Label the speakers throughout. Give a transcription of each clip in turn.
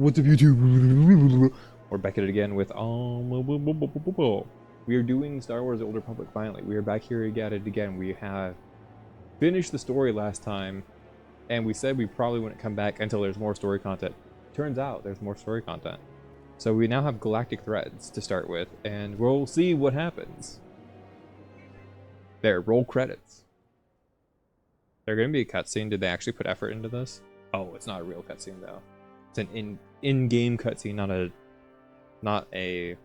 Speaker 1: what's up YouTube? We're back at it again with we are doing Star Wars The Old Republic finally. We are back here at it again. We have finished the story last time, and we said we probably wouldn't come back until there's more story content. Turns out there's more story content. So we now have galactic threads to start with, and we'll see what happens. There, roll credits. They're going to be a cutscene. Did they actually put effort into this? Oh, it's not a real cutscene though. It's an in-game cutscene, not a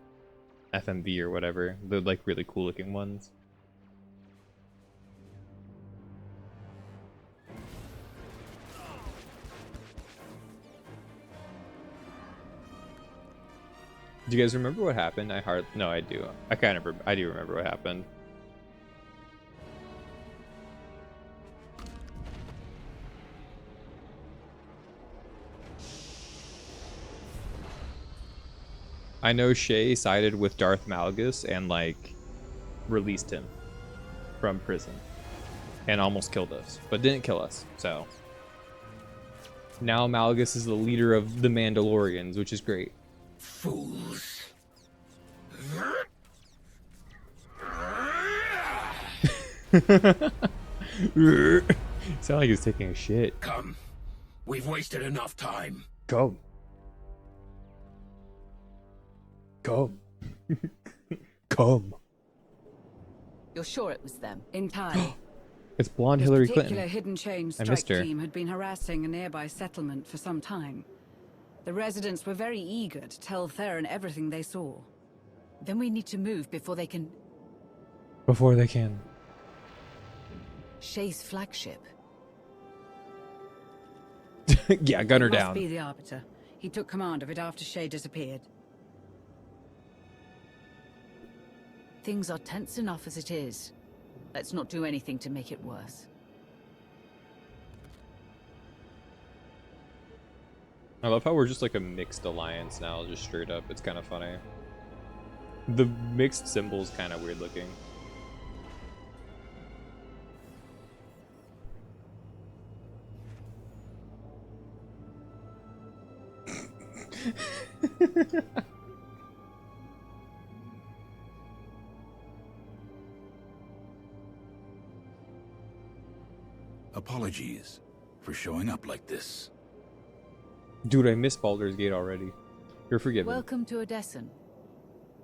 Speaker 1: FMV or whatever. They're like really cool looking ones. Do you guys remember what happened? No, I do. I do remember what happened. I know Shay sided with Darth Malgus and like released him from prison and almost killed us, but didn't kill us. So now Malgus is the leader of the Mandalorians, which is great.
Speaker 2: Fools.
Speaker 1: Sound like he's taking a shit.
Speaker 2: Come. We've wasted enough time.
Speaker 1: Go. Come. Come.
Speaker 3: You're sure it was them? Entirely.
Speaker 1: It's blonde
Speaker 3: This
Speaker 1: Hillary
Speaker 3: particular
Speaker 1: Clinton.
Speaker 3: hidden chain
Speaker 1: I
Speaker 3: strike
Speaker 1: missed her.
Speaker 3: team had been harassing a nearby settlement for some time. The residents were very eager to tell Theron everything they saw. Then we need to move before they can...
Speaker 1: Before they can.
Speaker 3: Shay's flagship.
Speaker 1: Yeah, gun her
Speaker 3: Must
Speaker 1: down.
Speaker 3: be the Arbiter. He took command of it after Shay disappeared. Things are tense enough as it is. Let's not do anything to make it worse.
Speaker 1: I love how we're just like a mixed alliance now, just straight up. It's kind of funny. The mixed symbol's kind of weird looking.
Speaker 2: Apologies for showing up like this.
Speaker 1: Dude, I missed Baldur's Gate already. You're forgiven.
Speaker 3: Welcome to Odessen.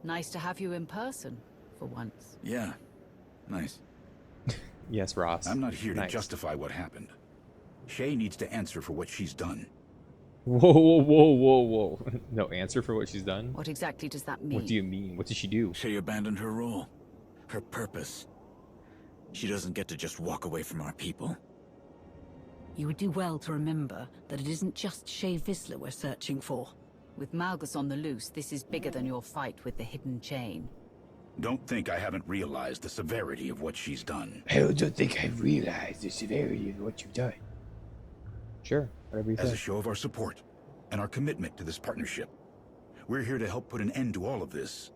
Speaker 3: Nice to have you in person, for once.
Speaker 2: Yeah, nice.
Speaker 1: Yes, Ross.
Speaker 2: I'm not here to
Speaker 1: Nice.
Speaker 2: justify what happened. Shay needs to answer for what she's done.
Speaker 1: Whoa, whoa, whoa, whoa, whoa. No answer for what she's done?
Speaker 3: What exactly does that mean?
Speaker 1: What do you mean? What did she do?
Speaker 4: Shay abandoned her role, her purpose. She doesn't get to just walk away from our people.
Speaker 3: You would do well to remember that it isn't just Shay Vizsla we're searching for. With Malgus on the loose, this is bigger than your fight with the hidden chain.
Speaker 2: Don't think I haven't realized the severity of what she's done.
Speaker 1: I don't think I realized the severity of what you've done. Sure, whatever you
Speaker 2: As a
Speaker 1: think.
Speaker 2: show of our support and our commitment to this partnership, we're here to help put an end to all of this,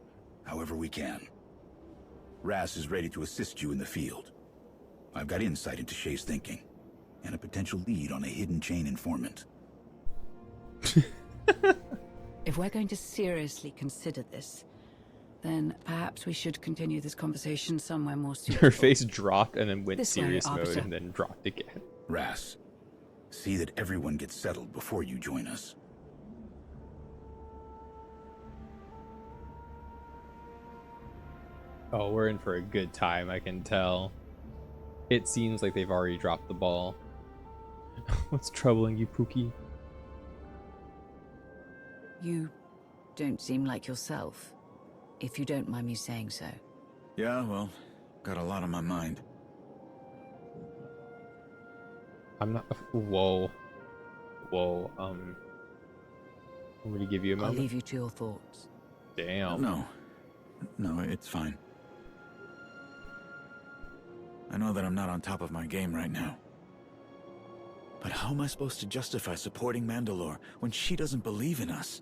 Speaker 2: however we can. Ras is ready to assist you in the field. I've got insight into Shay's thinking, and a potential lead on a hidden chain informant.
Speaker 3: If we're going to seriously consider this, then perhaps we should continue this conversation somewhere more suitable.
Speaker 1: Her face dropped and then went
Speaker 3: This way,
Speaker 1: serious mode
Speaker 3: Arbiter.
Speaker 1: and then dropped again.
Speaker 2: Ras, see that everyone gets settled before you join us.
Speaker 1: Oh, we're in for a good time, I can tell. It seems like they've already dropped the ball. What's troubling you, Pookie?
Speaker 3: You don't seem like yourself, if you don't mind me saying so.
Speaker 4: Yeah, well, got a lot on my mind.
Speaker 1: I'm not. Whoa. Whoa, I'm gonna give you a
Speaker 3: I'll
Speaker 1: moment.
Speaker 3: leave you to your thoughts.
Speaker 1: Damn.
Speaker 4: No, it's fine. I know that I'm not on top of my game right now. But how am I supposed to justify supporting Mandalore when she doesn't believe in us?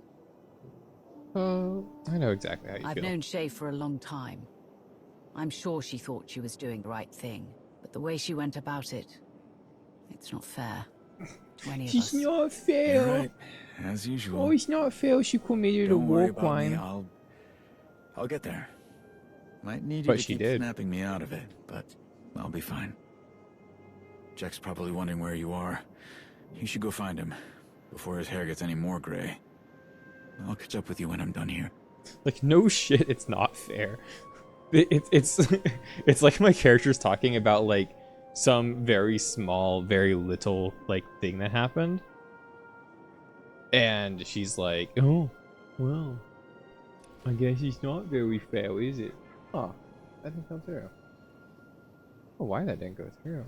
Speaker 1: I know exactly how you
Speaker 3: I've
Speaker 1: feel.
Speaker 3: known Shay for a long time. I'm sure she thought she was doing the right thing, but the way she went about it, it's not fair. to any of
Speaker 1: She's
Speaker 3: us.
Speaker 1: not
Speaker 4: You're
Speaker 1: fair.
Speaker 4: right, as usual.
Speaker 1: Oh, it's not fair. She committed a
Speaker 4: Don't worry
Speaker 1: war
Speaker 4: about me.
Speaker 1: crime.
Speaker 4: I'll get there. Might need you
Speaker 1: But
Speaker 4: to
Speaker 1: she
Speaker 4: keep
Speaker 1: did.
Speaker 4: snapping me out of it, but I'll be fine. Jack's probably wondering where you are. You should go find him before his hair gets any more gray. I'll catch up with you when I'm done here.
Speaker 1: Like, no shit, it's not fair. It's it's like my character's talking about like some very small, very little like thing that happened, and she's like, "Oh, well, I guess it's not very fair, is it?" Oh, that didn't come through. Oh, why that didn't go through?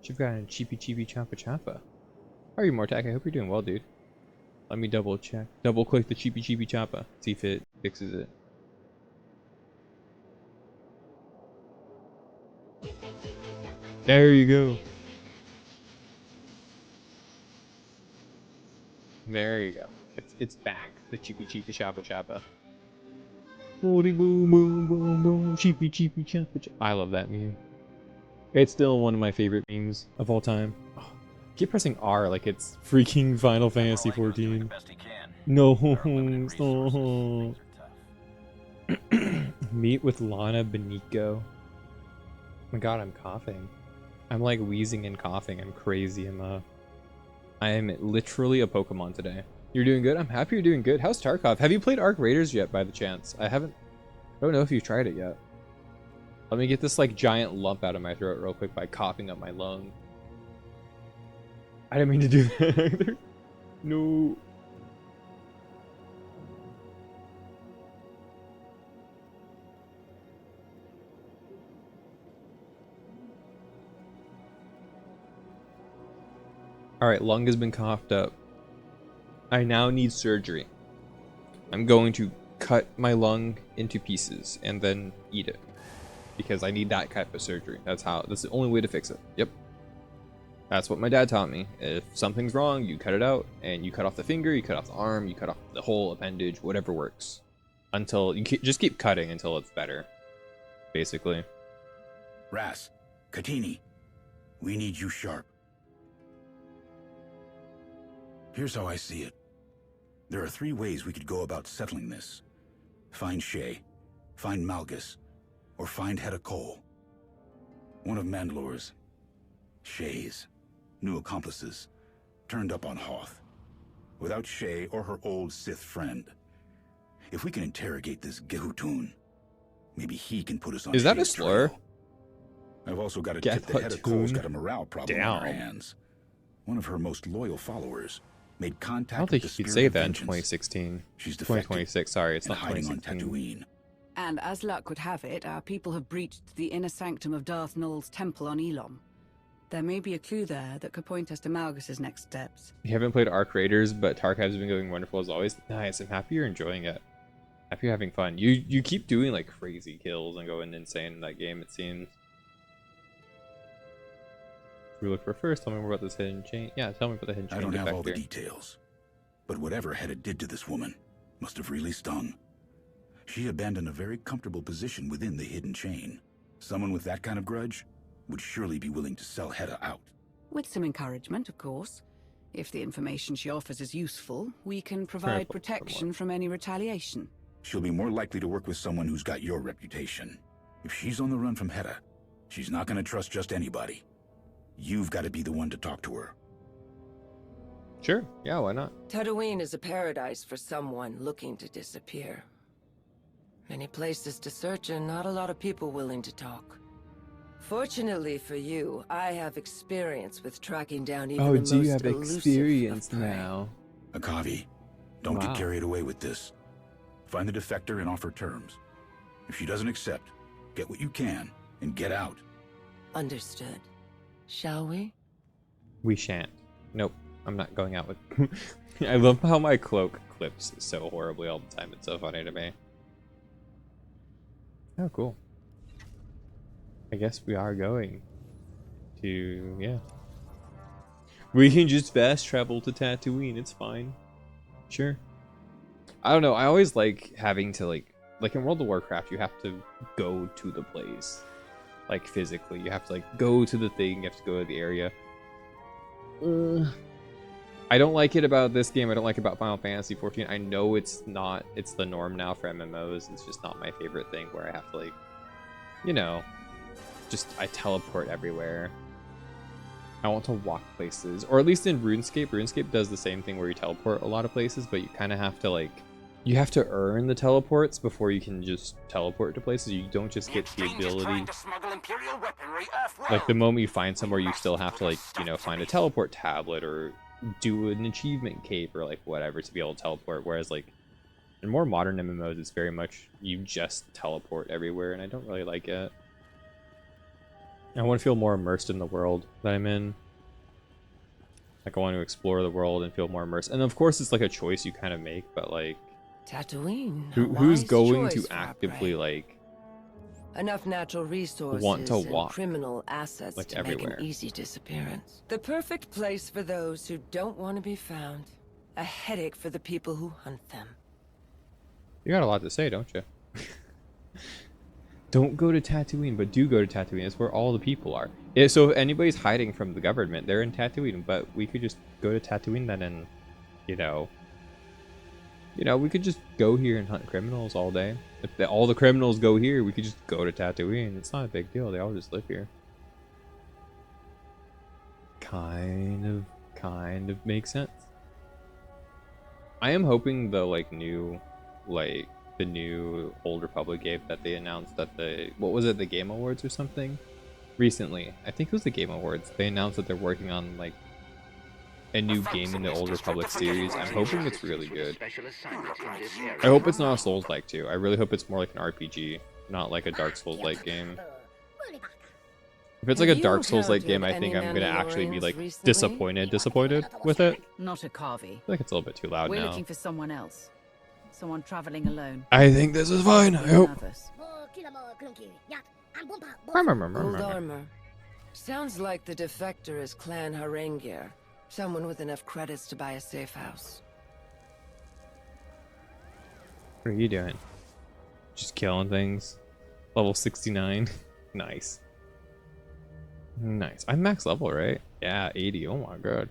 Speaker 1: You've got a cheapy choppa choppa. How are you, Mortak? I hope you're doing well, dude. Let me double check. Double click the cheapy choppa. See if it fixes it. There you go. There you go. It's back. The cheapy choppa choppa. Boom boom boom boom boom. Cheapy choppa choppa. I love that meme. It's still one of my favorite memes of all time. Oh, keep pressing R like it's freaking Final Fantasy 14. No, stop. Meet with Lana Beniko. Oh my god, I'm coughing. I'm like wheezing and coughing. I'm crazy. I am literally a Pokemon today. You're doing good? I'm happy you're doing good. How's Tarkov? Have you played Arc Raiders yet by the chance? I don't know if you've tried it yet. Let me get this like giant lump out of my throat real quick by coughing up my lung. I didn't mean to do that either. No. Alright, lung has been coughed up. I now need surgery. I'm going to cut my lung into pieces and then eat it. Because I need that type of surgery. That's the only way to fix it. Yep. That's what my dad taught me. If something's wrong, you cut it out, and you cut off the finger, you cut off the arm, you cut off the whole appendage, whatever works. Until, just keep cutting until it's better. Basically.
Speaker 2: Ras, Katini, we need you sharp. Here's how I see it. There are 3 ways we could go about settling this. Find Shay, find Malgus, or find Hedda Cole. One of Mandalore's, Shay's, new accomplices, turned up on Hoth. Without Shay or her old Sith friend. If we can interrogate this Gehutun, maybe he can put us on
Speaker 1: Is that a
Speaker 2: Shay's
Speaker 1: slur?
Speaker 2: trail. I've also got a tip that Hedda Cole's got a morale problem on her
Speaker 1: Damn.
Speaker 2: hands. One of her most loyal followers made contact
Speaker 1: I don't think
Speaker 2: with
Speaker 1: you
Speaker 2: the
Speaker 1: could
Speaker 2: Spirit
Speaker 1: say
Speaker 2: of
Speaker 1: that in
Speaker 2: Vengeance.
Speaker 1: 2016.
Speaker 2: She's defected
Speaker 1: 2026, sorry, it's
Speaker 2: and
Speaker 1: not
Speaker 2: hiding on
Speaker 1: 2016.
Speaker 2: Tatooine.
Speaker 3: And as luck would have it, our people have breached the inner sanctum of Darth Nul's temple on Elom. There may be a clue there that could point us to Malgus's next steps.
Speaker 1: You haven't played Arc Raiders, but Tarkov's been going wonderful as always. Nice, I'm happy you're enjoying it. Happy you're having fun. You keep doing like crazy kills and going insane in that game, it seems. We look for first, tell me more about this hidden chain. Yeah, tell me about the hidden chain
Speaker 2: I don't have all the
Speaker 1: defector.
Speaker 2: details, but whatever Hedda did to this woman must have really stung. She abandoned a very comfortable position within the hidden chain. Someone with that kind of grudge would surely be willing to sell Hedda out.
Speaker 3: With some encouragement, of course. If the information she offers is useful, we can provide protection from any retaliation.
Speaker 2: She'll be more likely to work with someone who's got your reputation. If she's on the run from Hedda, she's not going to trust just anybody. You've got to be the one to talk to her.
Speaker 1: Sure, yeah, why not?
Speaker 5: Tatooine is a paradise for someone looking to disappear. Many places to search and not a lot of people willing to talk. Fortunately for you, I have experience with tracking down even the most elusive of prey.
Speaker 2: Akavi, don't
Speaker 1: Wow.
Speaker 2: get carried away with this. Find the defector and offer terms. If she doesn't accept, get what you can and get out.
Speaker 5: Understood. Shall we?
Speaker 1: We shan't. Nope, I'm not going out with... I love how my cloak clips so horribly all the time. It's so funny to me. Oh, cool. I guess we are going to... yeah. We can just fast travel to Tatooine, it's fine. Sure. I don't know, I always like having to like in World of Warcraft, you have to go to the place. Like physically, you have to like go to the thing, you have to go to the area. I don't like it about this game. I don't like it about Final Fantasy 14. I know it's the norm now for MMOs. It's just not my favorite thing where I have to, like, you know, I teleport everywhere. I want to walk places, or at least in RuneScape. RuneScape does the same thing where you teleport a lot of places, but you kind of have to, like, you have to earn the teleports before you can just teleport to places. You don't just get the ability. Like, the moment you find somewhere, you still have to, like, you know, find a teleport tablet or do an achievement cape or, like, whatever to be able to teleport. Whereas, like, in more modern MMOs, it's very much you just teleport everywhere, and I don't really like it. I want to feel more immersed in the world that I'm in. Like, I want to explore the world and feel more immersed. And of course, it's like a choice you kind of make, but like,
Speaker 5: Tatooine.
Speaker 1: who's going to actively, like,
Speaker 5: enough natural resources
Speaker 1: want to
Speaker 5: and
Speaker 1: walk
Speaker 5: criminal assets
Speaker 1: like
Speaker 5: to
Speaker 1: everywhere?
Speaker 5: make an easy disappearance. The perfect place for those who don't want to be found. A headache for the people who hunt them.
Speaker 1: You got a lot to say, don't you? Don't go to Tatooine, but do go to Tatooine. It's where all the people are. So if anybody's hiding from the government, they're in Tatooine. But we could just go to Tatooine then, and you know, we could just go here and hunt criminals all day. If all the criminals go here, we could just go to Tatooine. It's not a big deal. They all just live here. Kind of makes sense. I am hoping the new Old Republic game that they announced at the, what was it, the Game Awards or something recently. I think it was the Game Awards. They announced that they're working on, like, a new game in the Old Republic series. I'm hoping it's really good. I hope it's not a Souls-like too. I really hope it's more like an RPG, not like a Dark Souls-like game. If it's like a Dark Souls-like game, I think I'm gonna actually be, like, disappointed with it.
Speaker 3: Not a Kavi.
Speaker 1: I feel like it's a little bit too loud
Speaker 3: We're
Speaker 1: now.
Speaker 3: looking for someone else. Someone traveling alone.
Speaker 1: I think this is fine. I hope.
Speaker 3: Nervous.
Speaker 5: Old armor. Sounds like the defector is Clan Harengir. Someone with enough credits to buy a safe house.
Speaker 1: What are you doing? Just killing things. Level 69. Nice. Nice. I'm max level, right? Yeah, 80. Oh my god.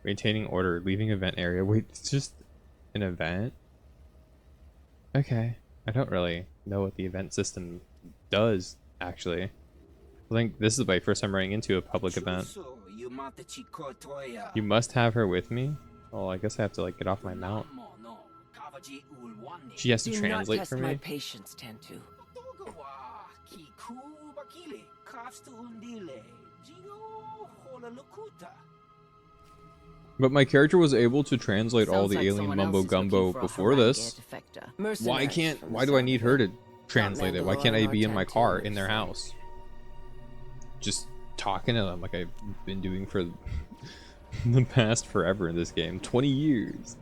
Speaker 1: Maintaining order. Leaving event area. Wait, it's just an event? Okay. I don't really know what the event system does, actually. I think this is my first time running into a public event. You must have her with me? Well, I guess I have to, like, get off my mount. She has to translate for me?
Speaker 5: My patience, Tentu.
Speaker 1: But my character was able to translate all
Speaker 3: Sounds
Speaker 1: the
Speaker 3: like
Speaker 1: alien
Speaker 3: someone
Speaker 1: mumbo
Speaker 3: else is
Speaker 1: gumbo
Speaker 3: looking for a
Speaker 1: before
Speaker 3: Harengir
Speaker 1: this.
Speaker 3: defector.
Speaker 1: Why do I need her to translate it? Why can't I be in my car in their house? Just talking to them like I've been doing for the past forever in this game. 20 years.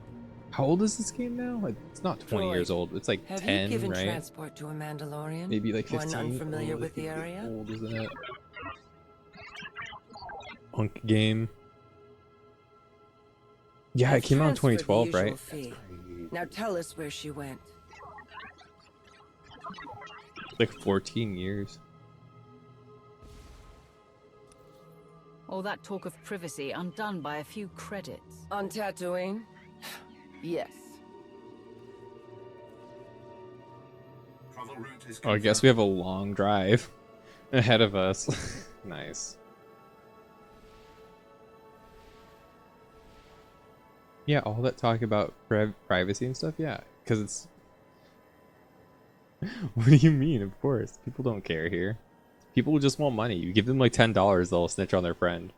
Speaker 1: How old is this game now? Like, it's not 20 years old. It's like
Speaker 5: Have
Speaker 1: 10,
Speaker 5: you given
Speaker 1: right?
Speaker 5: transport to a Mandalorian?
Speaker 1: Maybe like 15.
Speaker 5: One unfamiliar
Speaker 1: Oh,
Speaker 5: with the
Speaker 1: 15
Speaker 5: area?
Speaker 1: Old, isn't it? Punk game. Yeah, it came out in
Speaker 5: Transferred the
Speaker 1: 2012,
Speaker 5: usual
Speaker 1: right?
Speaker 5: fee. Now tell us where she went.
Speaker 1: Like 14 years.
Speaker 3: All that talk of privacy undone by a few credits.
Speaker 5: On Tatooine? Yes.
Speaker 1: Oh, I guess we have a long drive ahead of us. Nice. Yeah, all that talk about privacy and stuff, yeah, because it's... What do you mean? Of course. People don't care here. People just want money. You give them like $10, they'll snitch on their friend.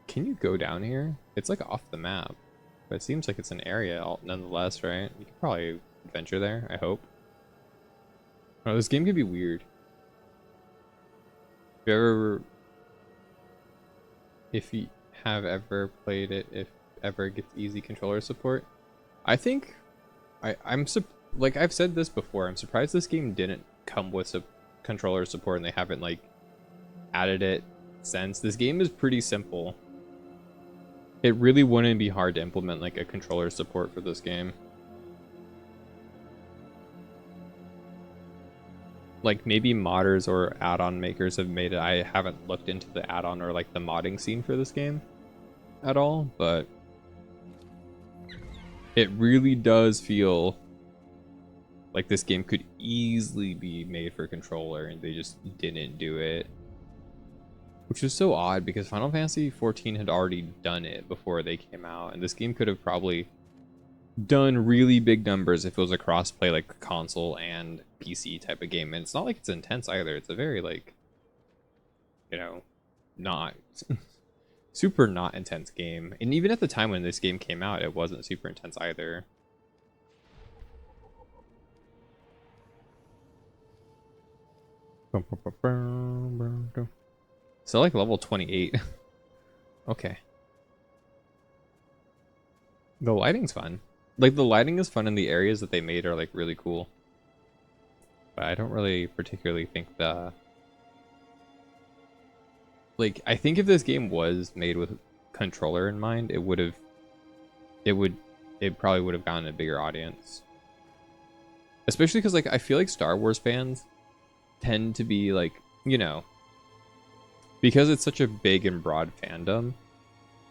Speaker 1: Can you go down here? It's like off the map. But it seems like it's an area nonetheless, right? You could probably adventure there, I hope. Oh, this game could be weird. If you have ever played it, if ever it gets easy controller support, I think like I've said this before, I'm surprised this game didn't come with controller support and they haven't like added it since. This game is pretty simple. It really wouldn't be hard to implement like a controller support for this game. like maybe modders or add-on makers have made it. I haven't looked into the add-on or like the modding scene for this game at all, but it really does feel like this game could easily be made for controller and they just didn't do it. Which is so odd because Final Fantasy XIV had already done it before they came out, and this game could have probably done really big numbers if it was a cross-play like console and PC type of game. And it's not like it's intense either. It's a very like, you know, not super not intense game. And even at the time when this game came out, it wasn't super intense either. So like level 28. Okay. The lighting's fun. Like the lighting is fun and the areas that they made are like really cool. But I don't really particularly think the... Like, I think if this game was made with controller in mind, it probably would have gotten a bigger audience. Especially because like I feel like Star Wars fans tend to be like, you know, because it's such a big and broad fandom,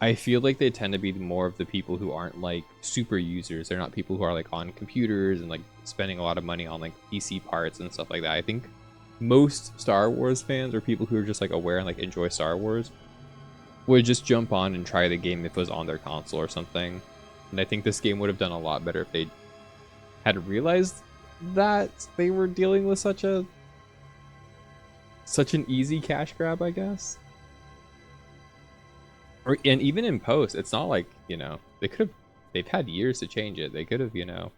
Speaker 1: I feel like they tend to be more of the people who aren't like super users. They're not people who are like on computers and like spending a lot of money on like PC parts and stuff like that. I think most Star Wars fans or people who are just like aware and like enjoy Star Wars would just jump on and try the game if it was on their console or something. And I think this game would have done a lot better if they had realized that they were dealing with such an easy cash grab, I guess. And even in post, it's not like, you know, they've had years to change it. They could have, you know,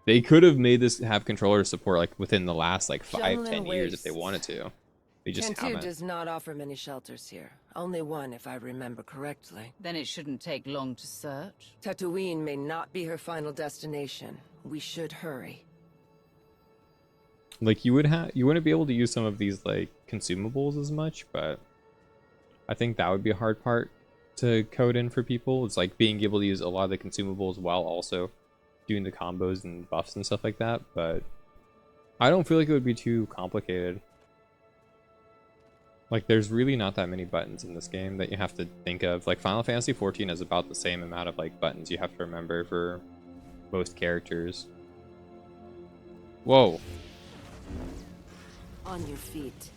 Speaker 1: they could have made this have controller support like within the last like 5-10 years if they wanted to. They just haven't.
Speaker 5: does not offer many shelters here. Only one, if I remember correctly.
Speaker 3: Then it shouldn't take long to search.
Speaker 5: Tatooine may not be her final destination. We should hurry.
Speaker 1: Like you wouldn't be able to use some of these like consumables as much, but I think that would be a hard part to code in for people. It's like being able to use a lot of the consumables while also doing the combos and buffs and stuff like that, but I don't feel like it would be too complicated. Like there's really not that many buttons in this game that you have to think of. Like Final Fantasy XIV is about the same amount of like buttons you have to remember for most characters. Whoa.
Speaker 5: On your feet.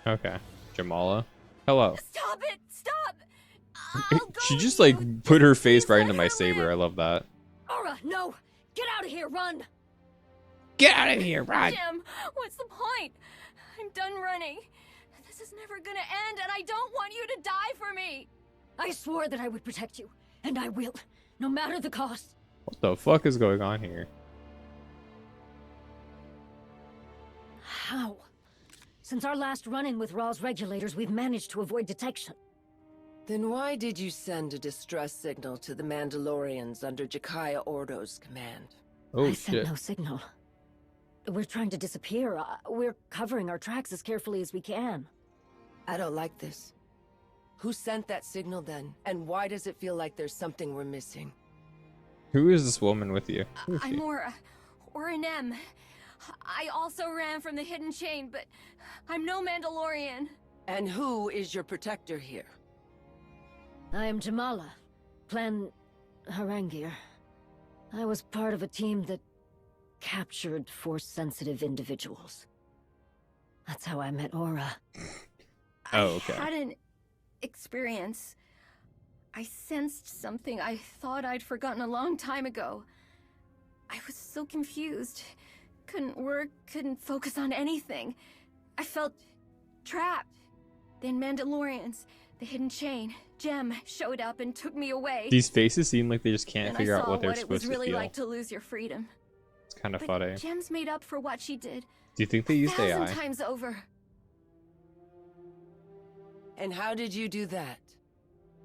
Speaker 1: Okay. Jamala. Hello.
Speaker 6: Stop it! Stop!
Speaker 1: She just like put her face right into my saber. I love that.
Speaker 6: Aura, no! Get out of here! Run!
Speaker 1: Get out of here, run!
Speaker 6: Jim, what's the point? I'm done running. This is never gonna end, and I don't want you to die for me! I swore that I would protect you, and I will, no matter the cost.
Speaker 1: What the fuck is going on here?
Speaker 6: How? Since our last run-in with Raw's regulators, we've managed to avoid detection.
Speaker 5: Then why did you send a distress signal to the Mandalorians under Jakaya Ordo's command?
Speaker 1: Oh
Speaker 6: I
Speaker 1: shit.
Speaker 6: sent no signal. We're trying to disappear. We're covering our tracks as carefully as we can.
Speaker 5: I don't like this. Who sent that signal then? And why does it feel like there's something we're missing?
Speaker 1: Who is this woman with you? Who is she?
Speaker 6: I'm Aura, or an M. I also ran from the hidden chain, but I'm no Mandalorian.
Speaker 5: And who is your protector here?
Speaker 6: I am Jamala, Plan Harangir. I was part of a team that captured Force-sensitive individuals. That's how I met Aura.
Speaker 1: Oh, okay.
Speaker 6: I had an experience. I sensed something I thought I'd forgotten a long time ago. I was so confused. Couldn't work, couldn't focus on anything. I felt trapped. Then Mandalorians, the hidden chain, Gem, showed up and took me away.
Speaker 1: These faces seem like they just can't
Speaker 6: Then
Speaker 1: figure
Speaker 6: I
Speaker 1: out
Speaker 6: saw
Speaker 1: what they're
Speaker 6: it was
Speaker 1: supposed
Speaker 6: really
Speaker 1: to feel.
Speaker 6: like to lose your freedom.
Speaker 1: It's kind of
Speaker 6: But
Speaker 1: funny.
Speaker 6: Gem's made up for what she did.
Speaker 1: Do you think they used
Speaker 6: 1,000
Speaker 1: AI?
Speaker 6: times over.
Speaker 5: And how did you do that?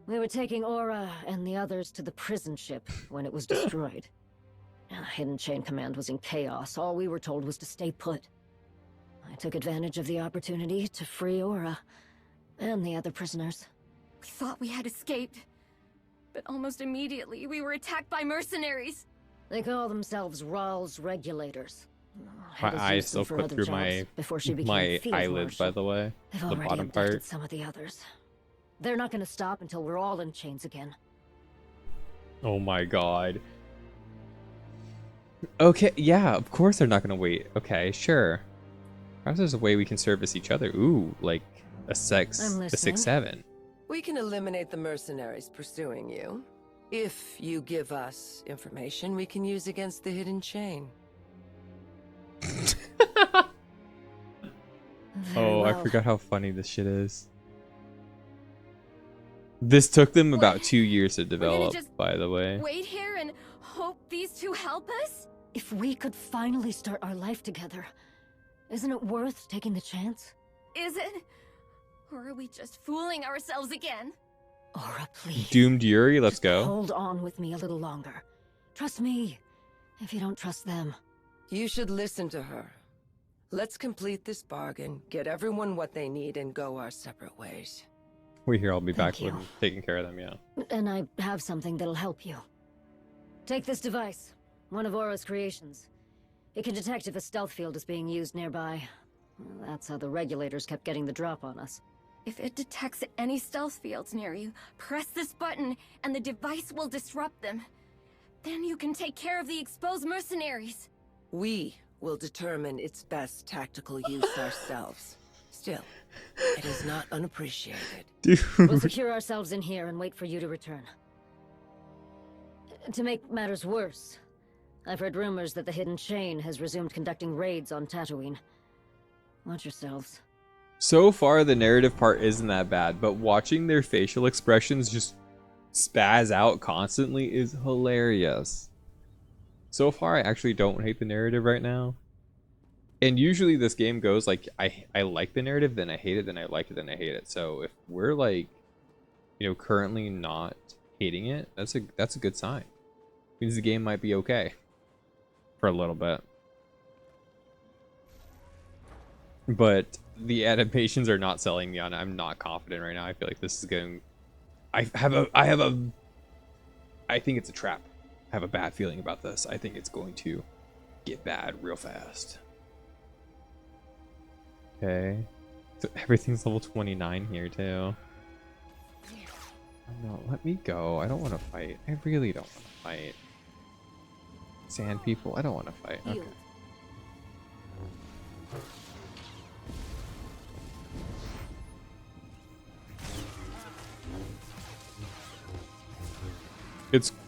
Speaker 6: We were taking Aura and the others to the prison ship when it was destroyed. Hidden Chain Command was in chaos. All we were told was to stay put. I took advantage of the opportunity to free Aura and the other prisoners. We thought we had escaped. but almost immediately we were attacked by mercenaries.
Speaker 7: They call themselves Rawls Regulators.
Speaker 1: My
Speaker 7: Had us
Speaker 1: eyes
Speaker 7: use them
Speaker 1: still
Speaker 7: for
Speaker 1: put
Speaker 7: other
Speaker 1: through
Speaker 7: jobs before she became
Speaker 1: my
Speaker 7: field
Speaker 1: eyelids, by
Speaker 7: marshal.
Speaker 1: the way.
Speaker 7: They've
Speaker 1: The
Speaker 7: already
Speaker 1: bottom
Speaker 7: abducted
Speaker 1: part.
Speaker 7: some of the others. They're not going to stop until we're all in chains again.
Speaker 1: Oh my god. Okay, yeah, of course they're not gonna wait. Okay, sure. Perhaps there's a way we can service each other. Ooh, like a
Speaker 7: I'm
Speaker 1: 6-7.
Speaker 5: We can eliminate the mercenaries pursuing you. If you give us information we can use against the hidden chain.
Speaker 7: Very
Speaker 1: Oh, I
Speaker 7: well.
Speaker 1: forgot how funny this shit is. This took them
Speaker 6: What?
Speaker 1: about 2 years to
Speaker 6: gonna
Speaker 1: develop,
Speaker 6: just
Speaker 1: by the way.
Speaker 6: Wait here and hope these two help us?
Speaker 7: If we could finally start our life together, isn't it worth taking the chance?
Speaker 6: Is it? Or are we just fooling ourselves again?
Speaker 7: Aura, please.
Speaker 1: Doomed Yuri, let's
Speaker 7: Just
Speaker 1: go.
Speaker 7: Hold on with me a little longer. Trust me, if you don't trust them.
Speaker 5: You should listen to her. Let's complete this bargain, get everyone what they need, and go our separate ways.
Speaker 1: Wait here, I'll be back
Speaker 7: Thank
Speaker 1: when
Speaker 7: you.
Speaker 1: taking care of them, yeah.
Speaker 7: And I have something that'll help you. Take this device, one of Aura's creations. It can detect if a stealth field is being used nearby. That's how the regulators kept getting the drop on us.
Speaker 6: If it detects any stealth fields near you, press this button and the device will disrupt them. Then you can take care of the exposed mercenaries.
Speaker 5: We will determine its best tactical use ourselves. Still, it is not unappreciated.
Speaker 7: We'll
Speaker 1: Dude.
Speaker 7: secure ourselves in here and wait for you to return. To make matters worse, I've heard rumors that the Hidden Chain has resumed conducting raids on Tatooine. Watch yourselves.
Speaker 1: So far, the narrative part isn't that bad, but watching their facial expressions just spaz out constantly is hilarious. So far, I actually don't hate the narrative right now. And usually this game goes like, I like the narrative, then I hate it, then I like it, then I hate it. So if we're like, you know, currently not hating it, that's a good sign. Means the game might be okay for a little bit. But the adaptations are not selling me on it. I'm not confident right now. I feel like this is going. I think it's a trap. I have a bad feeling about this. I think it's going to get bad real fast. Okay. So everything's level 29 here too. No, let me go. I don't want to fight. I really don't want to fight. Sand people, I don't want to fight. Okay.
Speaker 7: Healed.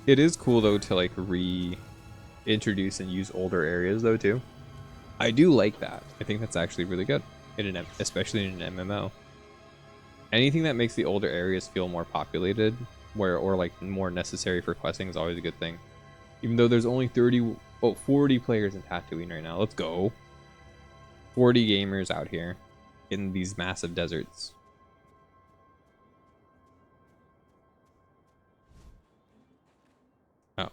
Speaker 1: It is cool though to like reintroduce and use older areas though too. I do like that. I think that's actually really good in especially in an MMO. Anything that makes the older areas feel more populated, or like more necessary for questing is always a good thing. Even though there's only 40 players in Tatooine right now. Let's go. 40 gamers out here in these massive deserts. Oh.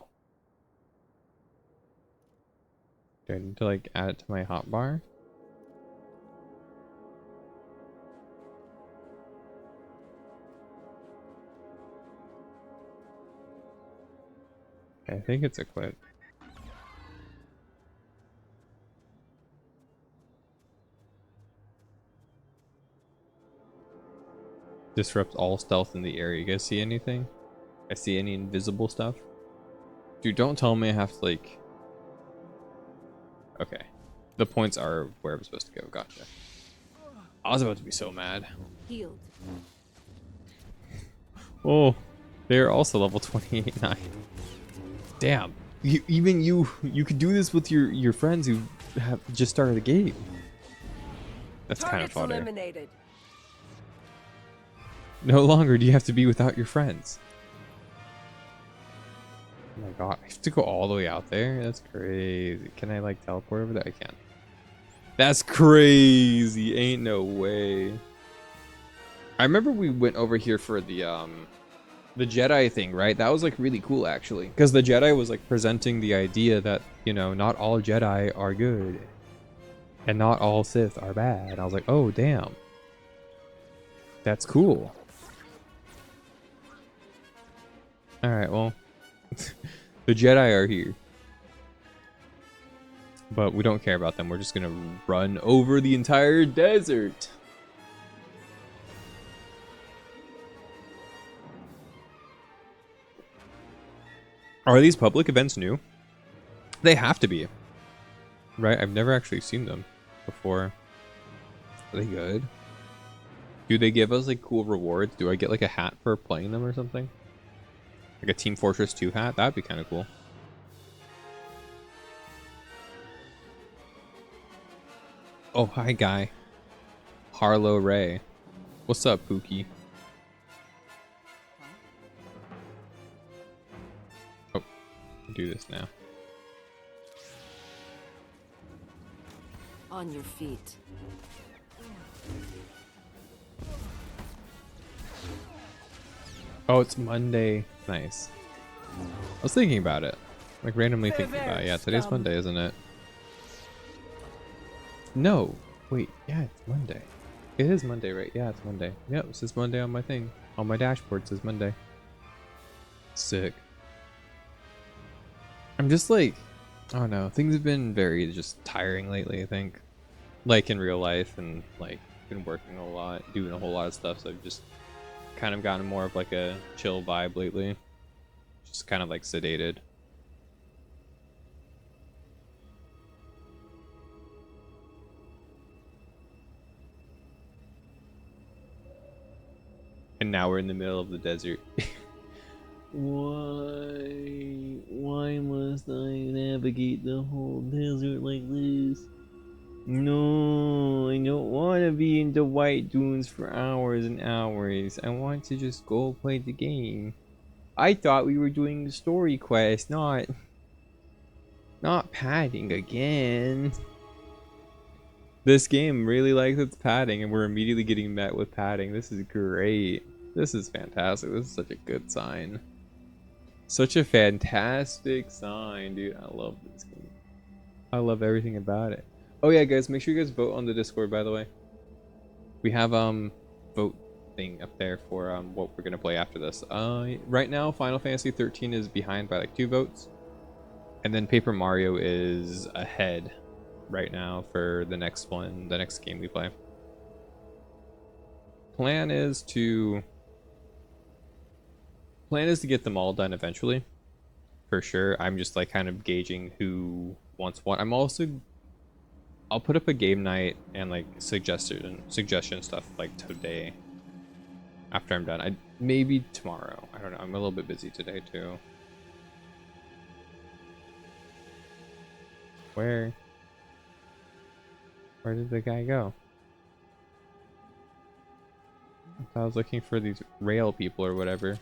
Speaker 1: Do I need to like add it to my hotbar? I think it's equipped. Disrupt all stealth in the area. You guys see anything? I see any invisible stuff? Dude, don't tell me I have to like... Okay. The points are where I'm supposed to go. Gotcha. I was about to be so mad.
Speaker 7: Healed.
Speaker 1: Oh, they're also level 28-9. Damn. You could do this with your friends who have just started the game. That's kind of
Speaker 5: Targets
Speaker 1: fodder.
Speaker 5: eliminated.
Speaker 1: No longer do you have to be without your friends. Oh my god, I have to go all the way out there? That's crazy. Can I like teleport over there? I can. That's crazy. Ain't no way. I remember we went over here for the Jedi thing, right? That was like really cool actually. Because the Jedi was like presenting the idea that, you know, not all Jedi are good. And not all Sith are bad. I was like, oh damn. That's cool. Alright, well. The Jedi are here. But we don't care about them. We're just gonna run over the entire desert. Are these public events new? They have to be. Right? I've never actually seen them before. Are they good? Do they give us like cool rewards? Do I get like a hat for playing them or something? Like a Team Fortress 2 hat? That'd be kind of cool. Oh, hi, guy. Harlow Ray. What's up, Pookie? Oh, do this now.
Speaker 5: On your feet.
Speaker 1: Oh, it's Monday. Nice. I was thinking about it. Like, randomly thinking about it. Yeah, today's Monday, isn't it? No. Wait, yeah, it's Monday. It is Monday, right? Yeah, it's Monday. Yep, it says Monday on my thing. On my dashboard, it says Monday. Sick. I'm just like, I don't know. Things have been very just tiring lately, I think. Like in real life, and like been working a lot, doing a whole lot of stuff, so I've just kind of gotten more of like a chill vibe lately. Just kind of like sedated. And now we're in the middle of the desert. Why must I navigate the whole desert like this? No, I don't want to be in the white dunes for hours and hours. I want to just go play the game. I thought we were doing the story quest, not padding again. This game really likes its padding, and we're immediately getting met with padding. This is great. This is fantastic. This is such a good sign. Such a fantastic sign, dude. I love this game. I love everything about it. Oh yeah, guys, make sure you guys vote on the Discord, by the way. We have vote thing up there for what we're gonna play after this. Right now Final Fantasy 13 is behind by like 2 votes. And then Paper Mario is ahead right now for the next one, the next game we play. Plan is to get them all done eventually, for sure. I'm just like kind of gauging who wants what. I'll put up a game night and like suggestion stuff like today after I'm done. Maybe tomorrow. I don't know. I'm a little bit busy today too. Where did the guy go? I was looking for these rail people or whatever.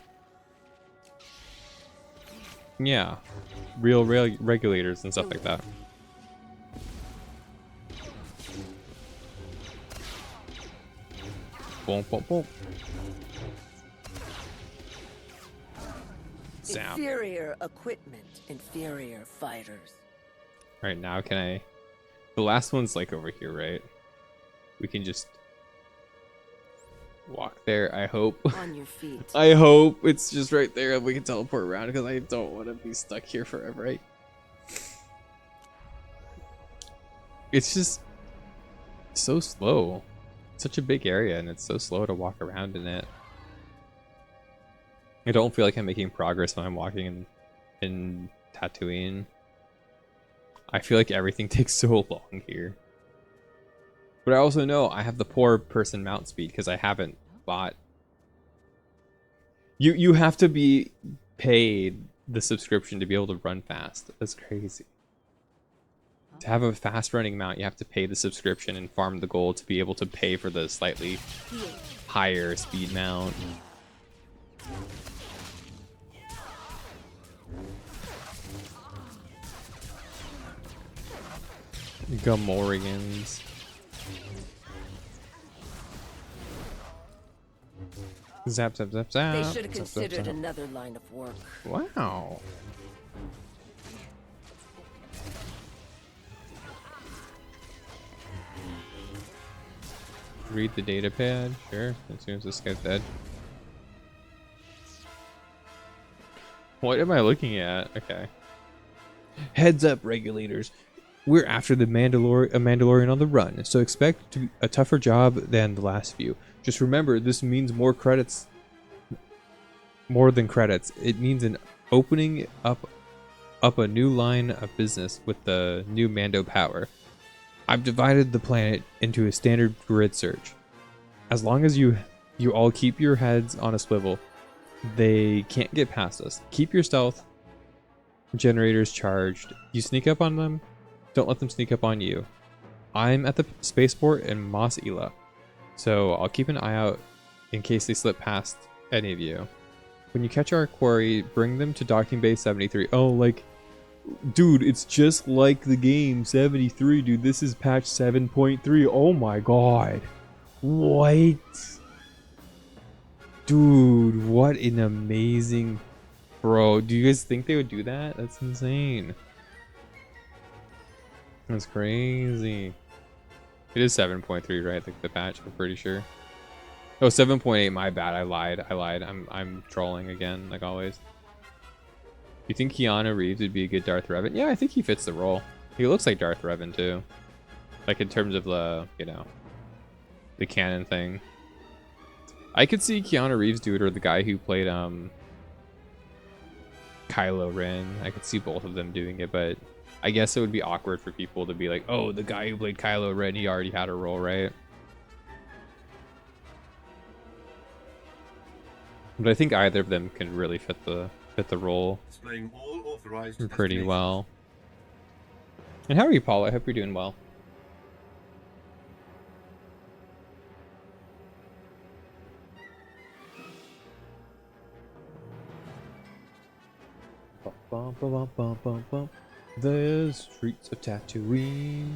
Speaker 1: Yeah, real rail regulators and stuff like that. Boom, boom, boom. Zap.
Speaker 5: Inferior equipment, inferior fighters.
Speaker 1: Right now, can I? The last one's like over here, right? We can just walk there, I hope.
Speaker 5: On your feet.
Speaker 1: I hope it's just right there and we can teleport around, because I don't want to be stuck here forever, right? It's just so slow. It's such a big area and it's so slow to walk around in it. I don't feel like I'm making progress when I'm walking in Tatooine. I feel like everything takes so long here. But I also know I have the poor person mount speed because I haven't bought. You have to be paid the subscription to be able to run fast. That's crazy. To have a fast running mount, you have to pay the subscription and farm the gold to be able to pay for the slightly higher speed mount. Gamorreans. Zap, zap, zap, zap.
Speaker 5: They should have
Speaker 1: Zap, zap,
Speaker 5: considered
Speaker 1: zap.
Speaker 5: another line of work.
Speaker 1: Wow. Read the data pad, sure, as soon as this guy's dead. What am I looking at? Okay. Heads up, regulators. We're after the Mandalorian on the run, so expect a tougher job than the last few. Just remember, this means more credits. More than credits. It means an opening up a new line of business with the new Mando power. I've divided the planet into a standard grid search. As long as you all keep your heads on a swivel, they can't get past us. Keep your stealth generators charged. You sneak up on them, don't let them sneak up on you. I'm at the spaceport in Mos Ela, so I'll keep an eye out in case they slip past any of you. When you catch our quarry, bring them to docking bay 73. Oh, like, dude, it's just like the game 73, dude. This is patch 7.3. Oh my god. What? Dude, what an amazing... Bro, do you guys think they would do that? That's insane. That's crazy. It is 7.3, right? Like the patch, I'm pretty sure. Oh, 7.8, my bad. I lied. I'm trolling again, like always. You think Keanu Reeves would be a good Darth Revan? Yeah, I think he fits the role. He looks like Darth Revan too. Like in terms of the, you know, the canon thing. I could see Keanu Reeves do it, or the guy who played Kylo Ren. I could see both of them doing it, but I guess it would be awkward for people to be like, oh, the guy who played Kylo Ren, he already had a role, right? But I think either of them can really fit the role pretty well. And how are you, Paul? I hope you're doing well. Bum, bum, bum, bum, bum, bum. The streets of Tatooine.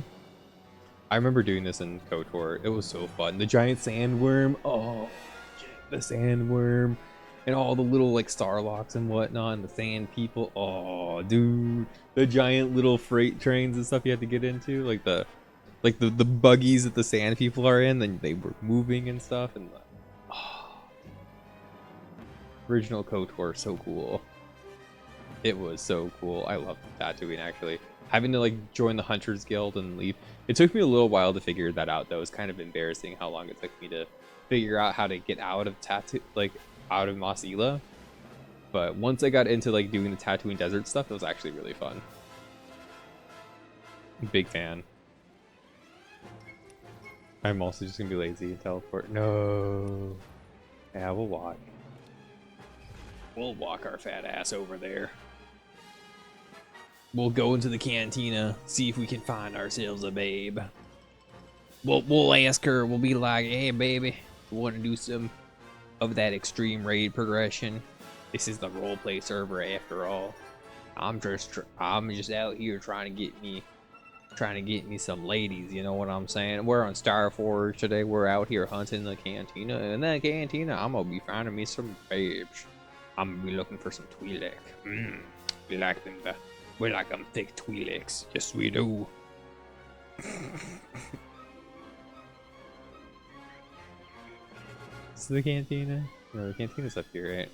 Speaker 1: I remember doing this in KOTOR. It was so fun. The giant sandworm. Oh, the sandworm. And all the little like starlocks and whatnot, and the sand people. Oh, dude. The giant little freight trains and stuff you had to get into. Like the buggies that the sand people are in. Then they were moving and stuff. And original KOTOR, so cool. It was so cool. I love Tatooine, actually. Having to like join the Hunters Guild and leave. It took me a little while to figure that out, though. It was kind of embarrassing how long it took me to figure out how to get out of out of Mos Ela. But once I got into like doing the Tatooine desert stuff, it was actually really fun. Big fan. I'm also just gonna be lazy and teleport. No. Yeah, we'll walk. We'll walk our fat ass over there. We'll go into the cantina, see if we can find ourselves a babe. We'll ask her. We'll be like, "Hey, baby, we want to do some of that extreme raid progression. This is the roleplay server, after all. I'm just out here trying to get me some ladies. You know what I'm saying? We're on Star Wars today. We're out here hunting the cantina. In that cantina, I'm gonna be finding me some babes. I'm gonna be looking for some Twi'lek. We like them. We like them thick Twi'leks. Yes, we do." Is the cantina? No, the cantina's up here, right?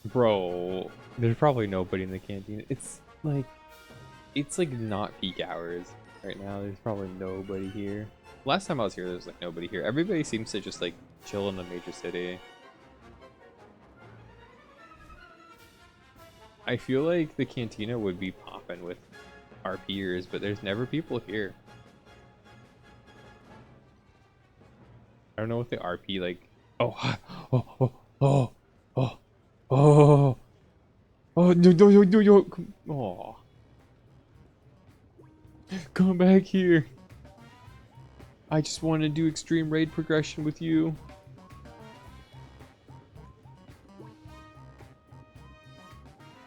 Speaker 1: Bro, there's probably nobody in the cantina. It's like not peak hours right now. There's probably nobody here. Last time I was here, there was like nobody here. Everybody seems to just like chill in the major city. I feel like the cantina would be popping with our peers, but there's never people here. I don't know what the RP like. Oh, no. Oh, come back here. I just want to do extreme raid progression with you.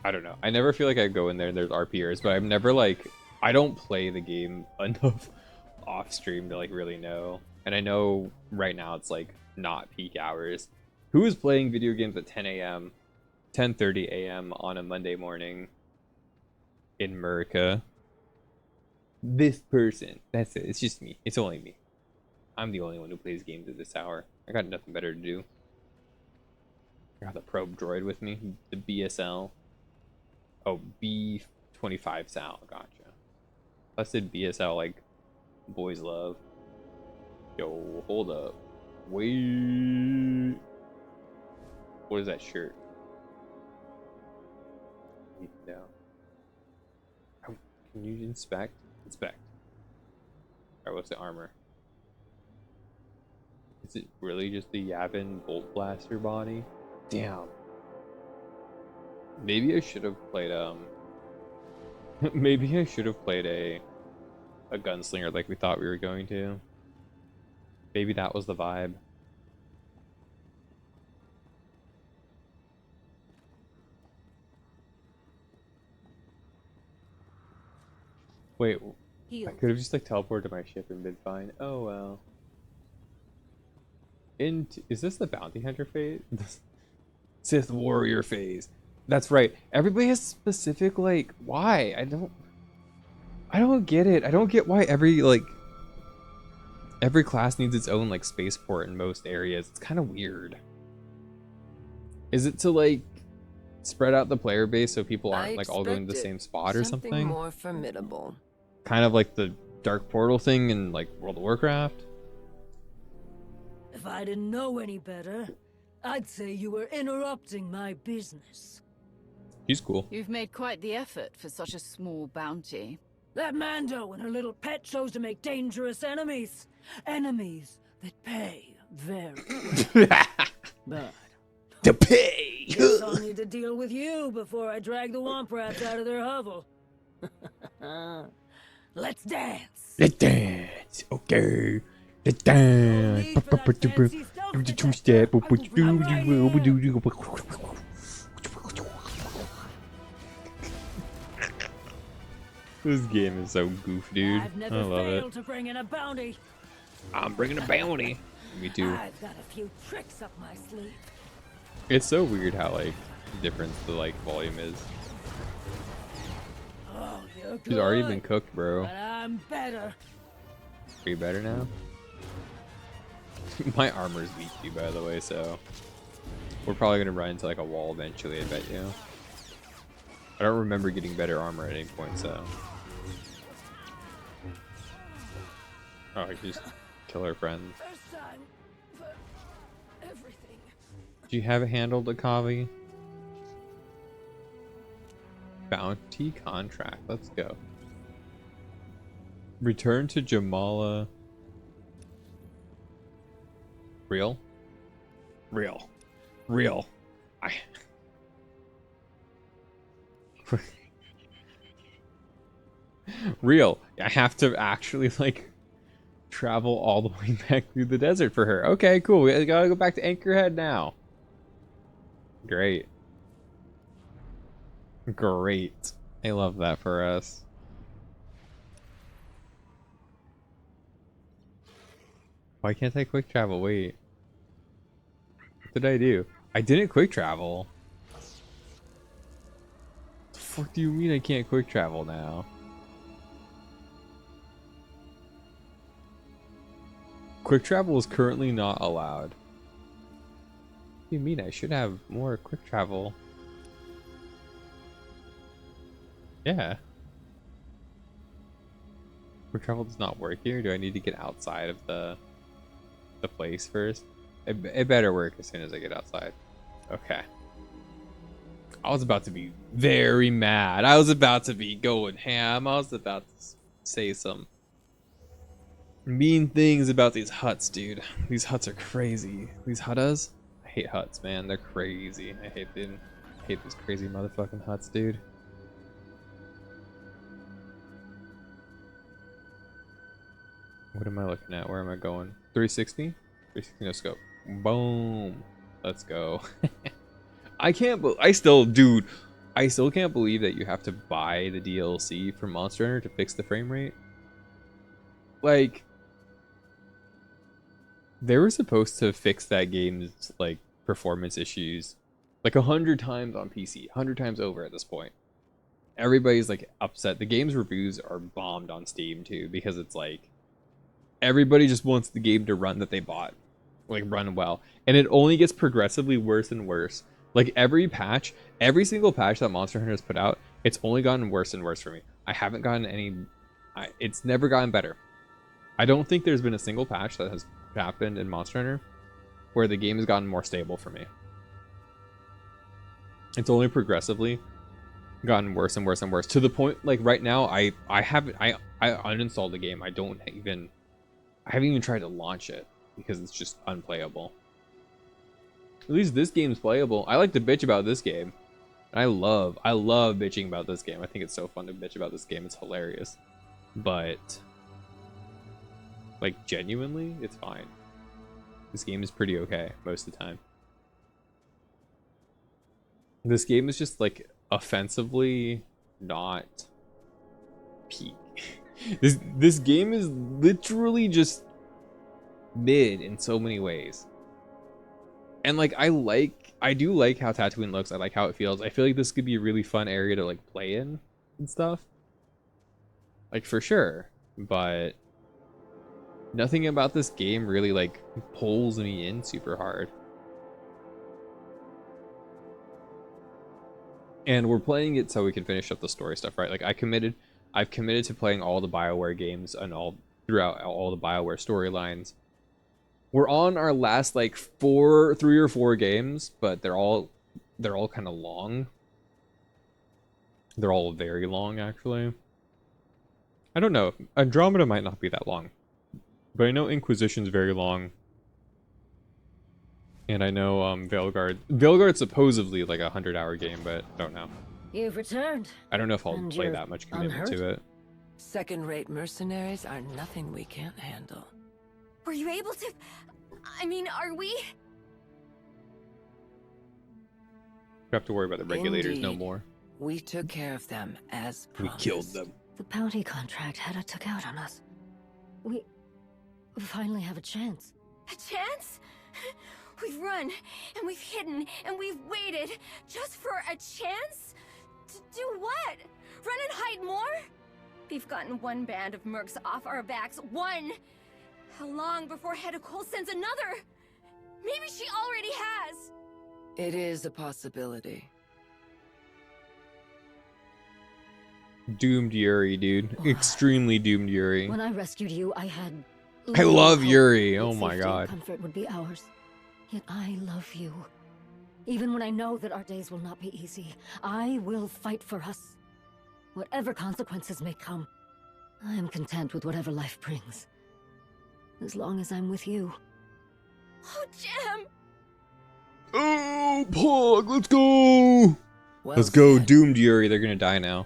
Speaker 1: I don't know. I never feel like I go in there and there's RPers, but I'm never like, I don't play the game enough off stream to like really know. And I know right now it's like not peak hours. Who is playing video games at 10 a.m., 10:30 a.m. on a Monday morning in America? This person. That's it. It's just me. It's only me. I'm the only one who plays games at this hour. I got nothing better to do. I got the probe droid with me, the BSL. Oh, B25 Sal, gotcha. I said BSL like boys love. Yo, hold up. Wait. What is that shirt? No. Oh, can you inspect? Inspect. Alright, what's the armor? Is it really just the Yavin Bolt Blaster body? Damn. Maybe I should have played maybe I should have played a gunslinger like we thought we were going to. Maybe that was the vibe. Wait, I could have just like teleported to my ship and been fine. Oh well. Is this the bounty hunter phase? Sith Warrior phase. That's right. Everybody has specific like why? I don't get it. I don't get why every class needs its own like spaceport in most areas. It's kind of weird. Is it to like spread out the player base so people aren't like all going to the same spot or something?
Speaker 5: Something more formidable.
Speaker 1: Kind of like the Dark Portal thing in like World of Warcraft.
Speaker 8: If I didn't know any better, I'd say you were interrupting my business.
Speaker 1: She's cool.
Speaker 3: You've made quite the effort for such a small bounty.
Speaker 8: That Mando and her little pet chose to make dangerous enemies. Enemies that pay very well. But
Speaker 1: to pay!
Speaker 8: guess I'll need to deal with you before I drag the Womp Rats out of their hovel. Let's dance!
Speaker 1: Let's dance! Okay. Let's dance! Two-step. This game is so goof, dude.
Speaker 8: I've never
Speaker 1: I love
Speaker 8: failed
Speaker 1: it.
Speaker 8: to bring in a bounty.
Speaker 1: I'm bringing a bounty. Me too.
Speaker 8: I've got a few tricks up my sleeve.
Speaker 1: It's so weird how like different the like volume is.
Speaker 8: Oh, you're
Speaker 1: She's already
Speaker 8: good,
Speaker 1: been cooked, bro.
Speaker 8: but I'm better.
Speaker 1: Are you better now? My armor's weak too, by the way, so we're probably gonna run into like a wall eventually, I bet you. I don't remember getting better armor at any point, so. Oh, I just kill her friend.
Speaker 8: First time for everything.
Speaker 1: Do you have it handled, Akavi? Bounty contract. Let's go. Return to Jamala. Real? Real. Real. Real. I have to actually like travel all the way back through the desert for her. Okay, cool. We gotta go back to Anchorhead now. Great. Great. I love that for us. Why can't I quick travel? Wait. What did I do? I didn't quick travel. What the fuck do you mean I can't quick travel now? Quick travel is currently not allowed. What do you mean? I should have more quick travel. Yeah. Quick travel does not work here. Do I need to get outside of the place first? It better work as soon as I get outside. Okay. I was about to be very mad. I was about to be going ham. I was about to say some mean things about these huts, dude. These huts are crazy. These huttas? I hate huts, man. They're crazy. I hate these crazy motherfucking huts, dude. What am I looking at? Where am I going? 360? 360 no scope. Boom. Let's go. I still can't believe that you have to buy the DLC for Monster Hunter to fix the frame rate. Like, they were supposed to fix that game's like performance issues like 100 times on PC, 100 times over at this point. Everybody's like upset. The game's reviews are bombed on Steam too because it's like everybody just wants the game to run that they bought like run well, and it only gets progressively worse and worse. Like every single patch that Monster Hunter has put out, it's only gotten worse and worse for me. I haven't gotten any. It's never gotten better. I don't think there's been a single patch that has happened in Monster Hunter where the game has gotten more stable for me. It's only progressively gotten worse and worse and worse, to the point like right now I uninstalled the game. I haven't even tried to launch it because it's just unplayable. At least this game's playable. I like to bitch about this game. I love bitching about this game. I think it's so fun to bitch about this game. It's hilarious. But like genuinely, it's fine. This game is pretty okay most of the time. This game is just like offensively not peak. This game is literally just mid in so many ways. And like I do like how Tatooine looks. I like how it feels. I feel like this could be a really fun area to like play in and stuff. Like for sure. But nothing about this game really like pulls me in super hard. And we're playing it so we can finish up the story stuff, right? Like I've committed to playing all the BioWare games and throughout all the BioWare storylines. We're on our last like 3 or 4 games, but they're all kind of long. They're all very long, actually. I don't know. Andromeda might not be that long, but I know Inquisition's very long. And I know Veilguard's supposedly like a 100-hour game, but I don't know.
Speaker 7: You've returned.
Speaker 1: I don't know if I'll play that much commitment to it.
Speaker 5: Second-rate mercenaries are nothing we can't handle.
Speaker 6: Were you able to... I mean, are we...
Speaker 1: You have to worry about the regulators no more.
Speaker 5: We took care of them as promised.
Speaker 1: We killed them.
Speaker 7: The bounty contract Hedda took out on us. We finally have a chance.
Speaker 6: A chance? We've run, and we've hidden, and we've waited, just for a chance? To do what? Run and hide more? We've gotten one band of mercs off our backs. One! How long before Hedda Cole sends another? Maybe she already has!
Speaker 5: It is a possibility.
Speaker 1: Doomed Yuri, dude. Extremely doomed Yuri.
Speaker 7: When I rescued you, I had...
Speaker 1: I love Yuri. Oh
Speaker 7: that
Speaker 1: my
Speaker 7: safety
Speaker 1: god.
Speaker 7: and comfort would be ours. Yet I love you. Even when I know that our days will not be easy, I will fight for us. Whatever consequences may come, I am content with whatever life brings. As long as I'm with you.
Speaker 6: Oh, Jam!
Speaker 1: Oh, Pog, let's go!
Speaker 5: Well
Speaker 1: Let's go,
Speaker 5: said.
Speaker 1: doomed Yuri. They're gonna die now.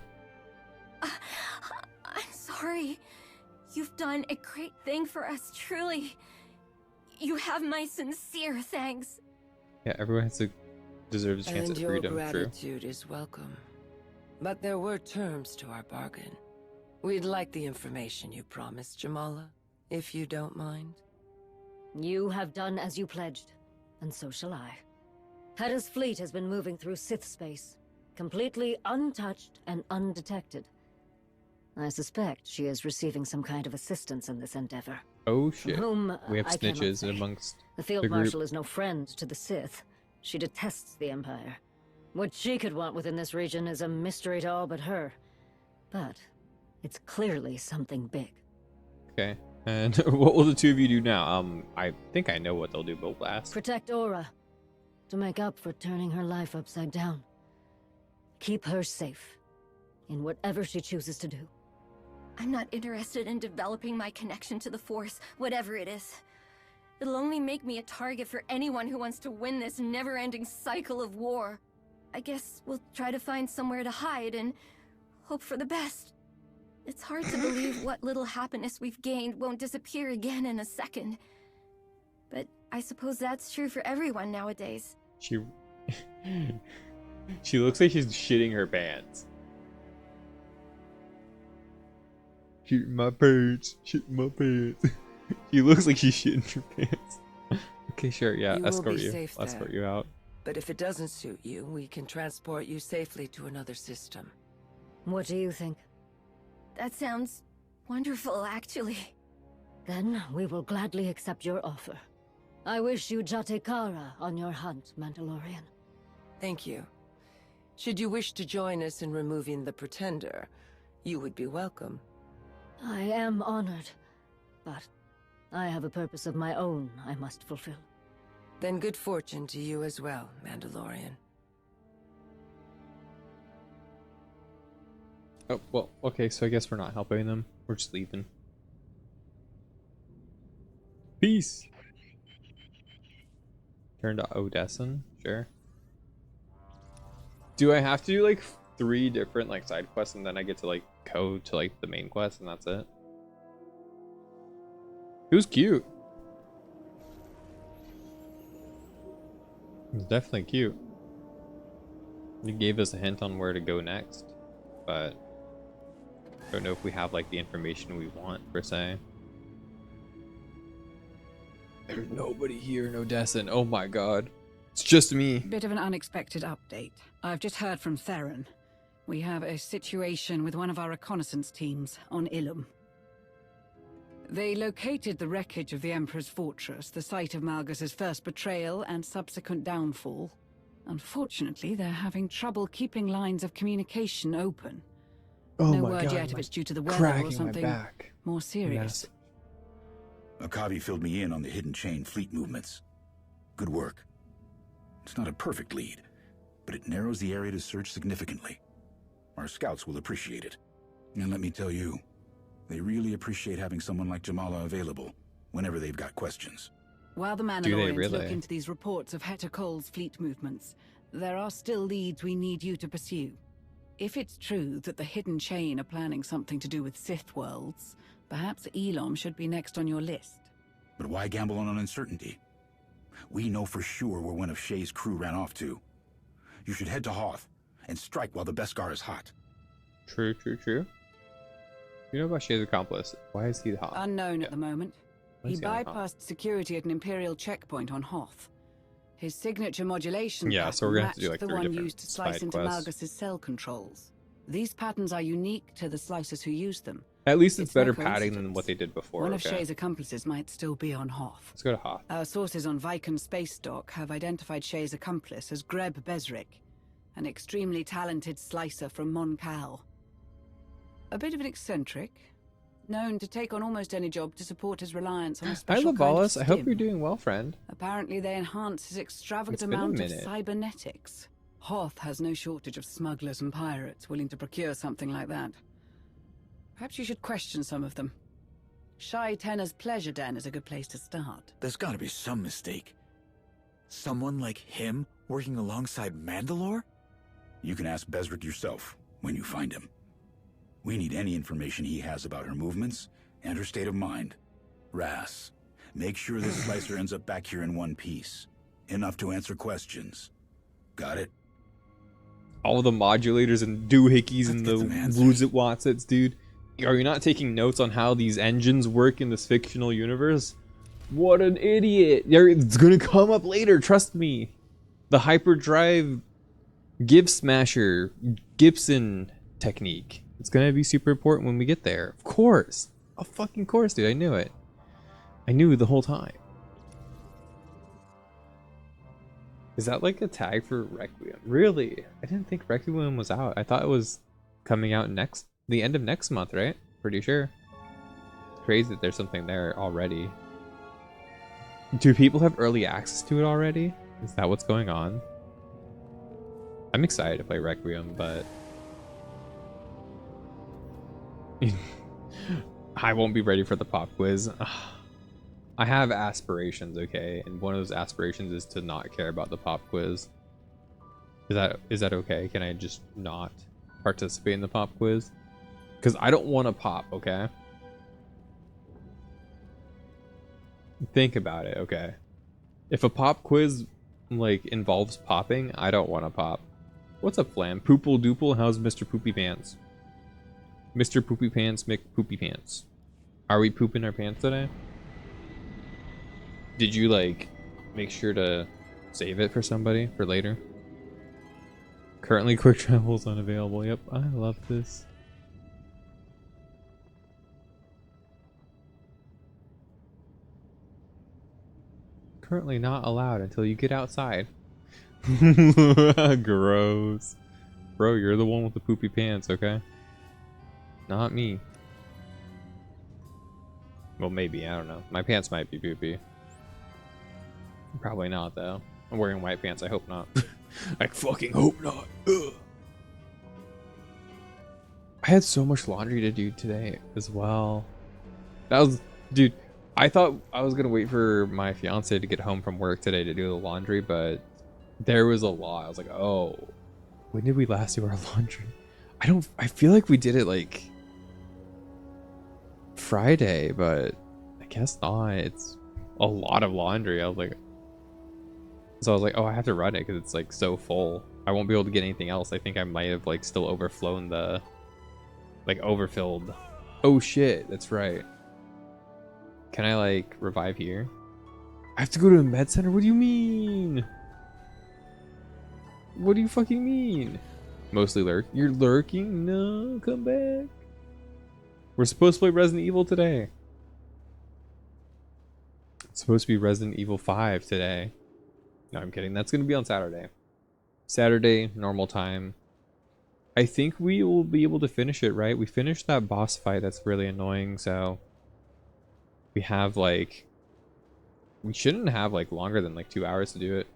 Speaker 6: I'm sorry. You've done a great thing for us, truly. You have my sincere thanks.
Speaker 1: Yeah, everyone deserves a chance
Speaker 5: And
Speaker 1: at
Speaker 5: your
Speaker 1: freedom. True.
Speaker 5: gratitude is welcome. But there were terms to our bargain. We'd like the information you promised, Jamala, if you don't mind.
Speaker 7: You have done as you pledged, and so shall I. Hedda's fleet has been moving through Sith space, completely untouched and undetected. I suspect she is receiving some kind of assistance in this endeavor.
Speaker 1: Oh
Speaker 7: From
Speaker 1: shit.
Speaker 7: whom,
Speaker 1: We have
Speaker 7: I cannot
Speaker 1: snitches
Speaker 7: say.
Speaker 1: amongst
Speaker 7: The Field
Speaker 1: the group.
Speaker 7: Marshal is no friend to the Sith. She detests the Empire. What she could want within this region is a mystery to all but her. But it's clearly something big.
Speaker 1: Okay. And what will the two of you do now? I think I know what they'll do, but last.
Speaker 7: Protect Aura, to make up for turning her life upside down. Keep her safe, in whatever she chooses to do.
Speaker 6: I'm not interested in developing my connection to the Force, whatever it is. It'll only make me a target for anyone who wants to win this never-ending cycle of war. I guess we'll try to find somewhere to hide and hope for the best. It's hard to believe what little happiness we've gained won't disappear again in a second. But I suppose that's true for everyone nowadays.
Speaker 1: She looks like she's shitting her pants. Shitting my pants. Shitting my pants. She looks like she's shitting her pants. Okay, sure, yeah,
Speaker 5: You will
Speaker 1: escort
Speaker 5: be
Speaker 1: you.
Speaker 5: safe
Speaker 1: I'll escort
Speaker 5: there.
Speaker 1: you out.
Speaker 5: But if it doesn't suit you, we can transport you safely to another system.
Speaker 7: What do you think?
Speaker 6: That sounds wonderful, actually.
Speaker 7: Then we will gladly accept your offer. I wish you Jatekara on your hunt, Mandalorian.
Speaker 5: Thank you. Should you wish to join us in removing the Pretender, you would be welcome.
Speaker 7: I am honored, but I have a purpose of my own I must fulfill.
Speaker 5: Then good fortune to you as well, Mandalorian.
Speaker 1: Oh, well, okay, so I guess we're not helping them. We're just leaving. Peace! Turn to Odessan? Sure. Do I have to do like 3 different like side quests and then I get to like go to like the main quest and that's it? It was cute. It was definitely cute. It gave us a hint on where to go next, but I don't know if we have like the information we want per se. There's nobody here in Odessan. Oh my god. It's just me.
Speaker 3: Bit of an unexpected update. I've just heard from Theron. We have a situation with one of our reconnaissance teams on Ilum. They located the wreckage of the Emperor's fortress, the site of Malgus's first betrayal and subsequent downfall. Unfortunately, they're having trouble keeping lines of communication open.
Speaker 1: Oh
Speaker 3: No
Speaker 1: my
Speaker 3: word
Speaker 1: god,
Speaker 3: yet if
Speaker 1: my
Speaker 3: it's due to the weather or
Speaker 1: cracking my
Speaker 3: something
Speaker 1: back.
Speaker 3: more serious.
Speaker 2: Akavi filled me in on the hidden chain fleet movements. Good work. It's not a perfect lead, but it narrows the area to search significantly. Our scouts will appreciate it. And let me tell you, they really appreciate having someone like Jamala available whenever they've got questions.
Speaker 3: While the
Speaker 1: they
Speaker 3: Mandalorians
Speaker 1: really?
Speaker 3: look into these reports of Heta Cole's fleet movements, there are still leads we need you to pursue. If it's true that the Hidden Chain are planning something to do with Sith worlds, perhaps Elam should be next on your list.
Speaker 2: But why gamble on uncertainty? We know for sure where one of Shay's crew ran off to. You should head to Hoth and strike while the Beskar is hot.
Speaker 1: True, true, true. You know about Shay's accomplice. Why is he hot?
Speaker 3: Unknown at the moment.
Speaker 1: Why
Speaker 3: He
Speaker 1: is he on Hoth?
Speaker 3: bypassed security at an Imperial checkpoint on Hoth. His signature modulation
Speaker 1: Yeah, so we're gonna have to do,
Speaker 3: matched
Speaker 1: like,
Speaker 3: the
Speaker 1: 3
Speaker 3: one
Speaker 1: different
Speaker 3: used to slice
Speaker 1: side
Speaker 3: into
Speaker 1: quests.
Speaker 3: Malgus's cell controls. These patterns are unique to the slicers who use them.
Speaker 1: At least it's
Speaker 3: It's no
Speaker 1: better padding than
Speaker 3: coincidence.
Speaker 1: what they did before.
Speaker 3: One of
Speaker 1: Okay.
Speaker 3: Shay's accomplices might still be on Hoth.
Speaker 1: Let's go to Hoth.
Speaker 3: Our sources on Viken Space Dock have identified Shay's accomplice as Greb Bezric, an extremely talented slicer from Mon Cal. A bit of an eccentric, known to take on almost any job to support his reliance on a
Speaker 1: Hi,
Speaker 3: special kind of
Speaker 1: Lavalas. I hope
Speaker 3: stim.
Speaker 1: you're doing well, friend.
Speaker 3: Apparently they enhance his extravagant
Speaker 1: It's been a
Speaker 3: amount of
Speaker 1: minute.
Speaker 3: cybernetics. Hoth has no shortage of smugglers and pirates willing to procure something like that. Perhaps you should question some of them. Shai Tenna's Pleasure Den is a good place to start.
Speaker 4: There's gotta be some mistake. Someone like him working alongside Mandalore?
Speaker 2: You can ask Besrick yourself when you find him. We need any information he has about her movements and her state of mind. Ras, make sure this slicer ends up back here in one piece. Enough to answer questions. Got it?
Speaker 1: All the modulators and doohickeys and
Speaker 4: Let's get
Speaker 1: the
Speaker 4: some answers.
Speaker 1: Woozit Watsits, dude. Are you not taking notes on how these engines work in this fictional universe? What an idiot! It's gonna come up later, trust me. The hyperdrive Gibb Smasher Gibson technique. It's gonna be super important when we get there. Of course. Of fucking course, dude. I knew it. I knew the whole time. Is that like a tag for Requiem? Really? I didn't think Requiem was out. I thought it was coming out the end of next month, right? Pretty sure. It's crazy that there's something there already. Do people have early access to it already? Is that what's going on? I'm excited to play Requiem, but I won't be ready for the pop quiz. I have aspirations, okay, and one of those aspirations is to not care about the pop quiz. Is that okay? Can I just not participate in the pop quiz? Because I don't want to pop, okay? Think about it, okay? If a pop quiz like involves popping, I don't want to pop. What's up, Flam? Poople Doople, how's Mr. Poopy Pants? Mr. Poopy Pants, McPoopy Pants. Are we pooping our pants today? Did you like make sure to save it for somebody for later? Currently quick travel is unavailable. Yep, I love this. currently not allowed until you get outside. Gross. Bro, you're the one with the poopy pants, okay? Not me. Well, maybe, I don't know. My pants might be poopy. Probably not, though. I'm wearing white pants, I hope not. I fucking hope not. Ugh. I had so much laundry to do today as well. That was, dude, I thought I was gonna wait for my fiance to get home from work today to do the laundry, but there was a lot. I was like, oh, when did we last do our laundry? I feel like we did it like Friday, but I guess not. It's a lot of laundry. I was like, oh, I have to run it because it's like so full. I won't be able to get anything else. I think I might have like still overflown the, like overfilled. Oh shit, that's right. Can I like revive here? I have to go to a med center? What do you mean? What do you fucking mean? Mostly lurk. You're lurking? No, come back. We're supposed to play Resident Evil today. It's supposed to be Resident Evil 5 today. No, I'm kidding. That's going to be on Saturday. Saturday, normal time. I think we will be able to finish it, right? We finished that boss fight that's really annoying, so we have like, we shouldn't have like longer than like 2 hours to do it.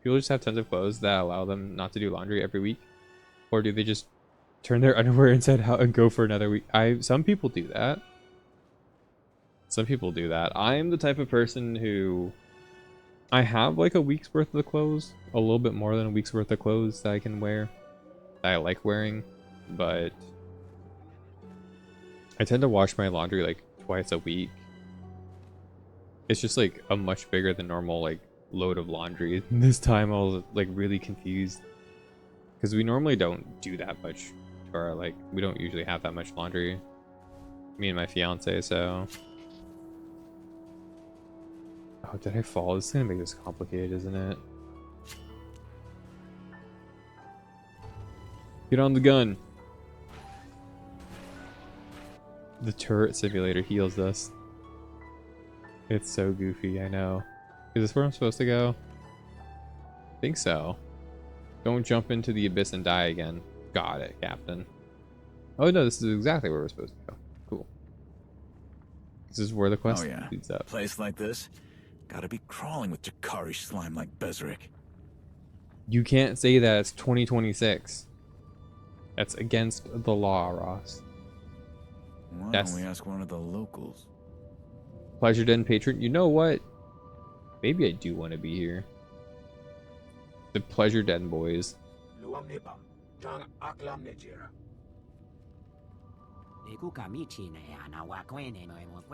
Speaker 1: People just have tons of clothes that allow them not to do laundry every week, or do they just turn their underwear inside out and go for another week? Some people do that. Some people do that. I am the type of person who, I have like a week's worth of clothes, a little bit more than a week's worth of clothes that I can wear, that I like wearing, but I tend to wash my laundry like twice a week. It's just like a much bigger than normal like load of laundry. This time I was like really confused because we normally don't do that much to our, like, we don't usually have that much laundry, me and my fiance, so. Oh, did I fall? This is gonna make this complicated, isn't it? Get on the gun. The turret simulator heals us. It's so goofy, I know. Is this where I'm supposed to go? I think so. Don't jump into the abyss and die again. Got it, Captain. Oh no, this is exactly where we're supposed to go. Cool. This is where the quest leads up.
Speaker 4: Place like this, gotta be crawling with Jakari slime like Bezric.
Speaker 1: You can't say that, it's 2026. That's against the law, Ross.
Speaker 4: Why don't we ask one of the locals?
Speaker 1: Pleasure Den patron. You know what? Maybe I do want to be here. The Pleasure Den boys.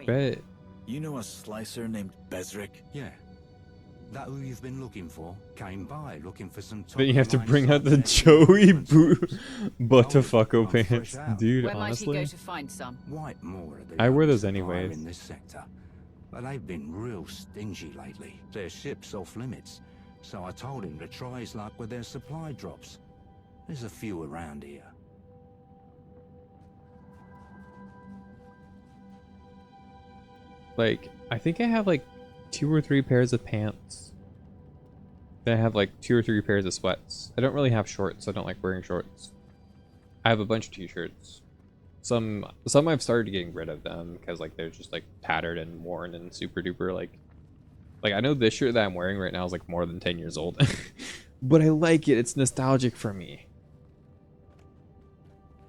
Speaker 1: Bet.
Speaker 4: You know a slicer named Bezric?
Speaker 9: Yeah. That who you've been looking for came by looking for some.
Speaker 1: Then you have to bring out the Joey Butterfucko pants, dude.
Speaker 3: Where
Speaker 1: Honestly,
Speaker 3: might he go to find some?
Speaker 1: I wear those anyways.
Speaker 9: In this sector, but they've been real stingy lately. Their ship's off limits, so I told him to try his luck with their supply drops. There's a few around here.
Speaker 1: Like, I think I have like 2 or 3 pairs of pants. Then I have like 2 or 3 pairs of sweats. I don't really have shorts. I don't like wearing shorts. I have a bunch of t-shirts. Some I've started getting rid of them because like they're just like tattered and worn and super duper like I know this shirt that I'm wearing right now is like more than 10 years old. But I like it. It's nostalgic for me.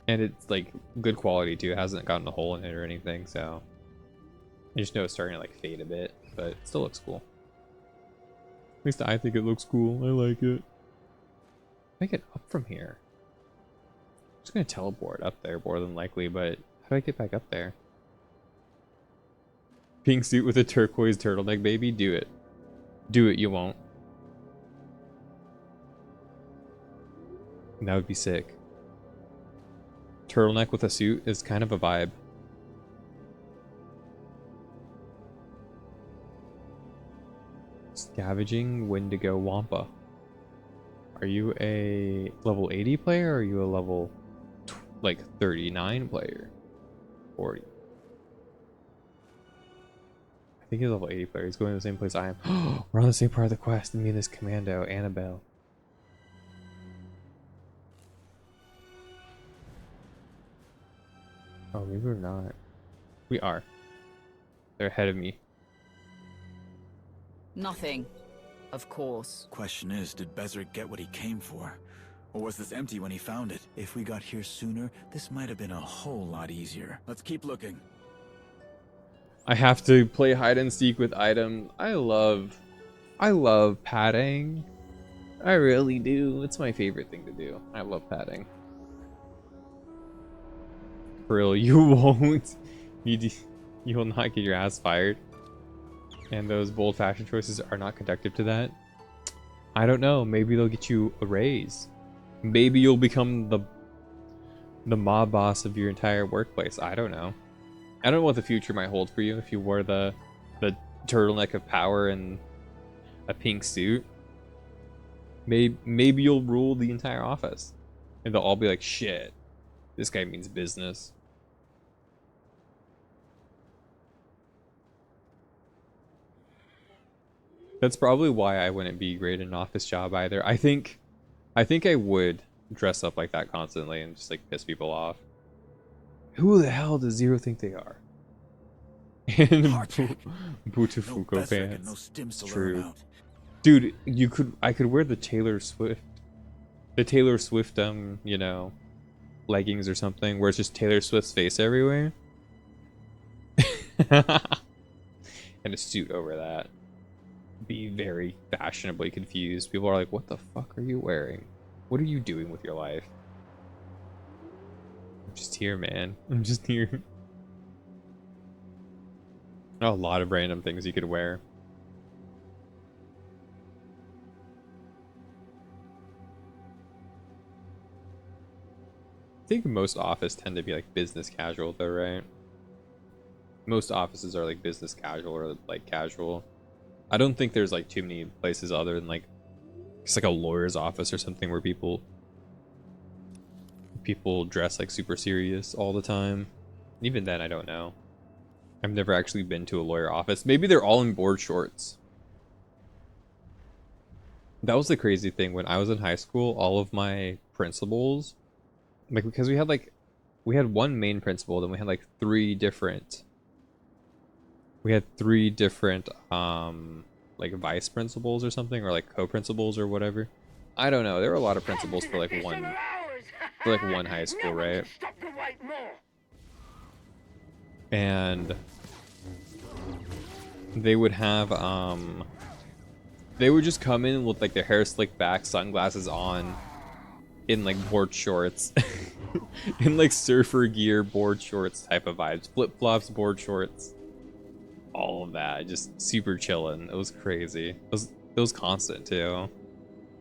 Speaker 1: And it's like good quality too. It hasn't gotten a hole in it or anything, so I just know it's starting to like fade a bit, but it still looks cool. At least I think it looks cool. I like it. I get up from here. I'm just gonna teleport up there more than likely, but how do I get back up there? Pink suit with a turquoise turtleneck, baby. Do it. Do it, you won't. That would be sick. Turtleneck with a suit is kind of a vibe. Scavenging Wendigo Wampa. Are you a level 80 player or are you a level like 39 player? 40. I think he's a level 80 player. He's going to the same place I am. We're on the same part of the quest. Me and this commando, Annabelle. Oh, maybe we're not. We are. They're ahead of me.
Speaker 10: Nothing. Of course.
Speaker 4: Question is, did Bezric get what he came for? Or was this empty when he found it? If we got here sooner, this might have been a whole lot easier. Let's keep looking.
Speaker 1: I have to play hide and seek with item. I love padding. I really do. It's my favorite thing to do. I love padding. For real, you won't. You will not get your ass fired. And those bold fashion choices are not conducive to that. I don't know. Maybe they'll get you a raise. Maybe you'll become the mob boss of your entire workplace. I don't know. I don't know what the future might hold for you if you wore the turtleneck of power and a pink suit. Maybe you'll rule the entire office. And they'll all be like, shit, this guy means business. That's probably why I wouldn't be great in an office job either. I think I would dress up like that constantly and just like piss people off. Who the hell does Zero think they are? And Butafuko pants. No true. Dude, I could wear the Taylor Swift you know, leggings or something where it's just Taylor Swift's face everywhere. And a suit over that. Be very fashionably confused. People are like, what the fuck are you wearing? What are you doing with your life? I'm just here, man. I'm just here. A lot of random things you could wear. I think most offices tend to be like business casual though, right? Most offices are like business casual or like casual. I don't think there's like too many places other than like it's like a lawyer's office or something where people dress like super serious all the time. Even then, I don't know. I've never actually been to a lawyer office. Maybe they're all in board shorts. That was the crazy thing when I was in high school. All of my principals, like because we had one main principal, then we had like three different like vice principals or something, or like co-principals or whatever. I don't know. There were a lot of principals for like one high school, right? And they would have they would just come in with like their hair slicked back, sunglasses on, in like board shorts. In like surfer gear, board shorts type of vibes. Flip-flops, board shorts. All of that, just super chilling. It was crazy. It was constant too.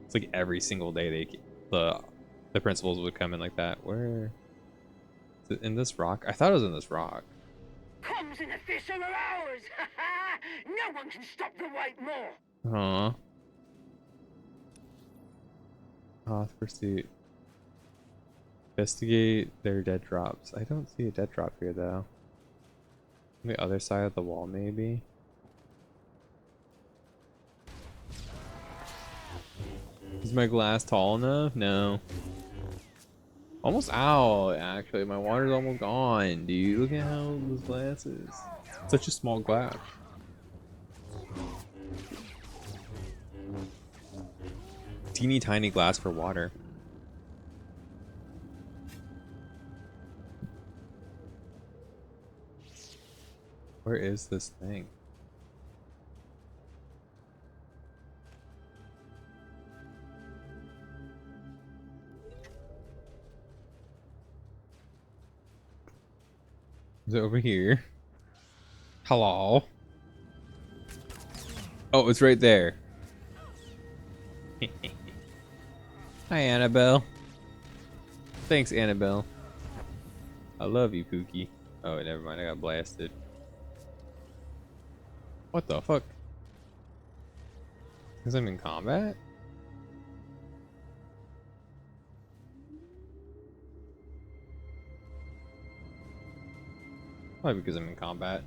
Speaker 1: It's like every single day the principals would come in like that. Where is it in this rock? I thought it was in this rock.
Speaker 11: Comes in the fish are ours. No one can stop the white maw.
Speaker 1: Huh. Path pursuit. Investigate their dead drops. I don't see a dead drop here though. On the other side of the wall, maybe. Is my glass tall enough? No. Almost out, actually. My water's almost gone, dude. Look at how this glass is. Such a small glass. Teeny tiny glass for water. Where is this thing? Is it over here? Hello? Oh, it's right there. Hi, Annabelle. Thanks, Annabelle. I love you, Pookie. Oh, never mind. I got blasted. What the fuck? Because I'm in combat? Probably because I'm in combat.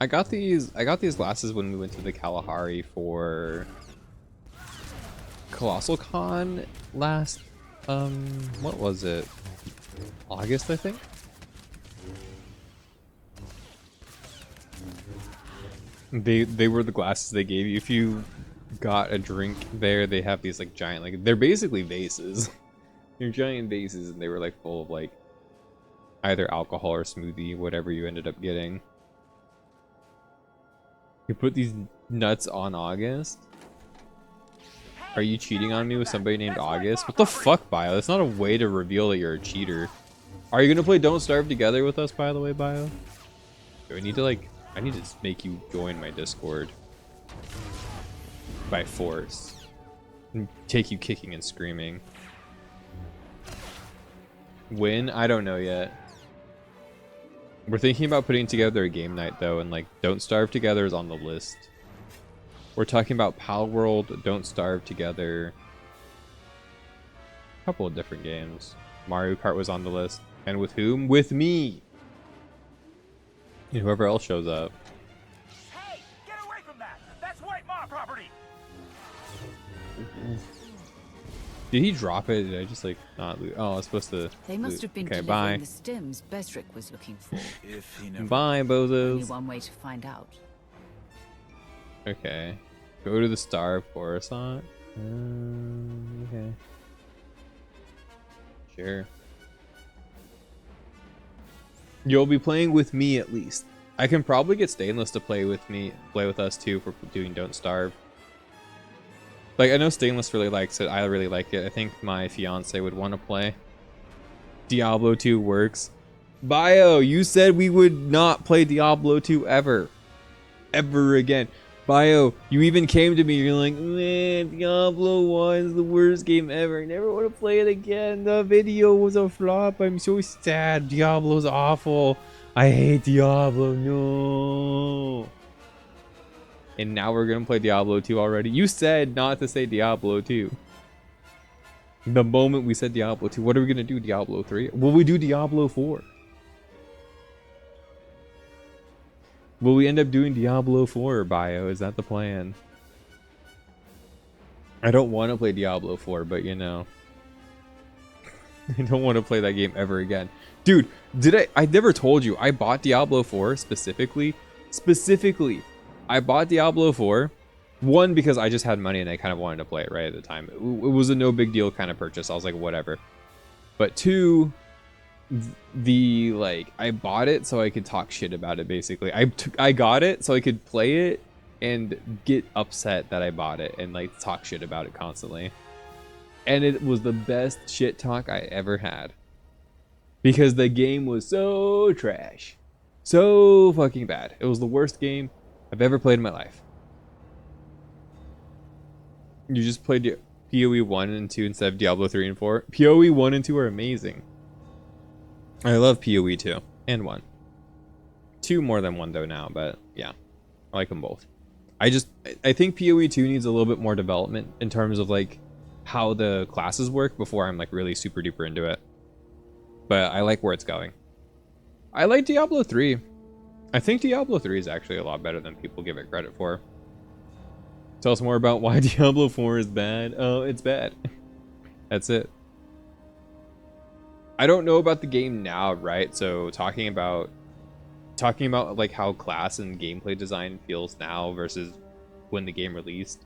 Speaker 1: I got these glasses when we went to the Kalahari for Colossal Con last what was it? August, I think. They were the glasses they gave you if you got a drink there. They have these like giant, like they're basically vases. They're giant vases, and they were like full of like either alcohol or smoothie, whatever you ended up getting. You put these nuts on August? Are you cheating on me with somebody named August? What the fuck, Bio? That's not a way to reveal that you're a cheater. Are you gonna play Don't Starve together with us, by the way, Bio? Do I need to like... I need to make you join my Discord. By force. And take you kicking and screaming. When? I don't know yet. We're thinking about putting together a game night, though, and like, Don't Starve Together is on the list. We're talking about Pal World, Don't Starve Together. A couple of different games. Mario Kart was on the list. And with whom? With me! And whoever else shows up.
Speaker 11: Hey, get away from that! That's White Maw property!
Speaker 1: Did he drop it? Did I just like not loot? Oh, I was supposed to.
Speaker 10: They must have been
Speaker 1: okay,
Speaker 10: delivering
Speaker 1: bye.
Speaker 10: the stims Besrick was looking for.
Speaker 4: If he never...
Speaker 1: Bye,
Speaker 10: Only
Speaker 1: bozos.
Speaker 10: one way to find out.
Speaker 1: Okay. Go to the Star of Coruscant. Okay. Sure. You'll be playing with me at least. I can probably get Stainless to play with us too for doing Don't Starve. Like, I know Stainless really likes it. I really like it. I think my fiance would want to play. Diablo 2 works. Bio, you said we would not play Diablo 2 ever. Ever again. Bio, you even came to me. You're like, man, Diablo 1 is the worst game ever. I never want to play it again. The video was a flop. I'm so sad. Diablo's awful. I hate Diablo. No. And now we're gonna play Diablo 2 already. You said not to say Diablo 2. The moment we said Diablo 2, what are we gonna do? Diablo 3? Will we do Diablo 4? Will we end up doing Diablo 4, Bio? Is that the plan? I don't want to play Diablo 4, but you know. I don't want to play that game ever again. Dude, I never told you. I bought Diablo 4 specifically. I bought Diablo 4. One, because I just had money and I kind of wanted to play it right at the time. It was a no big deal kind of purchase. I was like, whatever. But two, I bought it so I could talk shit about it, basically. I got it so I could play it and get upset that I bought it and like talk shit about it constantly. And it was the best shit talk I ever had. Because the game was so trash. So fucking bad. It was the worst game I've ever played in my life. You just played PoE 1 and 2 instead of Diablo 3 and 4. PoE 1 and 2 are amazing. I love PoE 2 and 1. 2 more than 1 though now, but yeah. I like them both. I think PoE 2 needs a little bit more development in terms of like how the classes work before I'm like really super duper into it. But I like where it's going. I like Diablo 3. I think Diablo 3 is actually a lot better than people give it credit for. Tell us more about why Diablo 4 is bad. Oh, it's bad. That's it. I don't know about the game now, right? So talking about like how class and gameplay design feels now versus when the game released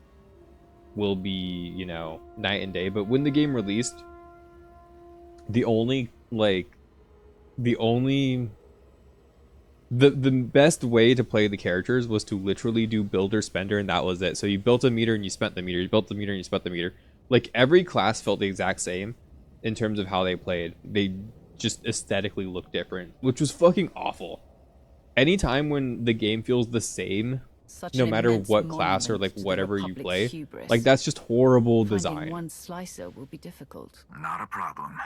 Speaker 1: will be, you know, night and day. But when the game released, the best way to play the characters was to literally do builder spender, and that was it. So you built a meter and you spent the meter, you built the meter and you spent the meter. Like every class felt the exact same in terms of how they played. They just aesthetically looked different, which was fucking awful. Anytime when the game feels the same, no matter what class or like whatever you play,
Speaker 10: hubris.
Speaker 1: like that's just horrible
Speaker 10: Finding
Speaker 1: design.
Speaker 10: one slicer will be difficult.
Speaker 4: Not a problem.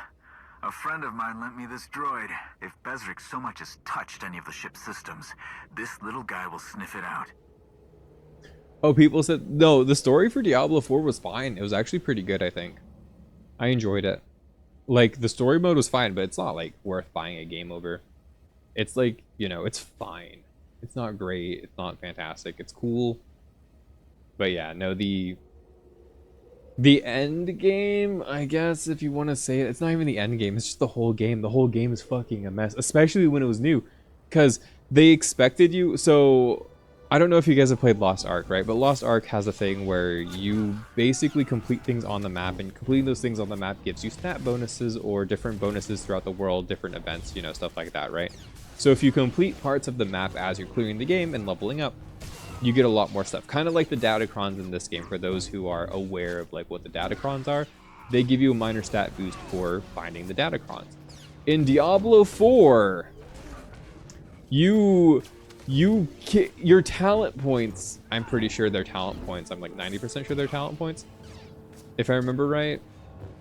Speaker 4: A friend of mine lent me this droid. If Besrick so much as touched any of the ship's systems, this little guy will sniff it out.
Speaker 1: Oh, people said no, the story for Diablo 4 was fine. It was actually pretty good, I think. I enjoyed it. Like the story mode was fine, but it's not like worth buying a game over. It's like, you know, it's fine. It's not great. It's not fantastic. It's cool. But yeah, no, the end game, I guess, if you want to say it, it's not even the end game. It's just the whole game. The whole game is fucking a mess, especially when it was new, because they expected you. So I don't know if you guys have played Lost Ark, right? But Lost Ark has a thing where you basically complete things on the map, and completing those things on the map gives you stat bonuses or different bonuses throughout the world, different events, you know, stuff like that, right? So if you complete parts of the map as you're clearing the game and leveling up, you get a lot more stuff. Kind of like the datacrons in this game. For those who are aware of like what the datacrons are, they give you a minor stat boost for finding the datacrons. In Diablo 4, your talent points, I'm pretty sure they're talent points. I'm like 90% sure they're talent points, if I remember right,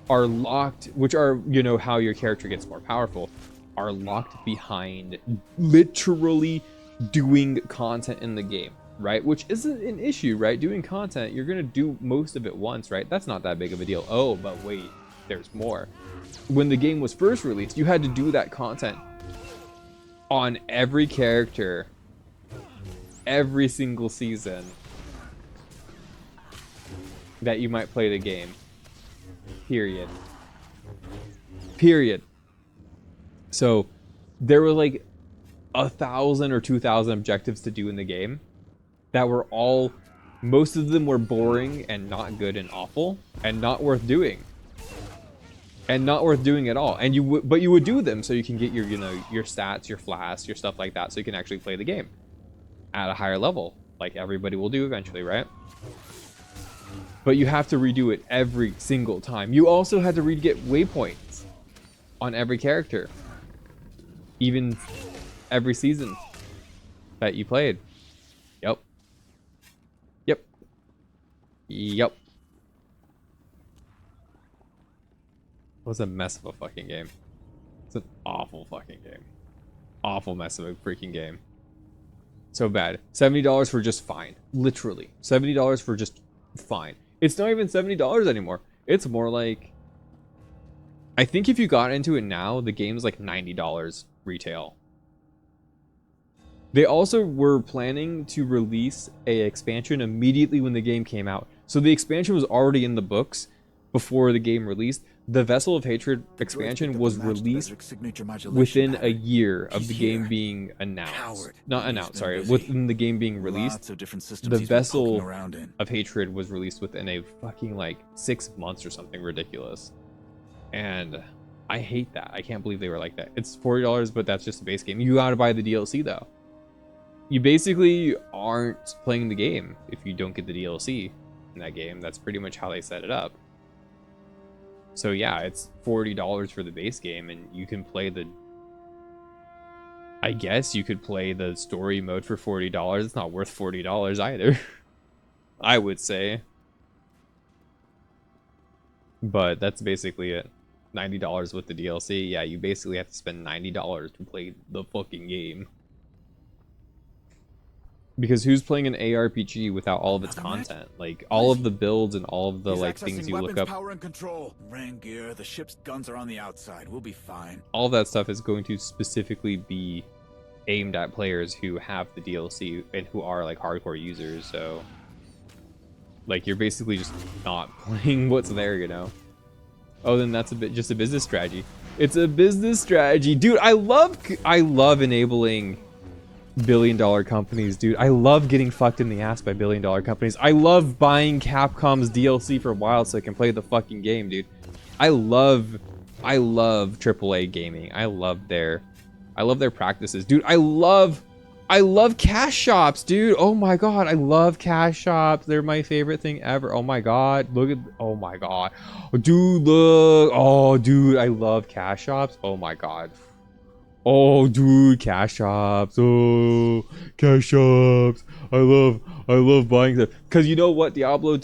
Speaker 1: are locked, which are, you know, how your character gets more powerful, are locked behind literally doing content in the game. Right? Which isn't an issue, right? Doing content, you're gonna do most of it once, right? That's not that big of a deal. Oh, but wait, there's more. When the game was first released, you had to do that content on every character, every single season that you might play the game. Period. Period. So there were like 1,000 or 2,000 objectives to do in the game that were all, most of them were boring and not good and awful and not worth doing. And not worth doing at all. And but you would do them so you can get your, you know, your stats, your flasks, your stuff like that, so you can actually play the game at a higher level, like everybody will do eventually, right? But you have to redo it every single time. You also had to get waypoints on every character, even every season that you played. Yep. Yep. It was a mess of a fucking game. It's an awful fucking game. Awful mess of a freaking game. So bad. $70 for just fine. Literally. $70 for just fine. It's not even $70 anymore. It's more like, I think if you got into it now, the game's like $90 retail. They also were planning to release an expansion immediately when the game came out. So the expansion was already in the books before the game released. The Vessel of Hatred expansion was released within a year of the game being announced. Not announced, sorry. Within the game being released, the Vessel of Hatred was released within a fucking like 6 months or something ridiculous. And I hate that. I can't believe they were like that. It's $40, but that's just the base game. You gotta buy the DLC though. You basically aren't playing the game if you don't get the DLC in that game. That's pretty much how they set it up. So yeah, it's $40 for the base game, and you can play the, I guess you could play the story mode for $40. It's not worth $40 either. I would say. But that's basically it. $90 with the DLC. Yeah, you basically have to spend $90 to play the fucking game. Because who's playing an ARPG without all of its content? Like all of the builds and all of the like things you look up.
Speaker 4: Power and control. Ran gear. The ship's guns are on the outside. We'll be fine.
Speaker 1: All of that stuff is going to specifically be aimed at players who have the DLC and who are like hardcore users. So like you're basically just not playing what's there, you know. Oh, then that's just a business strategy. It's a business strategy, dude. I love enabling billion-dollar companies, dude. I love getting fucked in the ass by billion-dollar companies. I love buying Capcom's DLC for a while so I can play the fucking game, dude. I love AAA gaming. I love their practices, dude. I love cash shops, dude. Oh my god, I love cash shops. They're my favorite thing ever. Oh my god, look at, oh my god, dude, look. Oh dude, I love cash shops. Oh my god. Oh dude, cash shops. Oh, cash shops. I love buying them. Cause you know what Diablo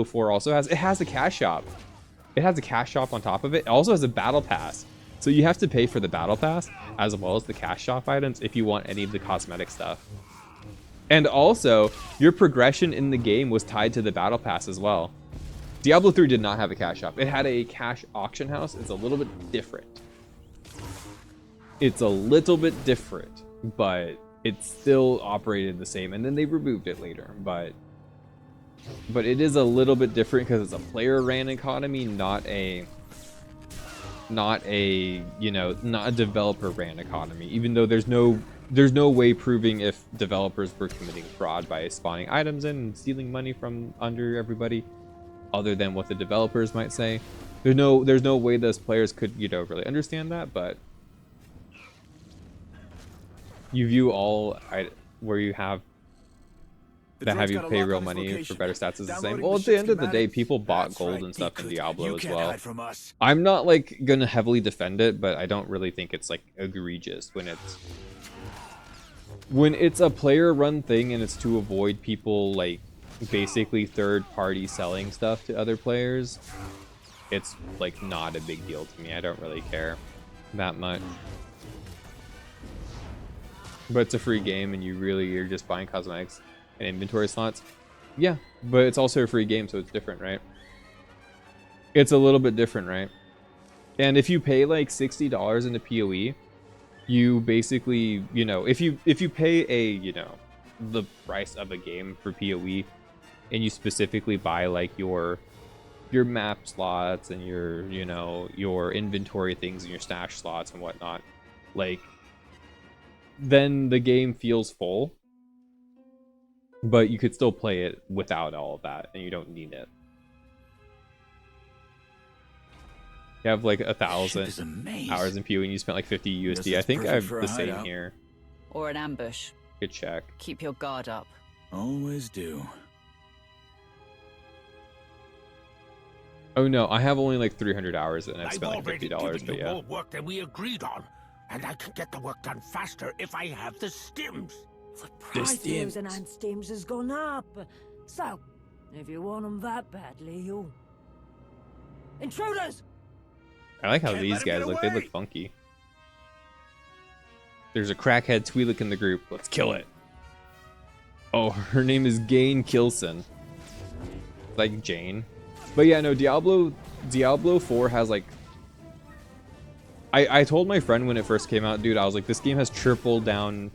Speaker 1: 4 also has? It has a cash shop. It has a cash shop on top of it. It also has a battle pass. So you have to pay for the battle pass as well as the cash shop items if you want any of the cosmetic stuff. And also, your progression in the game was tied to the battle pass as well. Diablo 3 did not have a cash shop. It had a cash auction house. It's a little bit different. It's a little bit different, but it still operated the same, and then they removed it later. But it is a little bit different because it's a player ran economy, not a you know, not a developer ran economy. Even though there's no way proving if developers were committing fraud by spawning items in and stealing money from under everybody, other than what the developers might say. There's no way those players could, you know, really understand that. But you view all where you have that have you pay real money for better stats is the same. Well, at the end of the day, people bought gold and stuff in Diablo as well. I'm not like gonna heavily defend it, but I don't really think it's like egregious when it's a player run thing and it's to avoid people like basically third party selling stuff to other players. It's like not a big deal to me. I don't really care that much. But it's a free game and you're just buying cosmetics and inventory slots. Yeah, but it's also a free game, so it's different, right? It's a little bit different, right? And if you pay like $60 into PoE, you basically, you know, if you pay a, you know, the price of a game for PoE and you specifically buy like your map slots and your, you know, your inventory things and your stash slots and whatnot, like, then the game feels full, but you could still play it without all of that and you don't need it. You have like 1,000 hours in PoE and you spent like 50 USD. I think I have the same here.
Speaker 10: Or an ambush.
Speaker 1: Good check.
Speaker 10: Keep your guard up.
Speaker 4: Always do.
Speaker 1: Oh no, I have only like 300 hours and I spent like $50, but yeah.
Speaker 11: More work than we agreed on, and I can get the work done faster if I have the stims.
Speaker 8: The price of those enhanced steams has gone up. So, if you want them that badly, you'll... Intruders!
Speaker 1: I like how these guys look. They look funky. There's a crackhead Twi'lek in the group. Let's kill it. Oh, her name is Gain Kilson. Like Jane. But yeah, no, Diablo 4 has like... I told my friend when it first came out, dude, I was like, this game has tripled down,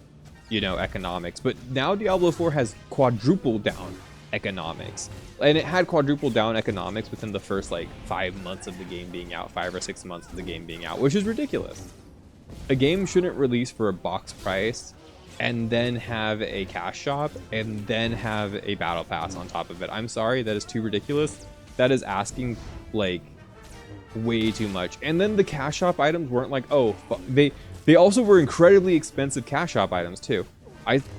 Speaker 1: you know, economics. But now Diablo 4 has quadrupled down economics. And it had quadrupled down economics within the first like 5 months of the game being out, 5 or 6 months of the game being out, which is ridiculous. A game shouldn't release for a box price and then have a cash shop and then have a battle pass on top of it. I'm sorry, that is too ridiculous. That is asking like way too much. And then the cash shop items weren't like, oh, they also were incredibly expensive cash shop items too.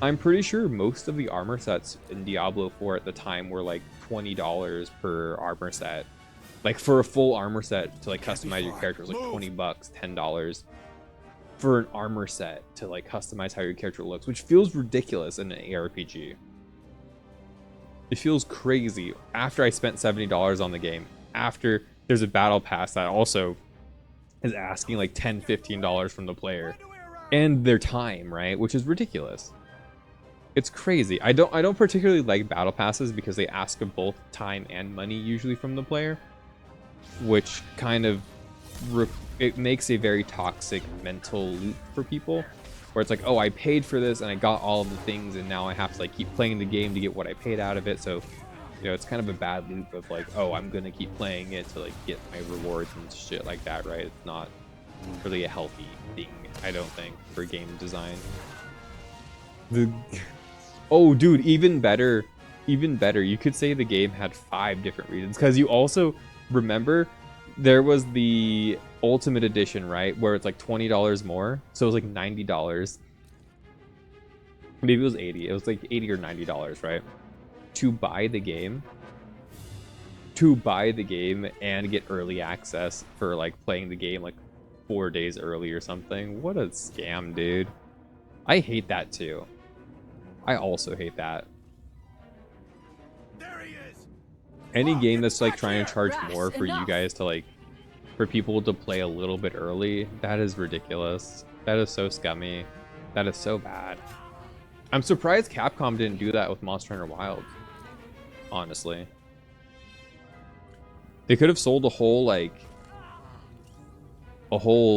Speaker 1: I'm pretty sure most of the armor sets in Diablo 4 at the time were like $20 per armor set. Like for a full armor set to like customize your character was like $20, $10 for an armor set to like customize how your character looks, which feels ridiculous in an ARPG. It feels crazy after I spent $70 on the game. After there's a battle pass that also is asking like $10, $15 from the player and their time, right? Which is ridiculous. It's crazy. I don't particularly like battle passes because they ask of both time and money usually from the player, which kind of it makes a very toxic mental loop for people, where it's like, oh, I paid for this and I got all of the things and now I have to like keep playing the game to get what I paid out of it. So, you know, it's kind of a bad loop of like, oh, I'm gonna keep playing it to like get my rewards and shit like that, right? It's not really a healthy thing, I don't think, for game design. Oh, dude, even better. You could say the game had 5 different regions, because you also remember there was the Ultimate Edition, right, where it's like $20 more, so it was like $90. Maybe it was 80. It was like $80 or $90, right, to buy the game. And get early access for like playing the game like 4 days early or something. What a scam, dude. I hate that too. I also hate that.
Speaker 11: There he is.
Speaker 1: Any game that's like trying to charge more for you guys to like, for people to play a little bit early, that is ridiculous. That is so scummy. That is so bad. I'm surprised Capcom didn't do that with Monster Hunter Wilds, honestly. They could have sold a whole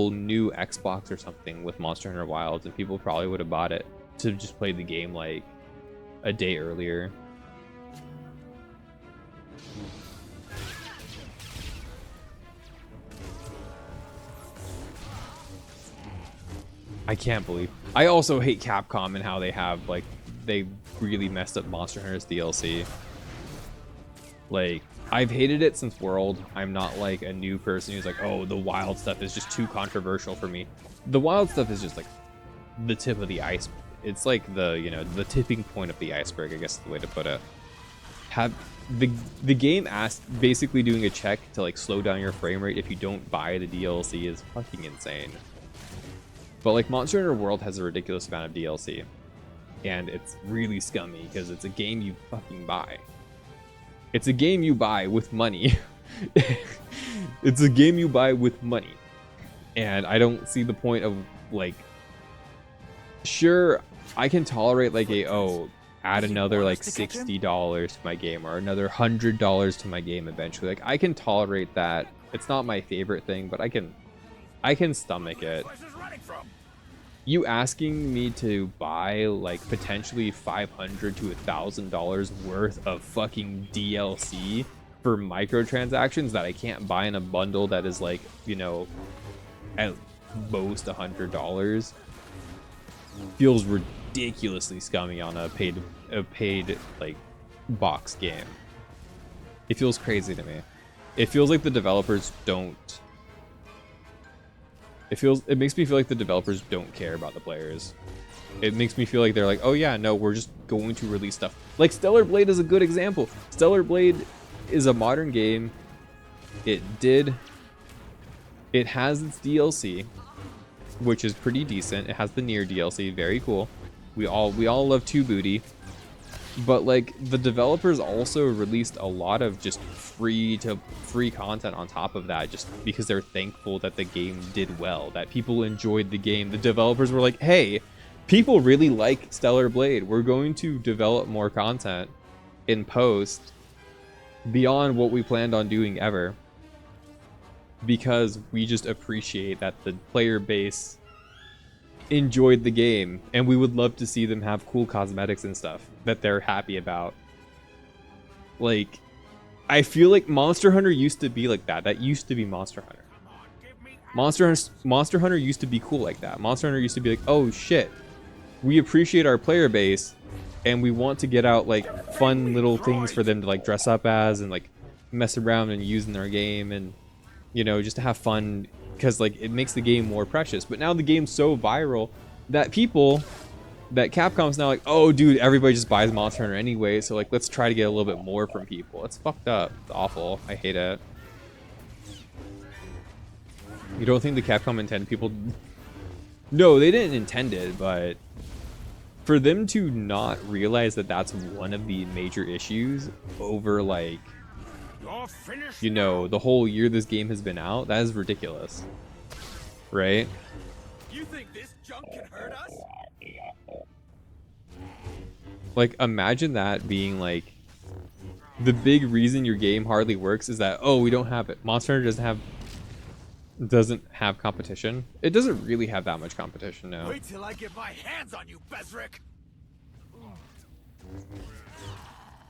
Speaker 1: new Xbox or something with Monster Hunter Wilds and people probably would have bought it. to just play the game like a day earlier. I can't believe. I also hate Capcom and how they have like they really messed up Monster Hunter's DLC. Like, I've hated it since World. I'm not like a new person who's like, oh, the wild stuff is just too controversial for me. The wild stuff is just like the tip of the ice. It's like the, you know, the tipping point of the iceberg, I guess is the way to put it. Have the game basically doing a check to like slow down your frame rate if you don't buy the DLC is fucking insane. But like Monster Hunter World has a ridiculous amount of DLC, and it's really scummy because it's a game you fucking buy. It's a game you buy with money. It's a game you buy with money. And I don't see the point of like, sure, I can tolerate like add another like $60 to my game or another $100 to my game eventually. Like I can tolerate that. It's not my favorite thing, but I can stomach it. You asking me to buy like potentially $500 to $1,000 worth of fucking DLC for microtransactions that I can't buy in a bundle that is like, you know, at most $100 feels ridiculously scummy on a paid like box game. It feels crazy to me. It feels like the developers don't. It makes me feel like the developers don't care about the players. It makes me feel like they're like, oh yeah, no, we're just going to release stuff. Like Stellar Blade is a good example. Stellar Blade is a modern game. It has its DLC, which is pretty decent. It has the Nier DLC, very cool. We all love 2 Booty. But like the developers also released a lot of just free content on top of that, just because they're thankful that the game did well, that people enjoyed the game. The developers were like, hey, people really like Stellar Blade. We're going to develop more content in post beyond what we planned on doing ever, because we just appreciate that the player base enjoyed the game, and we would love to see them have cool cosmetics and stuff that they're happy about. Like, I feel like Monster Hunter used to be like that. That used to be Monster Hunter. Monster Hunter used to be cool like that. Monster Hunter used to be like, oh shit, we appreciate our player base, and we want to get out like fun little things for them to like dress up as and like mess around and use in their game, and you know, just to have fun, because like it makes the game more precious. But now the game's so viral that Capcom's now like, oh dude, everybody just buys Monster Hunter anyway, so like let's try to get a little bit more from people. It's fucked up. It's awful. I hate it. You don't think the Capcom intended people? No, they didn't intend it, but for them to not realize that that's one of the major issues over like, you know, the whole year this game has been out, that is ridiculous, right?
Speaker 12: You think this junk can hurt us?
Speaker 1: Like, imagine that being like the big reason your game hardly works is that, oh, we don't have it. Monster Hunter doesn't have competition. It doesn't really have that much competition now.
Speaker 12: Wait till I get my hands on you, Bezric.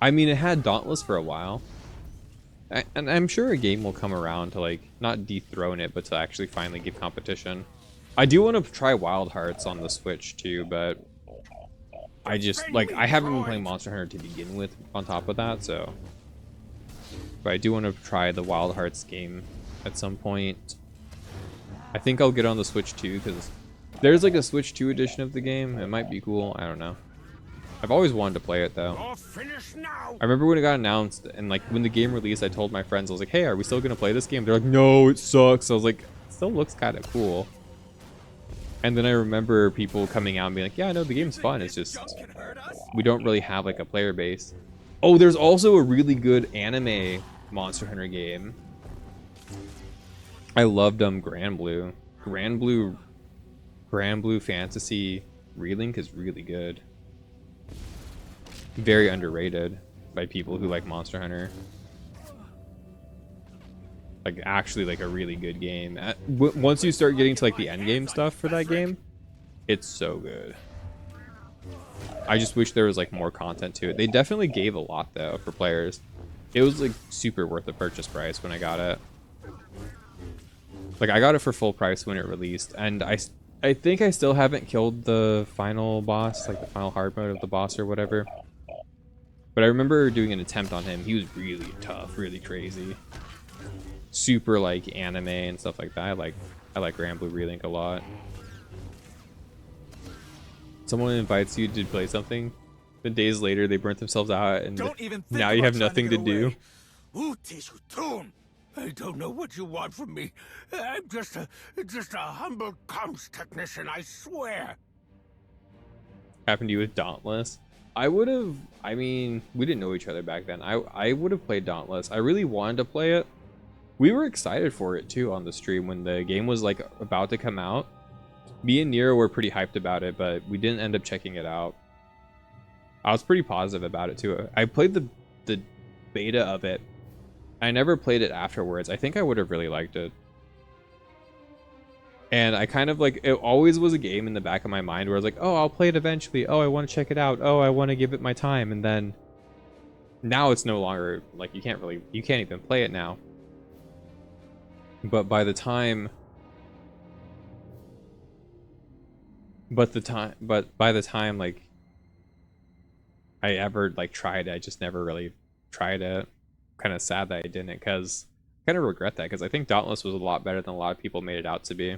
Speaker 1: I mean, it had Dauntless for a while. And I'm sure a game will come around to like not dethrone it, but to actually finally give competition. I do want to try Wild Hearts on the Switch too, but I just like, I haven't been playing Monster Hunter to begin with on top of that, so. But I do want to try the Wild Hearts game at some point. I think I'll get on the Switch too, because there's like a Switch 2 edition of the game. It might be cool. I don't know. I've always wanted to play it though. I remember when it got announced, and like when the game released, I told my friends, I was like, hey, are we still gonna play this game? They're like, no, it sucks. I was like, it still looks kind of cool. And then I remember people coming out and being like, yeah, no, the game's fun. It's just, we don't really have like a player base. Oh, there's also a really good anime Monster Hunter game. I loved Grand Blue. Grand Blue Fantasy Relink is really good. Very underrated by people who like Monster Hunter. Like, actually, like a really good game. Once you start getting to like the end game stuff for that game, it's so good. I just wish there was like more content to it. They definitely gave a lot though for players. It was like super worth the purchase price when I got it. Like I got it for full price when it released, and I think I still haven't killed the final boss, like the final hard mode of the boss or whatever. But I remember doing an attempt on him. He was really tough, really crazy. Super like anime and stuff like that. I like Grand Blue Relink a lot. Someone invites you to play something, then days later they burnt themselves out, and now you have nothing to do.
Speaker 11: I don't know what you want from me. I'm just a humble comms technician, I swear.
Speaker 1: Happened to you with Dauntless? I would have, I mean, we didn't know each other back then. I would have played Dauntless. I really wanted to play it. We were excited for it too on the stream when the game was like about to come out. Me and Nero were pretty hyped about it, but we didn't end up checking it out. I was pretty positive about it too. I played the beta of it. I never played it afterwards. I think I would have really liked it. And I kind of like, it always was a game in the back of my mind where I was like, oh, I'll play it eventually. Oh, I want to check it out. Oh, I want to give it my time. And then now it's no longer like, you can't even play it now. But by the time like I ever like tried it, I just never really tried it. Kind of sad that I didn't, because I kind of regret that, because I think Dauntless was a lot better than a lot of people made it out to be.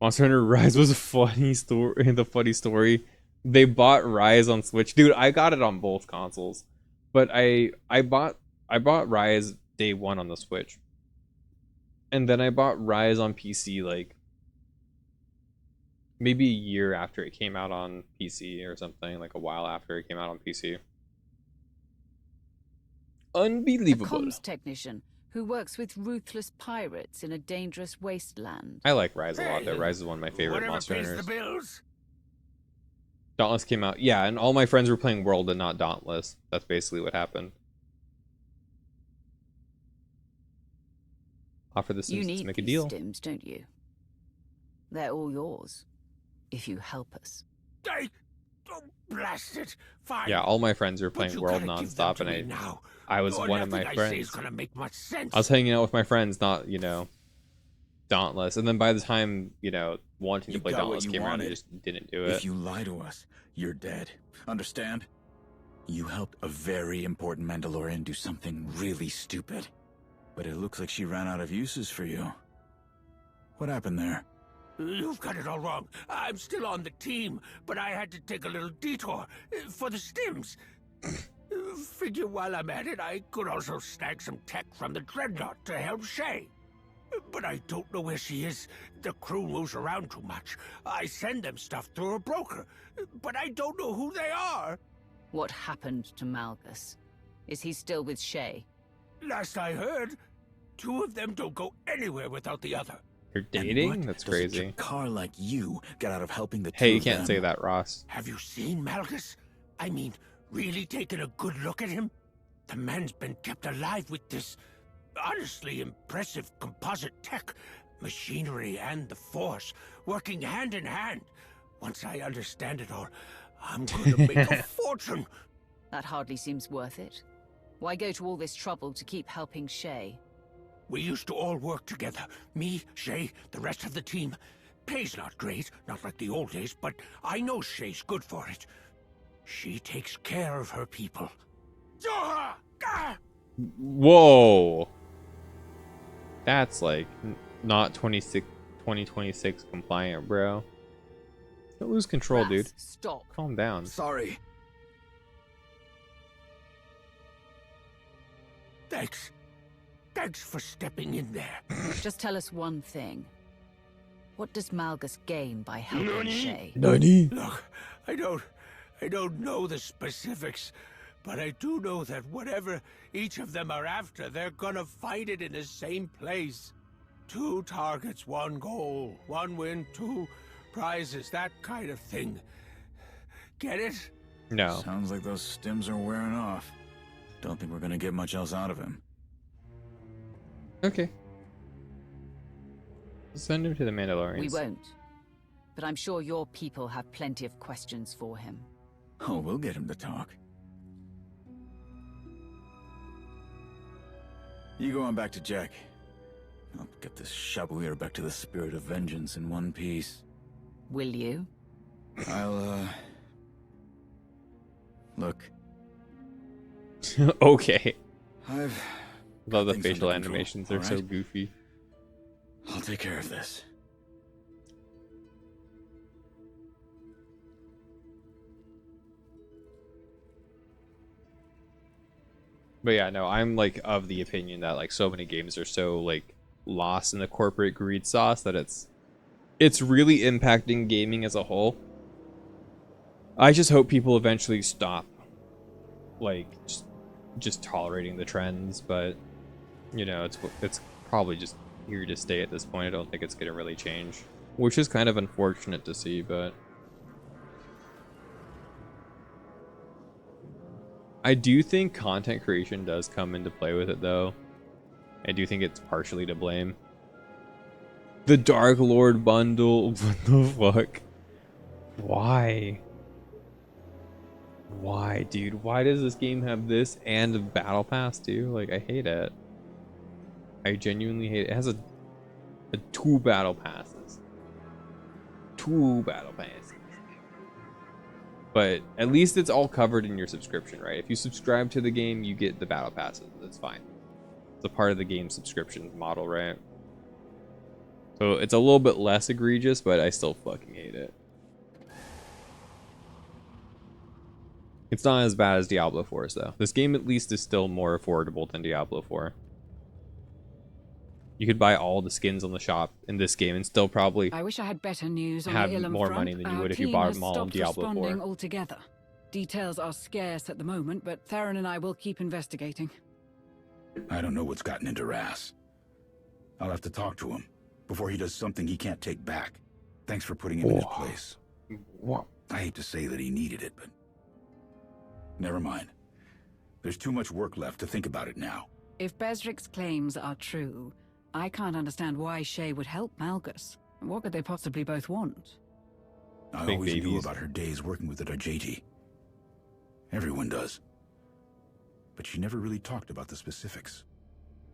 Speaker 1: Monster Hunter Rise was a funny story. The funny story, they bought Rise on Switch, dude. I got it on both consoles, but I bought Rise day one on the Switch, and then I bought Rise on PC like maybe a year after it came out on PC or something, like a while after it came out on PC. Unbelievable.
Speaker 10: A comms technician who works with ruthless pirates in a dangerous wasteland.
Speaker 1: I like Rise a lot though. Rise is one of my favorite Monster Hunters.
Speaker 11: The bills?
Speaker 1: Dauntless came out, yeah, and all my friends were playing World and not Dauntless. That's basically what happened. Offer the Sims to make a deal.
Speaker 10: You need these stims, don't you? They're all yours, if you help us.
Speaker 11: Oh, blast it! Fine.
Speaker 1: Yeah, all my friends were playing World nonstop, and I was one of my friends. I was hanging out with my friends, not, you know, Dauntless. And then by the time, you know, wanting to play Dauntless came around, I just didn't do it.
Speaker 4: If you lie to us, you're dead. Understand? You helped a very important Mandalorian do something really stupid. But it looks like she ran out of uses for you. What happened there?
Speaker 11: You've got it all wrong. I'm still on the team, but I had to take a little detour for the stims. Figure while I'm at it, I could also snag some tech from the Dreadnought to help Shay. But I don't know where she is. The crew moves around too much. I send them stuff through a broker, but I don't know who they are.
Speaker 10: What happened to Malgus? Is he still with Shay?
Speaker 11: Last I heard, two of them don't go anywhere without the other.
Speaker 1: You're dating? That's crazy.
Speaker 4: A car like you get out of helping the
Speaker 1: Hey, you can't say that, Ross.
Speaker 11: Have you seen Malgus? I mean, really taken a good look at him? The man's been kept alive with this honestly impressive composite tech, machinery and the Force, working hand in hand. Once I understand it all, I'm gonna make a fortune.
Speaker 10: That hardly seems worth it. Why go to all this trouble to keep helping Shay?
Speaker 11: We used to all work together. Me, Shay, the rest of the team. Pay's not great, not like the old days, but I know Shay's good for it. She takes care of her people.
Speaker 1: Whoa. That's like not 2026 compliant, bro. Don't lose control,
Speaker 10: Ras,
Speaker 1: dude.
Speaker 10: Stop.
Speaker 1: Calm down.
Speaker 4: Sorry.
Speaker 11: Thanks. Thanks for stepping in there.
Speaker 10: Just tell us one thing. What does Malgus gain by helping Shay?
Speaker 1: Nani?
Speaker 11: Look, I don't know the specifics, but I do know that whatever each of them are after, they're gonna find it in the same place. 2 targets, 1 goal, 1 win, 2 prizes, that kind of thing. Get it?
Speaker 1: No.
Speaker 4: Sounds like those stims are wearing off. Don't think we're gonna get much else out of him.
Speaker 1: Okay. Send him to the Mandalorians.
Speaker 10: We won't. but I'm sure your people have plenty of questions for him.
Speaker 4: Oh, we'll get him to talk. You go on back to Jack. I'll get this Shabuir back to the spirit of vengeance in one piece.
Speaker 10: Will you?
Speaker 4: Look.
Speaker 1: Okay.
Speaker 4: I've
Speaker 1: Love the
Speaker 4: things
Speaker 1: facial
Speaker 4: under control,
Speaker 1: animations, they're so
Speaker 4: alright?
Speaker 1: goofy.
Speaker 4: I'll take care of this.
Speaker 1: But yeah, no, I'm like of the opinion that like so many games are so like lost in the corporate greed sauce that it's really impacting gaming as a whole. I just hope people eventually stop like just tolerating the trends, but you know, it's probably just here to stay at this point. I don't think it's gonna really change, which is kind of unfortunate to see, but I do think content creation does come into play with it, though. I do think it's partially to blame. The Dark Lord bundle, what the fuck? Why? Why, dude? Why does this game have this and a battle pass too? Like, I hate it. I genuinely hate it. It has a 2 battle passes. 2 battle passes. But at least it's all covered in your subscription, right? If you subscribe to the game, you get the battle passes. That's fine. It's a part of the game subscription model, right? So it's a little bit less egregious, but I still fucking hate it. It's not as bad as Diablo 4's, though. This game at least is still more affordable than Diablo 4. You could buy all the skins on the shop in this game and still probably
Speaker 3: I wish I had better news on
Speaker 1: have
Speaker 3: the Ilum
Speaker 1: more
Speaker 3: front.
Speaker 1: money than you
Speaker 3: Our
Speaker 1: would if you
Speaker 3: team
Speaker 1: bought
Speaker 3: has
Speaker 1: them all in
Speaker 3: stopped
Speaker 1: Diablo 4.
Speaker 3: responding altogether. Details are scarce at the moment, but Theron and I will keep investigating.
Speaker 2: I don't know what's gotten into Ras. I'll have to talk to him before he does something he can't take back. Thanks for putting him in his place.
Speaker 1: What?
Speaker 2: I hate to say that he needed it, but never mind. There's too much work left to think about it now.
Speaker 3: If Bezric's claims are true, I can't understand why Shay would help Malgus. What could they possibly both want?
Speaker 2: I
Speaker 1: Big
Speaker 2: always knew
Speaker 1: babies.
Speaker 2: about her days working with the Dajeti. Everyone does. But she never really talked about the specifics.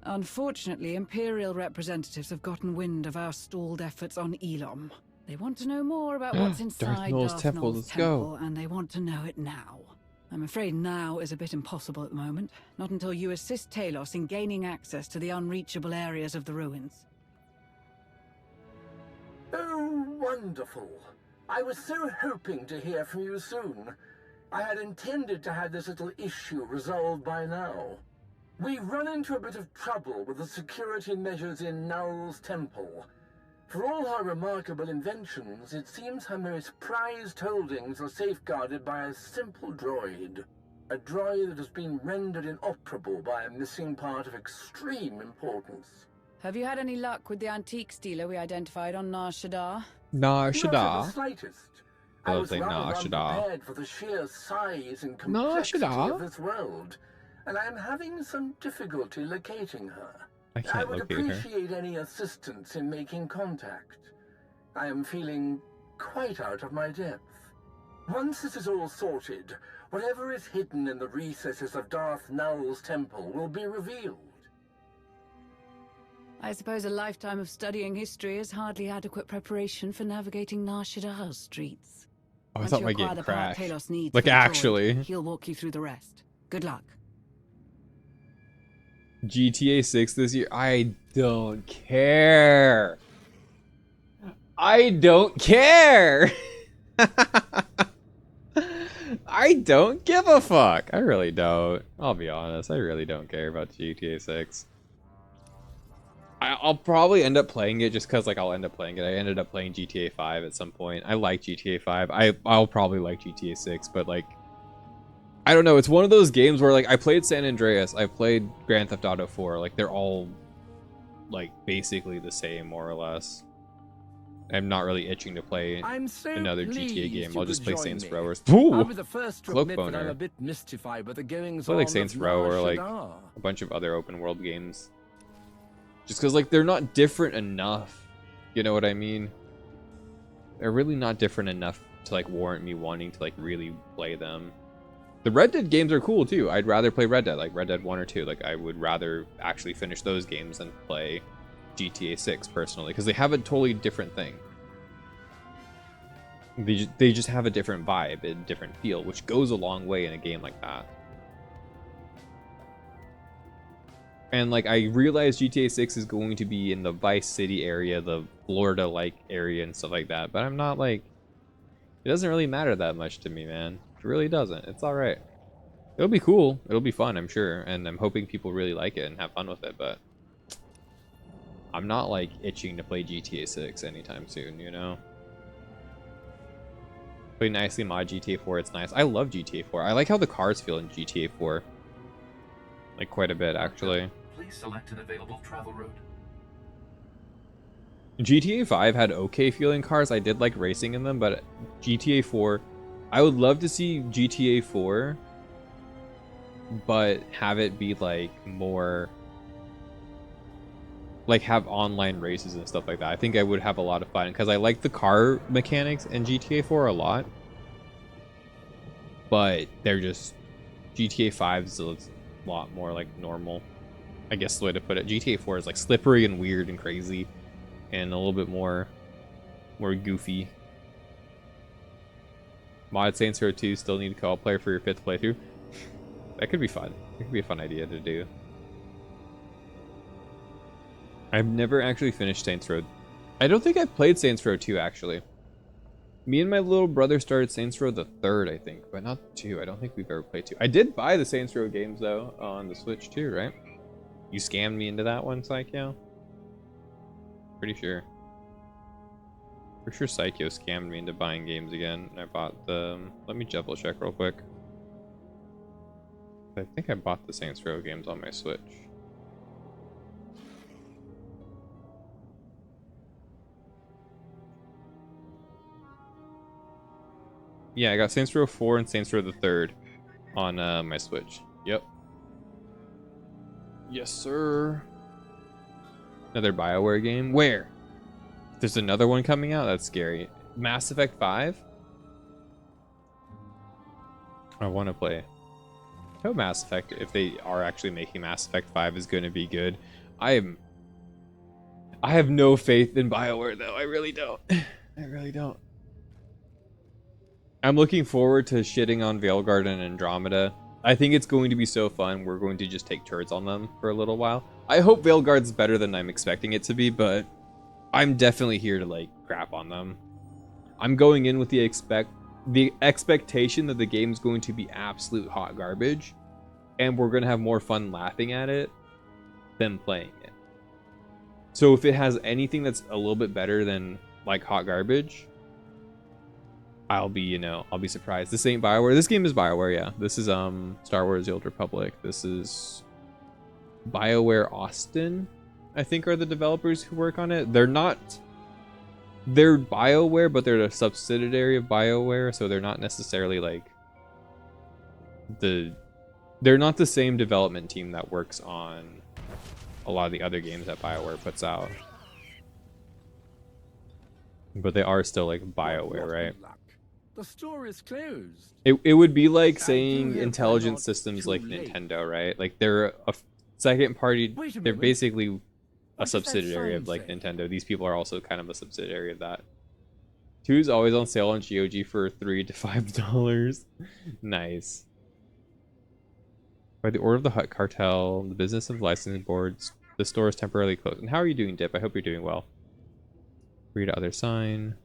Speaker 3: Unfortunately, Imperial representatives have gotten wind of our stalled efforts on Elom. They want to know more about what's inside
Speaker 1: Darth Maul's let's go.
Speaker 3: and they want to know it now. I'm afraid now is a bit impossible at the moment. Not until you assist Talos in gaining access to the unreachable areas of the ruins.
Speaker 13: Oh, wonderful. I was so hoping to hear from you soon. I had intended to have this little issue resolved by now. We've run into a bit of trouble with the security measures in Null's temple. For all her remarkable inventions, it seems her most prized holdings are safeguarded by a simple droid. A droid that has been rendered inoperable by a missing part of extreme importance.
Speaker 3: Have you had any luck with the antiques dealer we identified on Nar Shaddaa?
Speaker 1: Nar
Speaker 13: Not in
Speaker 1: Shaddaa.
Speaker 13: the slightest.
Speaker 1: I
Speaker 13: I
Speaker 1: don't
Speaker 13: was
Speaker 1: think Nar
Speaker 13: rather
Speaker 1: Shaddaa.
Speaker 13: unprepared for the sheer size and
Speaker 1: Nar
Speaker 13: complexity
Speaker 1: Shaddaa?
Speaker 13: of this world, and I am having some difficulty locating her.
Speaker 1: I can't
Speaker 13: would
Speaker 1: locate her.
Speaker 13: appreciate any assistance in making contact. I am feeling quite out of my depth. Once this is all sorted, whatever is hidden in the recesses of Darth Null's temple will be revealed.
Speaker 3: I suppose a lifetime of studying history is hardly adequate preparation for navigating Nar Shaddaa's streets.
Speaker 1: Oh, I
Speaker 3: Once
Speaker 1: thought
Speaker 3: you
Speaker 1: my
Speaker 3: acquire
Speaker 1: game
Speaker 3: the part
Speaker 1: crashed.
Speaker 3: Talos needs
Speaker 1: Like,
Speaker 3: for the droid,
Speaker 1: actually.
Speaker 3: he'll walk you through the rest. Good luck.
Speaker 1: GTA 6 this year? I don't care. I don't care. I don't give a fuck. I really don't. I'll be honest. I really don't care about GTA 6. I'll probably end up playing it just because, like, I'll end up playing it. I ended up playing GTA 5 at some point. I like GTA 5. I'll probably like GTA 6, but, like, I don't know. It's one of those games where, like, I played San Andreas. I played Grand Theft Auto 4. Like, they're all, like, basically the same, more or less. I'm not really itching to play another GTA game. I'll just play Saints Row or...
Speaker 13: I'll
Speaker 1: Ooh!
Speaker 13: be the first to
Speaker 1: Cloak
Speaker 13: admit that I'm
Speaker 1: boner.
Speaker 13: a bit mystified by the goings
Speaker 1: Play, like,
Speaker 13: on
Speaker 1: Saints
Speaker 13: of
Speaker 1: Row
Speaker 13: Nar
Speaker 1: or, like,
Speaker 13: Shaddaa.
Speaker 1: a bunch of other open world games. Just because, like, they're not different enough. You know what I mean? they're really not different enough to like warrant me wanting to like really play them. The Red Dead games are cool too. I'd rather play Red Dead, like Red Dead 1 or 2. Like I would rather actually finish those games than play GTA 6 personally, because they have a totally different thing. They just have a different vibe, a different feel, which goes a long way in a game like that. And like I realize GTA 6 is going to be in the Vice City area, the Florida-like area and stuff like that, but I'm not like, it doesn't really matter that much to me, man. It really doesn't. It's all right. It'll be cool. It'll be fun, I'm sure, and I'm hoping people really like it and have fun with it, but I'm not like itching to play GTA 6 anytime soon, you know? Play nicely mod GTA 4, it's nice. I love GTA 4. I like how the cars feel in GTA 4. Like quite a bit, actually.
Speaker 14: Please select an available travel route.
Speaker 1: GTA 5 had okay feeling cars. I did like racing in them, but GTA 4, I would love to see GTA 4, but have it be like more, like have online races and stuff like that. I think I would have a lot of fun because I like the car mechanics in GTA 4 a lot, but they're just, GTA 5 is a lot more like normal, I guess the way to put it. GTA 4 is like slippery and weird and crazy and a little bit more goofy. Mod Saints Row 2 still need a co-op player for your 5th playthrough. That could be fun. It could be a fun idea to do. I've never actually finished Saints Row. I don't think I've played Saints Row 2 actually. Me and my little brother started Saints Row the 3rd, I think, but not 2. I don't think we've ever played 2. I did buy the Saints Row games though on the Switch too, right? You scammed me into that one, Psycho? Pretty sure. For sure Psycho scammed me into buying games again. And I bought the... Let me double check real quick. I think I bought the Saints Row games on my Switch. Yeah, I got Saints Row 4 and Saints Row the 3rd on my Switch. Yep. Yes, sir. Another BioWare game? Where? There's another one coming out? That's scary. Mass Effect 5? I want to play. I hope Mass Effect, if they are actually making Mass Effect 5, is going to be good. I have no faith in BioWare, though. I really don't. I really don't. I'm looking forward to shitting on Veilguard and Andromeda. I think it's going to be so fun. We're going to just take turns on them for a little while. I hope Veilguard's better than I'm expecting it to be, but I'm definitely here to like crap on them. I'm going in with the expectation that the game's going to be absolute hot garbage, and we're going to have more fun laughing at it than playing it. So if it has anything that's a little bit better than like hot garbage, I'll be, you know, I'll be surprised. This ain't BioWare. This game is BioWare, yeah. This is Star Wars: The Old Republic. This is BioWare Austin, I think, are the developers who work on it. They're BioWare, but they're a subsidiary of BioWare, so they're not necessarily like they're not the same development team that works on a lot of the other games that BioWare puts out. But they are still like BioWare, right?
Speaker 13: The store is closed.
Speaker 1: It would be like saying Intelligent Systems like Nintendo, right? Like they're a second party. They're basically a subsidiary of like Nintendo. These people are also kind of a subsidiary of that. 2 is always on sale on GOG for $3 to $5. Nice. By the order of the Hutt Cartel, the business of licensing boards, the store is temporarily closed. And how are you doing, Dip? I hope you're doing well. Read other sign.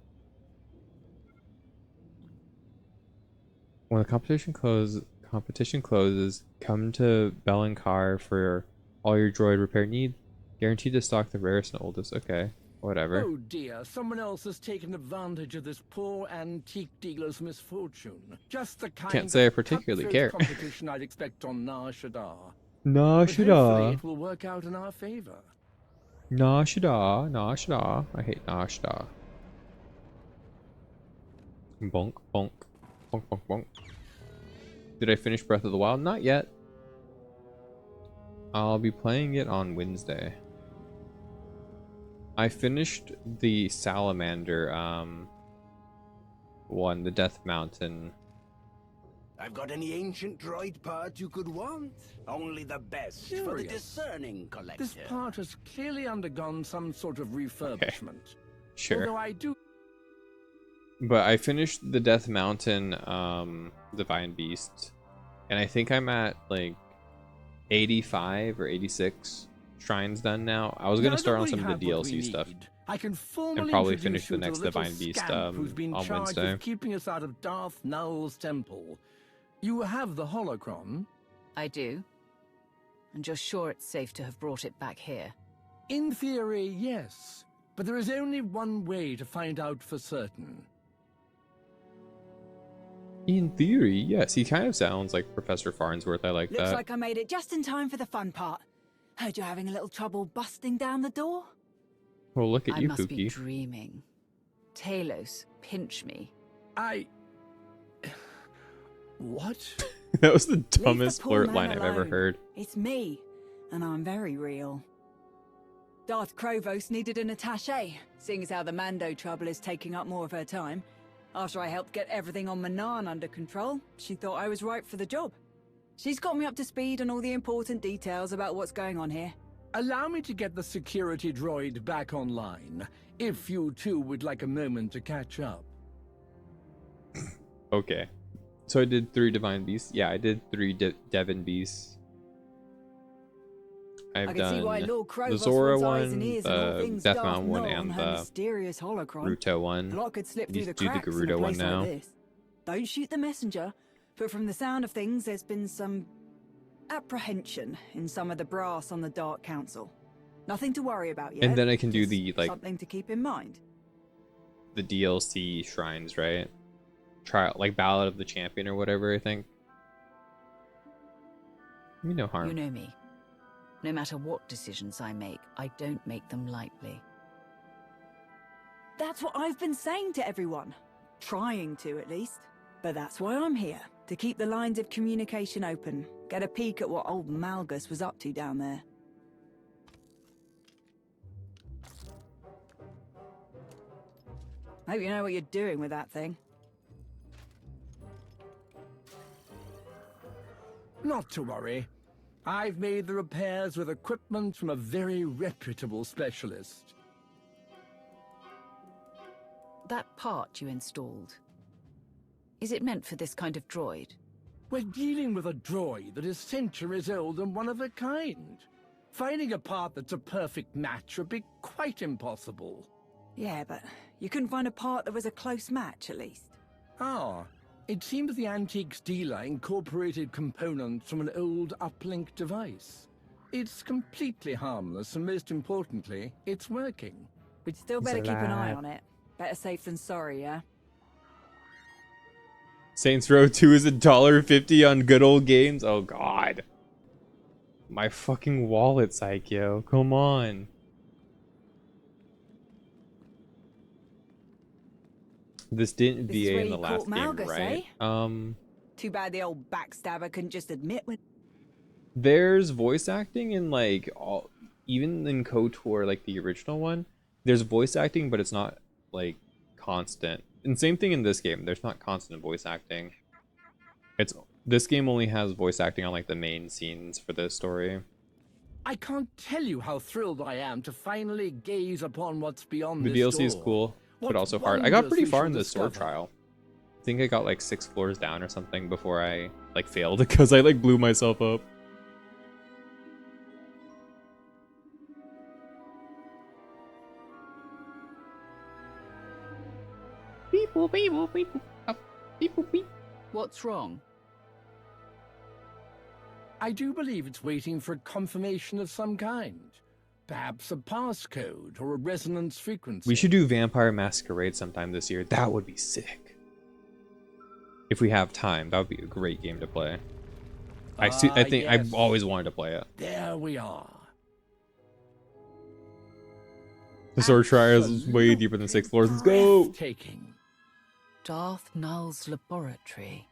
Speaker 1: When the competition closes, come to Bell and Car for all your droid repair needs. Guaranteed to stock the rarest and oldest. Okay, whatever.
Speaker 13: Oh dear, someone else has taken advantage of this poor antique dealer's misfortune. Just the kind
Speaker 1: Can't say I
Speaker 13: of
Speaker 1: particularly
Speaker 13: cutthroat
Speaker 1: care.
Speaker 13: competition I'd expect on Nar Shaddaa.
Speaker 1: Nar
Speaker 13: But hopefully
Speaker 1: Shaddaa.
Speaker 13: it will work out in our favor.
Speaker 1: Nar Shaddaa. Nar Shaddaa. I hate Nar Shaddaa. Bonk, bonk. Bonk, bonk, bonk. Did I finish Breath of the Wild? Not yet. I'll be playing it on Wednesday. I finished the Salamander one, the Death Mountain.
Speaker 12: I've got any ancient droid part you could want. Only the best for the
Speaker 13: Curious.
Speaker 12: discerning collector.
Speaker 13: This part has clearly undergone some sort of refurbishment.
Speaker 1: Sure.
Speaker 13: Although I do.
Speaker 1: But I finished the Death Mountain Divine Beast, and I think I'm at like 85 or 86 shrines done now. I was gonna start on some of the DLC stuff
Speaker 13: I can formally
Speaker 1: and probably
Speaker 13: introduce
Speaker 1: finish the
Speaker 13: you to
Speaker 1: next
Speaker 13: the little
Speaker 1: Divine Beast
Speaker 13: scamp who's been
Speaker 1: on
Speaker 13: charged
Speaker 1: Wednesday.
Speaker 13: with keeping us out of Darth Null's temple. You have the holocron.
Speaker 10: I do. And you're sure it's safe to have brought it back here?
Speaker 13: In theory, yes. But there is only one way to find out for certain.
Speaker 1: In theory, yes. He kind of sounds like Professor Farnsworth. I like
Speaker 8: Looks
Speaker 1: that.
Speaker 8: like I made it just in time for the fun part. Heard you're having a little trouble busting down the door?
Speaker 1: Well, look at
Speaker 10: I
Speaker 1: you,
Speaker 10: must be
Speaker 1: Pookie.
Speaker 10: dreaming. Talos, pinch me.
Speaker 13: What?
Speaker 1: That was the
Speaker 8: Leave the
Speaker 1: dumbest
Speaker 8: poor
Speaker 1: flirt
Speaker 8: man
Speaker 1: line I've ever
Speaker 8: alone.
Speaker 1: heard.
Speaker 8: It's me, and I'm very real. Darth Krovos needed an attaché, seeing as how the Mando trouble is taking up more of her time. After I helped get everything on Manan under control, she thought I was right for the job. She's got me up to speed on all the important details about what's going on here.
Speaker 13: Allow me to get the security droid back online, if you two would like a moment to catch up.
Speaker 1: Okay. So I did 3 Divine Beasts. Yeah, I did 3 Devon Beasts. I've
Speaker 8: I can
Speaker 1: done
Speaker 8: see why Lord
Speaker 1: the
Speaker 8: Krovos
Speaker 1: Zora
Speaker 8: wants eyes and
Speaker 1: one,
Speaker 8: ears on all
Speaker 1: the
Speaker 8: things
Speaker 1: Death
Speaker 8: Darth
Speaker 1: Mountain one,
Speaker 8: Null
Speaker 1: and
Speaker 8: her
Speaker 1: the
Speaker 8: mysterious holocron.
Speaker 1: Ruto one.
Speaker 8: A lot could slip through
Speaker 1: Need
Speaker 8: the
Speaker 1: to do the
Speaker 8: cracks in a
Speaker 1: Gerudo one
Speaker 8: place
Speaker 1: now.
Speaker 8: like this. Don't shoot the messenger, but from the sound of things, there's been some apprehension in some of the brass on the Dark Council. Nothing to worry about yet.
Speaker 1: And then I can do
Speaker 8: just
Speaker 1: the like
Speaker 8: something to keep in mind.
Speaker 1: the DLC shrines, right? Try like Ballad of the Champion or whatever, I think. Me no harm.
Speaker 10: You know me. No matter what decisions I make, I don't make them lightly.
Speaker 8: That's what I've been saying to everyone. Trying to, at least. But that's why I'm here, to keep the lines of communication open. Get a peek at what old Malgus was up to down there. Hope you know what you're doing with that thing.
Speaker 13: Not to worry. I've made the repairs with equipment from a very reputable specialist.
Speaker 10: That part you installed, is it meant for this kind of droid?
Speaker 13: We're dealing with a droid that is centuries old and one of a kind. Finding a part that's a perfect match would be quite impossible.
Speaker 8: Yeah, but you couldn't find a part that was a close match, at least.
Speaker 13: Ah, it seems the antiques dealer incorporated components from an old uplink device. It's completely harmless, and most importantly, it's working.
Speaker 8: We'd still better keep an eye on it. Better safe than sorry, yeah?
Speaker 1: Saints Row 2 is $1.50 on good old games. Oh god. My fucking wallet, Psycho. Come on. This didn't
Speaker 8: This is
Speaker 1: VA
Speaker 8: where
Speaker 1: in the
Speaker 8: you
Speaker 1: last
Speaker 8: caught
Speaker 1: game,
Speaker 8: Malgus,
Speaker 1: right?
Speaker 8: Too bad the old backstabber couldn't just admit when...
Speaker 1: There's voice acting in like all, even in KOTOR, like the original one. There's voice acting, but it's not like constant. And same thing in this game. There's not constant voice acting. This game only has voice acting on like the main scenes for the story.
Speaker 13: I can't tell you how thrilled I am to finally gaze upon what's beyond
Speaker 1: The
Speaker 13: this
Speaker 1: DLC is
Speaker 13: door.
Speaker 1: cool, but
Speaker 13: What
Speaker 1: also hard. I got
Speaker 13: wonders
Speaker 1: pretty
Speaker 13: we
Speaker 1: far
Speaker 13: shall
Speaker 1: in the sword
Speaker 13: discover.
Speaker 1: trial. I think I got like 6 floors down or something before I like failed because I like blew myself up.
Speaker 10: What's wrong?
Speaker 13: I do believe it's waiting for a confirmation of some kind. Perhaps a passcode or a resonance frequency.
Speaker 1: We should do Vampire Masquerade sometime this year. That would be sick. If we have time, that would be a great game to play. I think
Speaker 13: yes.
Speaker 1: I've always wanted to play it.
Speaker 13: There we are.
Speaker 1: The sword trial is way deeper than 6 floors. Let's go!
Speaker 13: Taking.
Speaker 10: Darth Null's laboratory.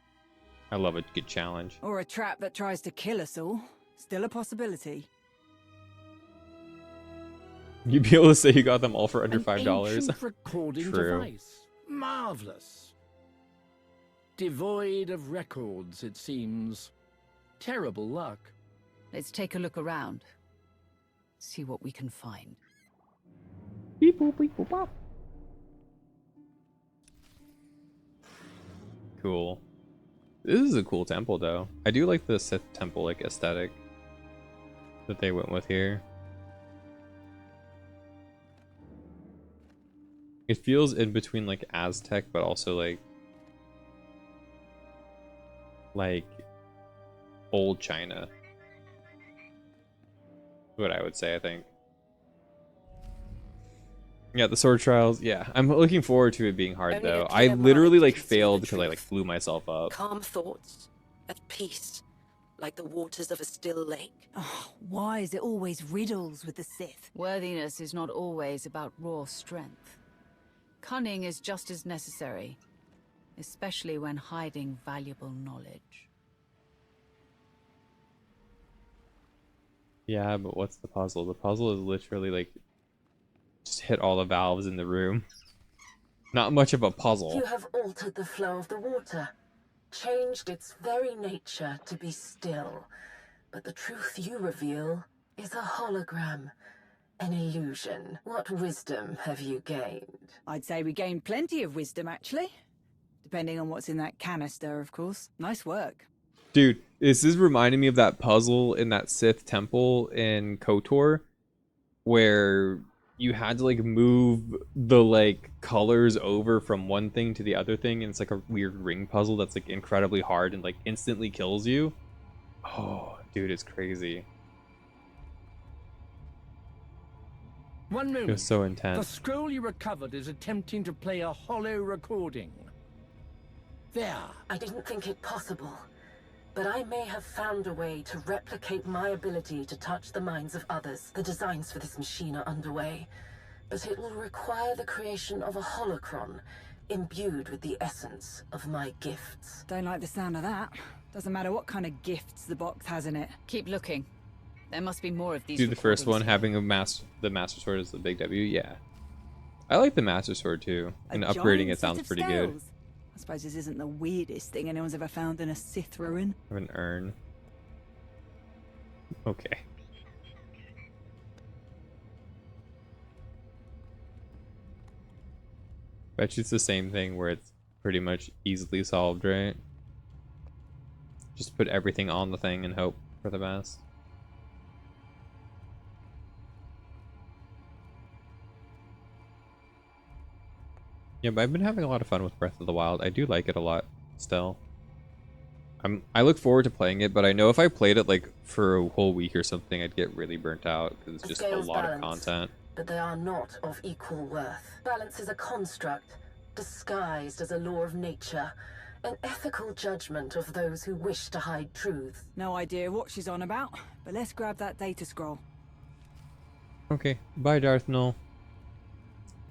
Speaker 1: I love a good challenge.
Speaker 8: Or a trap that tries to kill us all. Still a possibility.
Speaker 1: You'd be able to say you got them all for under
Speaker 13: An
Speaker 1: $5.
Speaker 13: ancient recording
Speaker 1: True.
Speaker 13: device. Marvelous.
Speaker 15: Devoid of records, it seems. Terrible luck.
Speaker 10: Let's take a look around. See what we can find.
Speaker 1: Beep boop beep boop bop. Cool. This is a cool temple though. I do like the Sith temple like aesthetic that they went with here. It feels in between like Aztec but also like old China. What I would say, I think. Yeah, the sword trials. Yeah, I'm looking forward to it being hard
Speaker 5: Only
Speaker 1: though.
Speaker 5: a
Speaker 1: I
Speaker 5: clear
Speaker 1: literally
Speaker 5: mind
Speaker 1: like
Speaker 5: can see the
Speaker 1: failed because I
Speaker 5: truth.
Speaker 1: like blew myself up.
Speaker 5: Calm thoughts, at peace, like the waters of a still lake.
Speaker 8: Oh, why is it always riddles with the Sith?
Speaker 10: Worthiness is not always about raw strength. Cunning is just as necessary, especially when hiding valuable knowledge.
Speaker 1: Yeah, but what's the puzzle? The puzzle is literally like just hit all the valves in the room. Not much of a puzzle.
Speaker 16: You have altered the flow of the water, changed its very nature to be still. But the truth you reveal is a hologram, an illusion. What wisdom have you gained?
Speaker 8: I'd say we gained plenty of wisdom, actually. Depending on what's in that canister, of course. Nice work.
Speaker 1: Dude, this is reminding me of that puzzle in that Sith temple in KOTOR where you had to like move the like colors over from one thing to the other thing, and it's like a weird ring puzzle that's like incredibly hard and like instantly kills you. Oh, dude, it's crazy.
Speaker 15: One
Speaker 1: It
Speaker 15: moment.
Speaker 1: was so
Speaker 15: The
Speaker 1: intense.
Speaker 15: scroll you recovered is attempting to play a hollow recording. There.
Speaker 16: I didn't think it possible, but I may have found a way to replicate my ability to touch the minds of others. The designs for this machine are underway, but it will require the creation of a holocron imbued with the essence of my gifts.
Speaker 8: Don't like the sound of that. Doesn't matter what kind of gifts the box has in it.
Speaker 10: Keep looking. There must be more of these.
Speaker 1: Dude, the first one
Speaker 10: recordings.
Speaker 1: having the Master Sword is the big W, yeah. I like the Master Sword too, and
Speaker 8: A
Speaker 1: upgrading
Speaker 8: giant
Speaker 1: it sounds
Speaker 8: set of
Speaker 1: pretty good.
Speaker 8: scales. I suppose this isn't the weirdest thing anyone's ever found in a Sith ruin.
Speaker 1: I have an urn. Okay. Bet you it's the same thing where it's pretty much easily solved, right? Just put everything on the thing and hope for the best. Yeah, but I've been having a lot of fun with Breath of the Wild. I do like it a lot still. I look forward to playing it, but I know if I played it like for a whole week or something, I'd get really burnt out because it's
Speaker 16: The
Speaker 1: just a
Speaker 16: scales
Speaker 1: lot
Speaker 16: balance,
Speaker 1: of content.
Speaker 16: but they are not of equal worth. Balance is a construct, disguised as a law of nature, an ethical judgment of those who wish to hide truth.
Speaker 8: No idea what she's on about, but let's grab that data scroll.
Speaker 1: Okay, bye Darth Null.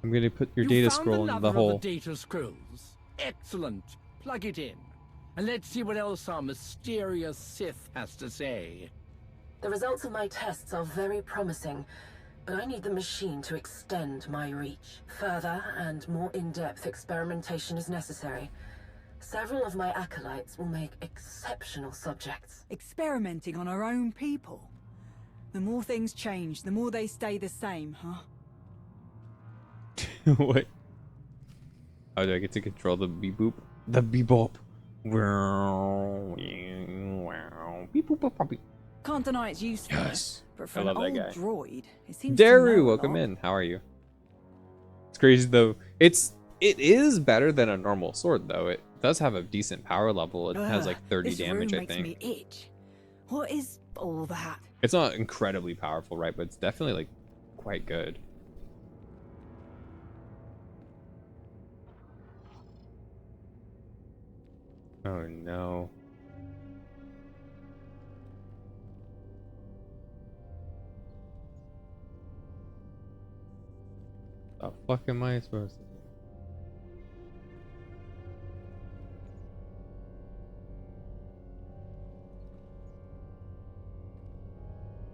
Speaker 1: I'm gonna put your data scroll into the hole.
Speaker 15: Data scrolls. Excellent. Plug it in. And let's see what else our mysterious Sith has to say.
Speaker 16: The results of my tests are very promising, but I need the machine to extend my reach. Further and more in-depth experimentation is necessary. Several of my acolytes will make exceptional subjects.
Speaker 8: Experimenting on our own people. The more things change, the more they stay the same, huh?
Speaker 1: What? How do I get to control the beep boop? The beep bop.
Speaker 8: Can't deny its usefulness, but for
Speaker 1: I
Speaker 8: an
Speaker 1: love that
Speaker 8: old
Speaker 1: guy.
Speaker 8: droid, it seems to know
Speaker 1: Daru,
Speaker 8: a
Speaker 1: welcome
Speaker 8: lot.
Speaker 1: in. How are you? It's crazy though. It is better than a normal sword though. It does have a decent power level. It has like 30
Speaker 8: this
Speaker 1: damage,
Speaker 8: room
Speaker 1: I
Speaker 8: makes
Speaker 1: think.
Speaker 8: me itch. What is all that?
Speaker 1: It's not incredibly powerful, right? But it's definitely like quite good. Oh no. The fuck am I supposed to do?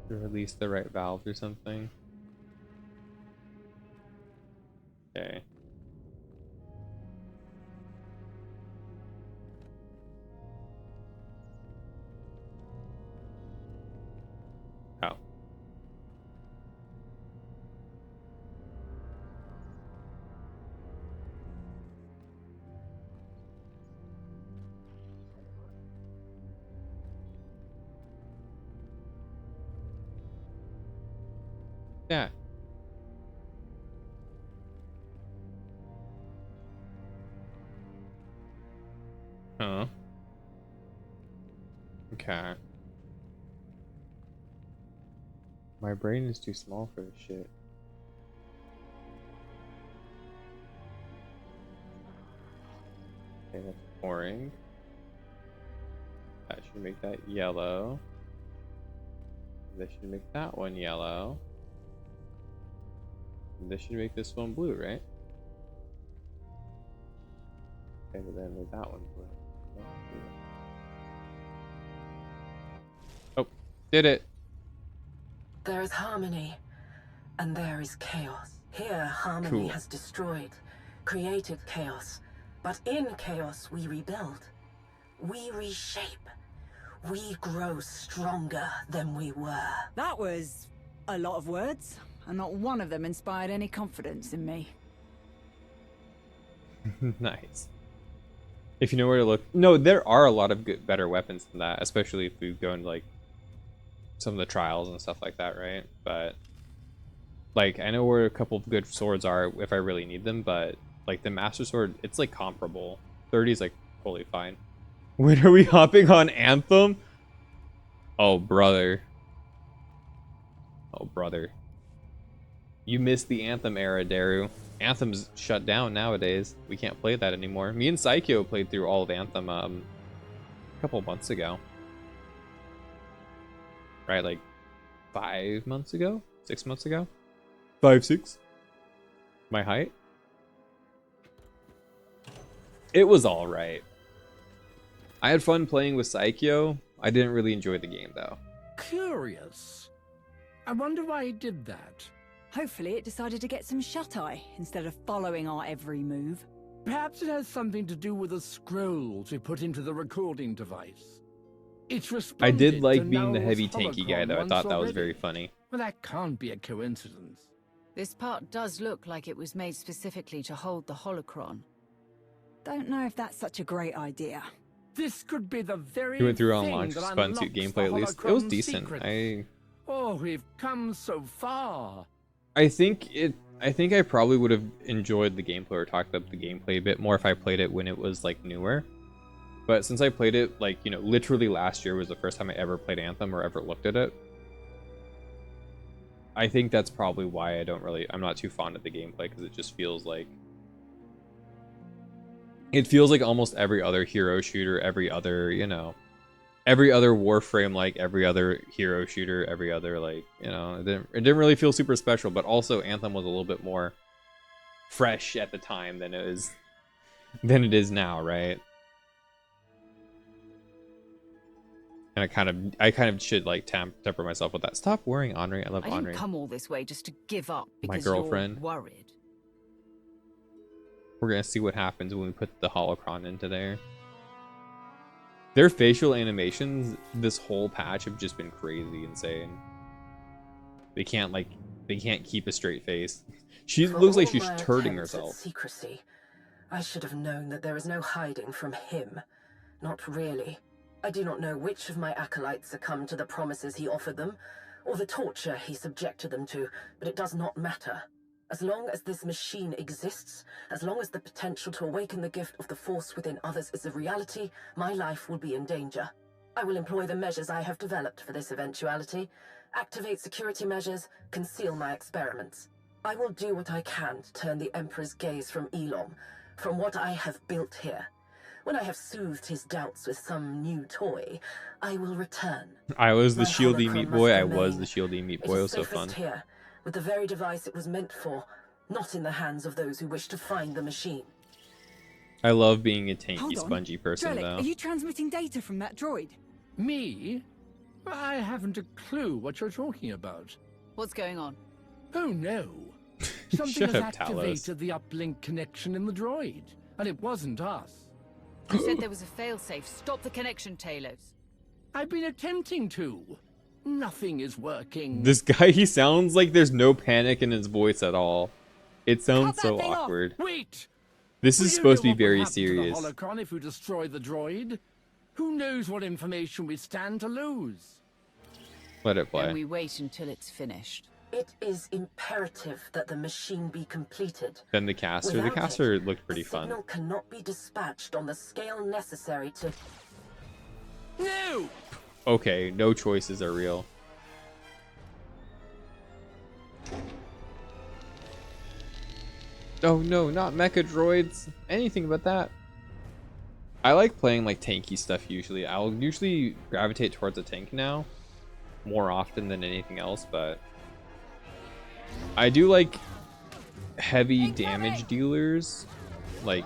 Speaker 1: To release the right valve or something? Okay. Huh. Okay. My brain is too small for this shit. Okay, that's boring. That should make that yellow. This should make that one yellow. And this should make this one blue, right? Okay, but then make that one blue. Oh, did it!
Speaker 16: There is harmony, and there is chaos. Here, harmony
Speaker 1: Cool.
Speaker 16: has destroyed, created chaos. But in chaos, we rebuild. We reshape. We grow stronger than we were.
Speaker 8: That was a lot of words, and not one of them inspired any confidence in me.
Speaker 1: Nice. If you know where to look. No, there are a lot of good, better weapons than that, especially if we go into like some of the trials and stuff like that, right? But like, I know where a couple of good swords are if I really need them, but like the Master Sword, it's like comparable. 30 is like totally fine. When are we hopping on Anthem? Oh, brother. Oh, brother. You missed the Anthem era, Daru. Anthem's shut down nowadays. We can't play that anymore. Me and Psycho played through all of Anthem a couple months ago. Right, like 5 months ago? 6 months ago? 5, 6? My height? It was alright. I had fun playing with Psycho. I didn't really enjoy the game, though.
Speaker 15: Curious. I wonder why he did that.
Speaker 8: Hopefully it decided to get some shut-eye instead of following our every move.
Speaker 15: Perhaps it has something to do with the scrolls we put into the recording device. It's
Speaker 1: I did
Speaker 15: responded
Speaker 1: like
Speaker 15: to
Speaker 1: being the
Speaker 15: Null's
Speaker 1: heavy tanky guy,
Speaker 15: holocron
Speaker 1: though. I
Speaker 15: once
Speaker 1: thought that was
Speaker 15: already.
Speaker 1: very funny.
Speaker 15: Well, that can't be a coincidence.
Speaker 10: This part does look like it was made specifically to hold the holocron.
Speaker 8: Don't know if that's such a great idea.
Speaker 15: This could be the very
Speaker 1: We went through on
Speaker 15: thing
Speaker 1: launch,
Speaker 15: that
Speaker 1: spun suit
Speaker 15: unlocks
Speaker 1: gameplay
Speaker 15: the
Speaker 1: at least. It was
Speaker 15: holocron's
Speaker 1: decent.
Speaker 15: secrets. Oh, we've come so far.
Speaker 1: I think I probably would have enjoyed the gameplay or talked up the gameplay a bit more if I played it when it was like newer. But since I played it like, you know, literally last year was the first time I ever played Anthem or ever looked at it. I think that's probably why I'm not too fond of the gameplay, because it just feels like almost every other hero shooter, every other, you know, every other Warframe, like every other hero shooter, every other, like, you know, it didn't really feel super special. But also Anthem was a little bit more fresh at the time than it is now, right? And I kind of should like temper myself with that. Stop worrying, Henri. I love
Speaker 10: I
Speaker 1: Henri.
Speaker 10: didn't come all this way just to give up
Speaker 1: My
Speaker 10: because
Speaker 1: girlfriend.
Speaker 10: you're worried.
Speaker 1: We're gonna see what happens when we put the holocron into there. Their facial animations this whole patch have just been crazy insane. They can't keep a straight face. She
Speaker 16: For
Speaker 1: looks like
Speaker 16: all
Speaker 1: she's
Speaker 16: my
Speaker 1: turning
Speaker 16: attempts at
Speaker 1: herself.
Speaker 16: Secrecy, I should have known that there is no hiding from him. Not really. I do not know which of my acolytes succumbed to the promises he offered them, or the torture he subjected them to, but it does not matter. As long as this machine exists, as long as the potential to awaken the gift of the Force within others is a reality, my life will be in danger. I will employ the measures I have developed for this eventuality, activate security measures, conceal my experiments. I will do what I can to turn the Emperor's gaze from Elom, from what I have built here. When I have soothed his doubts with some new toy, I will return.
Speaker 1: I was the
Speaker 16: My
Speaker 1: shieldy
Speaker 16: holocron
Speaker 1: meat
Speaker 16: must
Speaker 1: boy. I
Speaker 16: remain.
Speaker 1: was the shieldy meat boy. It was so
Speaker 16: safest
Speaker 1: fun.
Speaker 16: here, with the very device it was meant for, not in the hands of those who wish to find the machine.
Speaker 1: I love being a tanky,
Speaker 8: Hold on.
Speaker 1: spongy person,
Speaker 8: Twi'lek,
Speaker 1: though.
Speaker 8: are you transmitting data from that droid?
Speaker 15: Me? I haven't a clue what you're talking about.
Speaker 10: What's going on?
Speaker 15: Oh no. Something
Speaker 1: Shut
Speaker 15: has
Speaker 1: up, Talos.
Speaker 15: activated the uplink connection in the droid, and it wasn't us.
Speaker 10: You said there was a failsafe. Stop the connection, Talos.
Speaker 15: I've been attempting to. Nothing is working.
Speaker 1: This guy, he sounds like there's no panic in his voice at all. It sounds
Speaker 15: Cut that
Speaker 1: so
Speaker 15: thing off.
Speaker 1: awkward.
Speaker 15: Wait!
Speaker 1: This
Speaker 15: We
Speaker 1: is
Speaker 15: don't
Speaker 1: supposed to
Speaker 15: know
Speaker 1: be
Speaker 15: what will
Speaker 1: very
Speaker 15: happen to the
Speaker 1: serious.
Speaker 15: holocron if we destroy the droid. Who knows what information we stand to lose?
Speaker 1: Let it
Speaker 10: Then
Speaker 1: play.
Speaker 10: we wait until it's finished.
Speaker 16: It is imperative that the machine be completed.
Speaker 1: Then the caster. The
Speaker 16: Without
Speaker 1: caster
Speaker 16: it,
Speaker 1: looked pretty
Speaker 16: the
Speaker 1: fun.
Speaker 16: signal cannot be dispatched on the scale necessary to...
Speaker 15: No!
Speaker 1: Okay, no choices are real. Oh no, not mecha droids. Anything but that. I like playing like tanky stuff usually. I'll usually gravitate towards a tank now more often than anything else, but I do like heavy damage dealers. Like,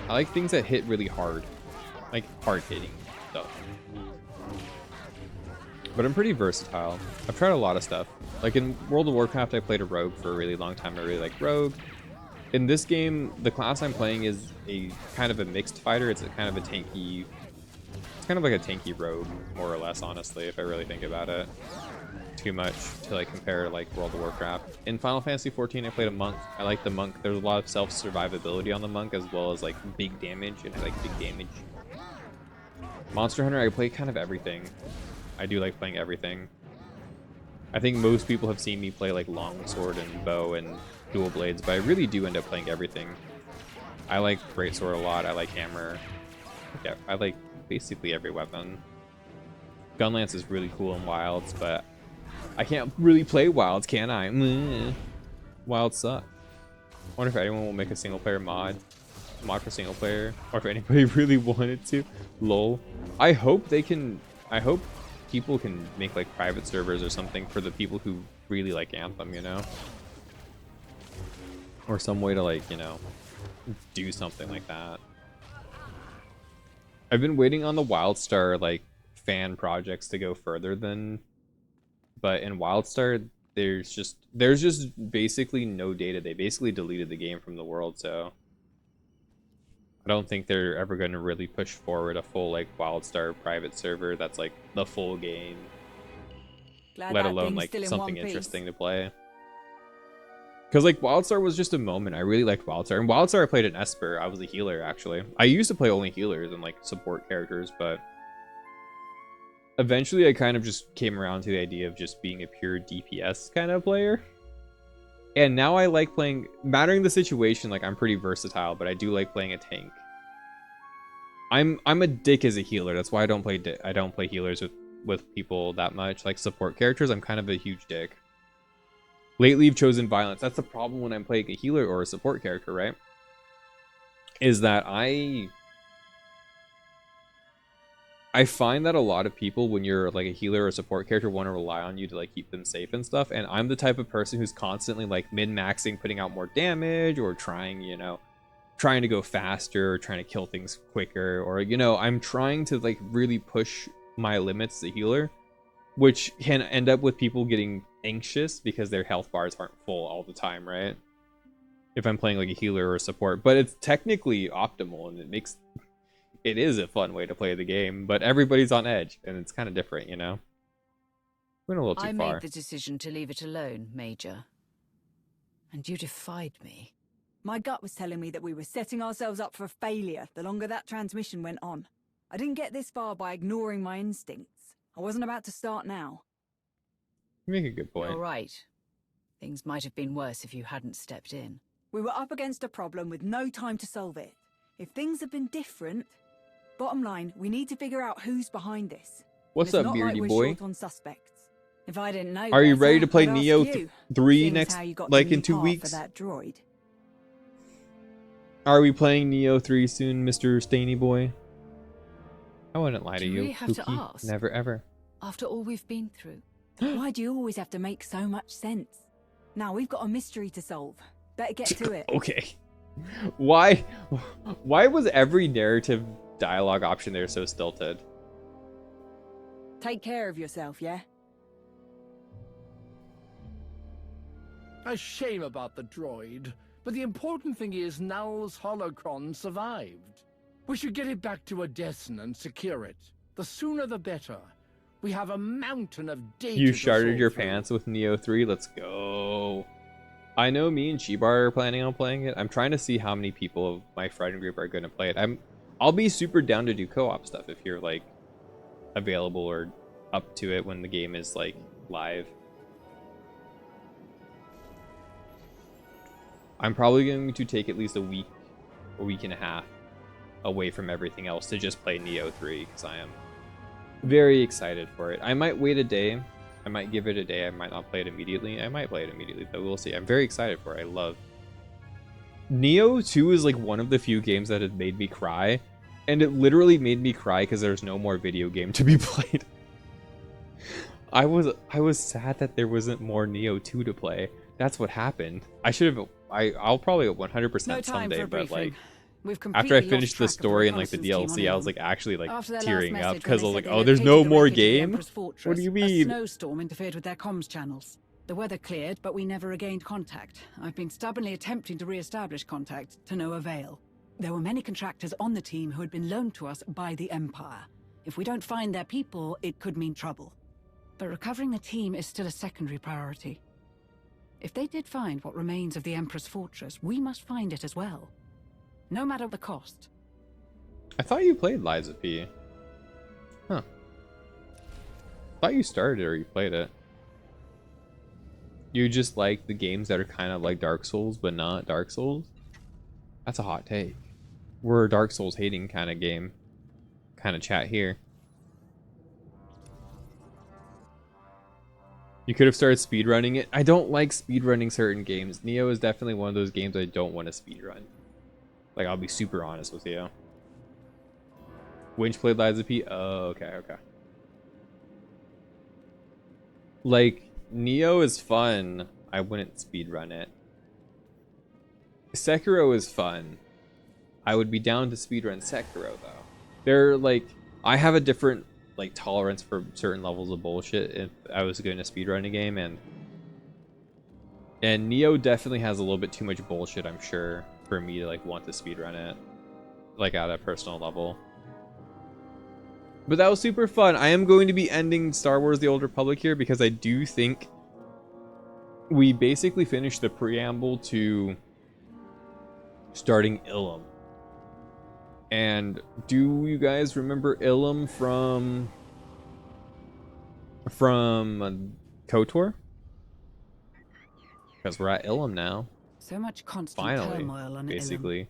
Speaker 1: I like things that hit really hard, like hard hitting stuff. But I'm pretty versatile. I've tried a lot of stuff. Like in World of Warcraft, I played a rogue for a really long time. I really like rogue. In this game, the class I'm playing is a kind of a mixed fighter. It's a kind of a tanky. It's kind of like a tanky rogue, more or less, honestly, if I really think about it. Too much to like compare to like World of Warcraft. In Final Fantasy XIV, I played a monk. I like the monk. There's a lot of self-survivability on the monk, as well as like big damage, and I like big damage. Monster Hunter, I play kind of everything. I do like playing everything. I think most people have seen me play like longsword and bow and dual blades, but I really do end up playing everything. I like greatsword a lot. I like hammer. Yeah, I like basically every weapon. Gunlance is really cool in wilds, but I can't really play wilds, can I? Wilds suck. I wonder if anyone will make a single player mod for single player, or if anybody really wanted to. Lol. I hope they can. I hope people can make like private servers or something for the people who really like Anthem, you know, or some way to like, you know, do something like that. I've been waiting on the WildStar like fan projects to go further than, but in WildStar there's just basically no data. They basically deleted the game from the world, so I don't think they're ever going to really push forward a full like WildStar private server that's like the full game, let alone like something interesting to play. Because like WildStar was just a moment. I really liked WildStar. And WildStar I played an Esper. I was a healer actually. I used to play only healers and like support characters, but eventually I kind of just came around to the idea of just being a pure DPS kind of player. And now I like playing, mattering the situation, like I'm pretty versatile, but I do like playing a tank. I'm a dick as a healer. That's why I don't play healers with people that much. Like support characters, I'm kind of a huge dick. Lately you've chosen violence. That's the problem when I'm playing a healer or a support character, right? Is that I find that a lot of people, when you're like a healer or a support character, want to rely on you to like keep them safe and stuff. And I'm the type of person who's constantly like min-maxing, putting out more damage, or trying, you know, trying to go faster, or trying to kill things quicker, or, you know, I'm trying to like really push my limits as a healer, which can end up with people getting anxious because their health bars aren't full all the time, right? If I'm playing like a healer or a support, but it's technically optimal, and it is a fun way to play the game, but everybody's on edge, and it's kind of different, you know? Went a little too far.
Speaker 10: I made the decision to leave it alone, Major. And you defied me.
Speaker 8: My gut was telling me that we were setting ourselves up for failure the longer that transmission went on. I didn't get this far by ignoring my instincts. I wasn't about to start now.
Speaker 1: You make a good point.
Speaker 10: You're right. Things might have been worse if you hadn't stepped in.
Speaker 8: We were up against a problem with no time to solve it. If things had been different... Bottom line, we need to figure out who's behind this.
Speaker 1: What's up, beardy boy?
Speaker 8: Short on suspects. If I didn't know,
Speaker 1: are you ready to play
Speaker 8: I'd
Speaker 1: Neo
Speaker 8: ask you,
Speaker 1: 3 next, like in 2 weeks?
Speaker 8: For that droid.
Speaker 1: Are we playing Neo 3 soon, Mr. Stainy boy? I wouldn't lie to you.
Speaker 10: Really have to ask?
Speaker 1: Never ever.
Speaker 10: After all we've been through.
Speaker 8: Why do you always have to make so much sense? Now we've got a mystery to solve. Better get to it.
Speaker 1: Okay. Why was every narrative dialogue option there so stilted?
Speaker 8: Take care of yourself, yeah?
Speaker 15: A shame about the droid, but the important thing is Null's holocron survived. We should get it back to Odessen and secure it. The sooner the better. We have a mountain of data.
Speaker 1: You sharded your pants with Neo 3? Let's go. I know me and Shibar are planning on playing it. I'm trying to see how many people of my friend group are going to play it. I'll be super down to do co-op stuff if you're like available or up to it when the game is like live. I'm probably going to take at least a week and a half away from everything else to just play Neo 3 because I am very excited for it. I might wait a day. I might give it a day. I might not play it immediately. I might play it immediately, but we'll see. I'm very excited for it. I love Neo 2 is like one of the few games that had made me cry, and it literally made me cry because there's no more video game to be played. I was sad that there wasn't more Neo 2 to play. That's what happened. I should have. I'll probably 100% someday, but like after I finished the story and like the DLC, I was like actually like tearing up because I was like, oh, there's no more game. What do you mean?
Speaker 3: A snowstorm interfered with their comms channels. The weather cleared, but we never regained contact. I've been stubbornly attempting to re-establish contact, to no avail. There were many contractors on the team who had been loaned to us by the Empire. If we don't find their people, it could mean trouble. But recovering the team is still a secondary priority. If they did find what remains of the Emperor's fortress, we must find it as well. No matter the cost.
Speaker 1: I thought you played Lies of P. Huh. I thought you started it or you played it. You just like the games that are kind of like Dark Souls, but not Dark Souls? That's a hot take. We're a Dark Souls hating kind of game. Kind of chat here. You could have started speedrunning it. I don't like speedrunning certain games. Neo is definitely one of those games I don't want to speedrun. Like, I'll be super honest with you. Winch played Lies of P? Oh, okay, okay. Like, Neo is fun. I wouldn't speedrun it. Sekiro is fun. I would be down to speedrun Sekiro, though. They're, like... I have a different, like, tolerance for certain levels of bullshit if I was going to speedrun a game, and Neo definitely has a little bit too much bullshit, I'm sure, for me to, like, want to speedrun it. Like, at a personal level. But that was super fun. I am going to be ending Star Wars The Old Republic here because I do think we basically finished the preamble to starting Ilum. And do you guys remember Ilum from KOTOR? Because we're at Ilum now.
Speaker 3: So much constant
Speaker 1: Finally,
Speaker 3: turmoil on
Speaker 1: basically.
Speaker 3: Ilum.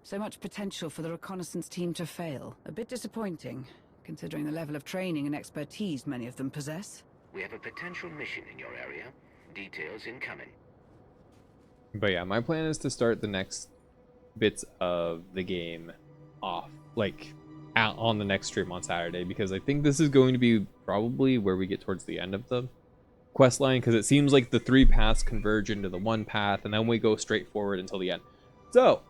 Speaker 3: So much potential for the reconnaissance team to fail. A bit disappointing, considering the level of training and expertise many of them possess.
Speaker 17: We have a potential mission in your area. Details incoming.
Speaker 1: But yeah, my plan is to start the next bits of the game off, like, out on the next stream on Saturday, because I think this is going to be probably where we get towards the end of the quest line, because it seems like the 3 paths converge into the 1 path, and then we go straight forward until the end. So,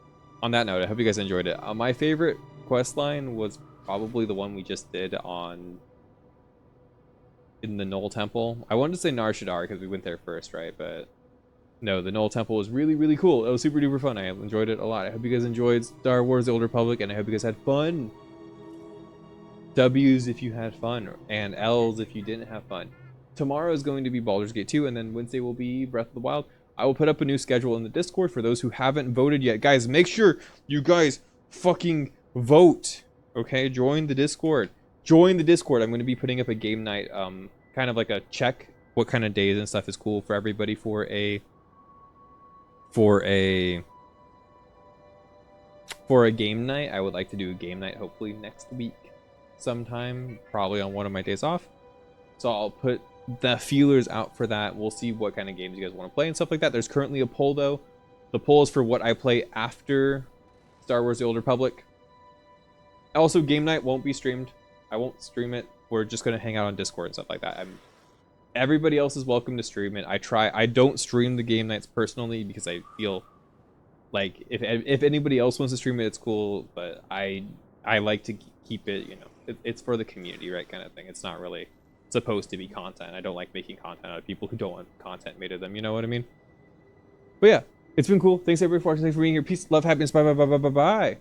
Speaker 1: on that note, I hope you guys enjoyed it. My favorite quest line was probably the one we just did in the Knoll Temple. I wanted to say Nar Shaddaa because we went there first, right? But no, the Knoll Temple was really, really cool. It was super duper fun. I enjoyed it a lot. I hope you guys enjoyed Star Wars The Old Republic, and I hope you guys had fun. W's if you had fun, and L's if you didn't have fun. Tomorrow is going to be Baldur's Gate 2, and then Wednesday will be Breath of the Wild. I will put up a new schedule in the Discord for those who haven't voted yet. Guys, make sure you guys fucking vote. Okay, join the Discord. Join the Discord. I'm going to be putting up a game night, kind of like a check what kind of days and stuff is cool for everybody for a game night. I would like to do a game night hopefully next week sometime, probably on one of my days off. So I'll put the feelers out for that. We'll see what kind of games you guys want to play and stuff like that. There's currently a poll though. The poll is for what I play after Star Wars The Old Republic. Also, game night won't be streamed. I won't stream it. We're just going to hang out on Discord and stuff like that. Everybody else is welcome to stream it. I don't stream the game nights personally because I feel like if anybody else wants to stream it, it's cool. But I like to keep it, you know, it's for the community, right, kind of thing. It's not really supposed to be content. I don't like making content out of people who don't want content made of them. You know what I mean? But yeah, it's been cool. Thanks everybody for watching. Thanks for being here. Peace, love, happiness. Bye, bye, bye, bye, bye, bye.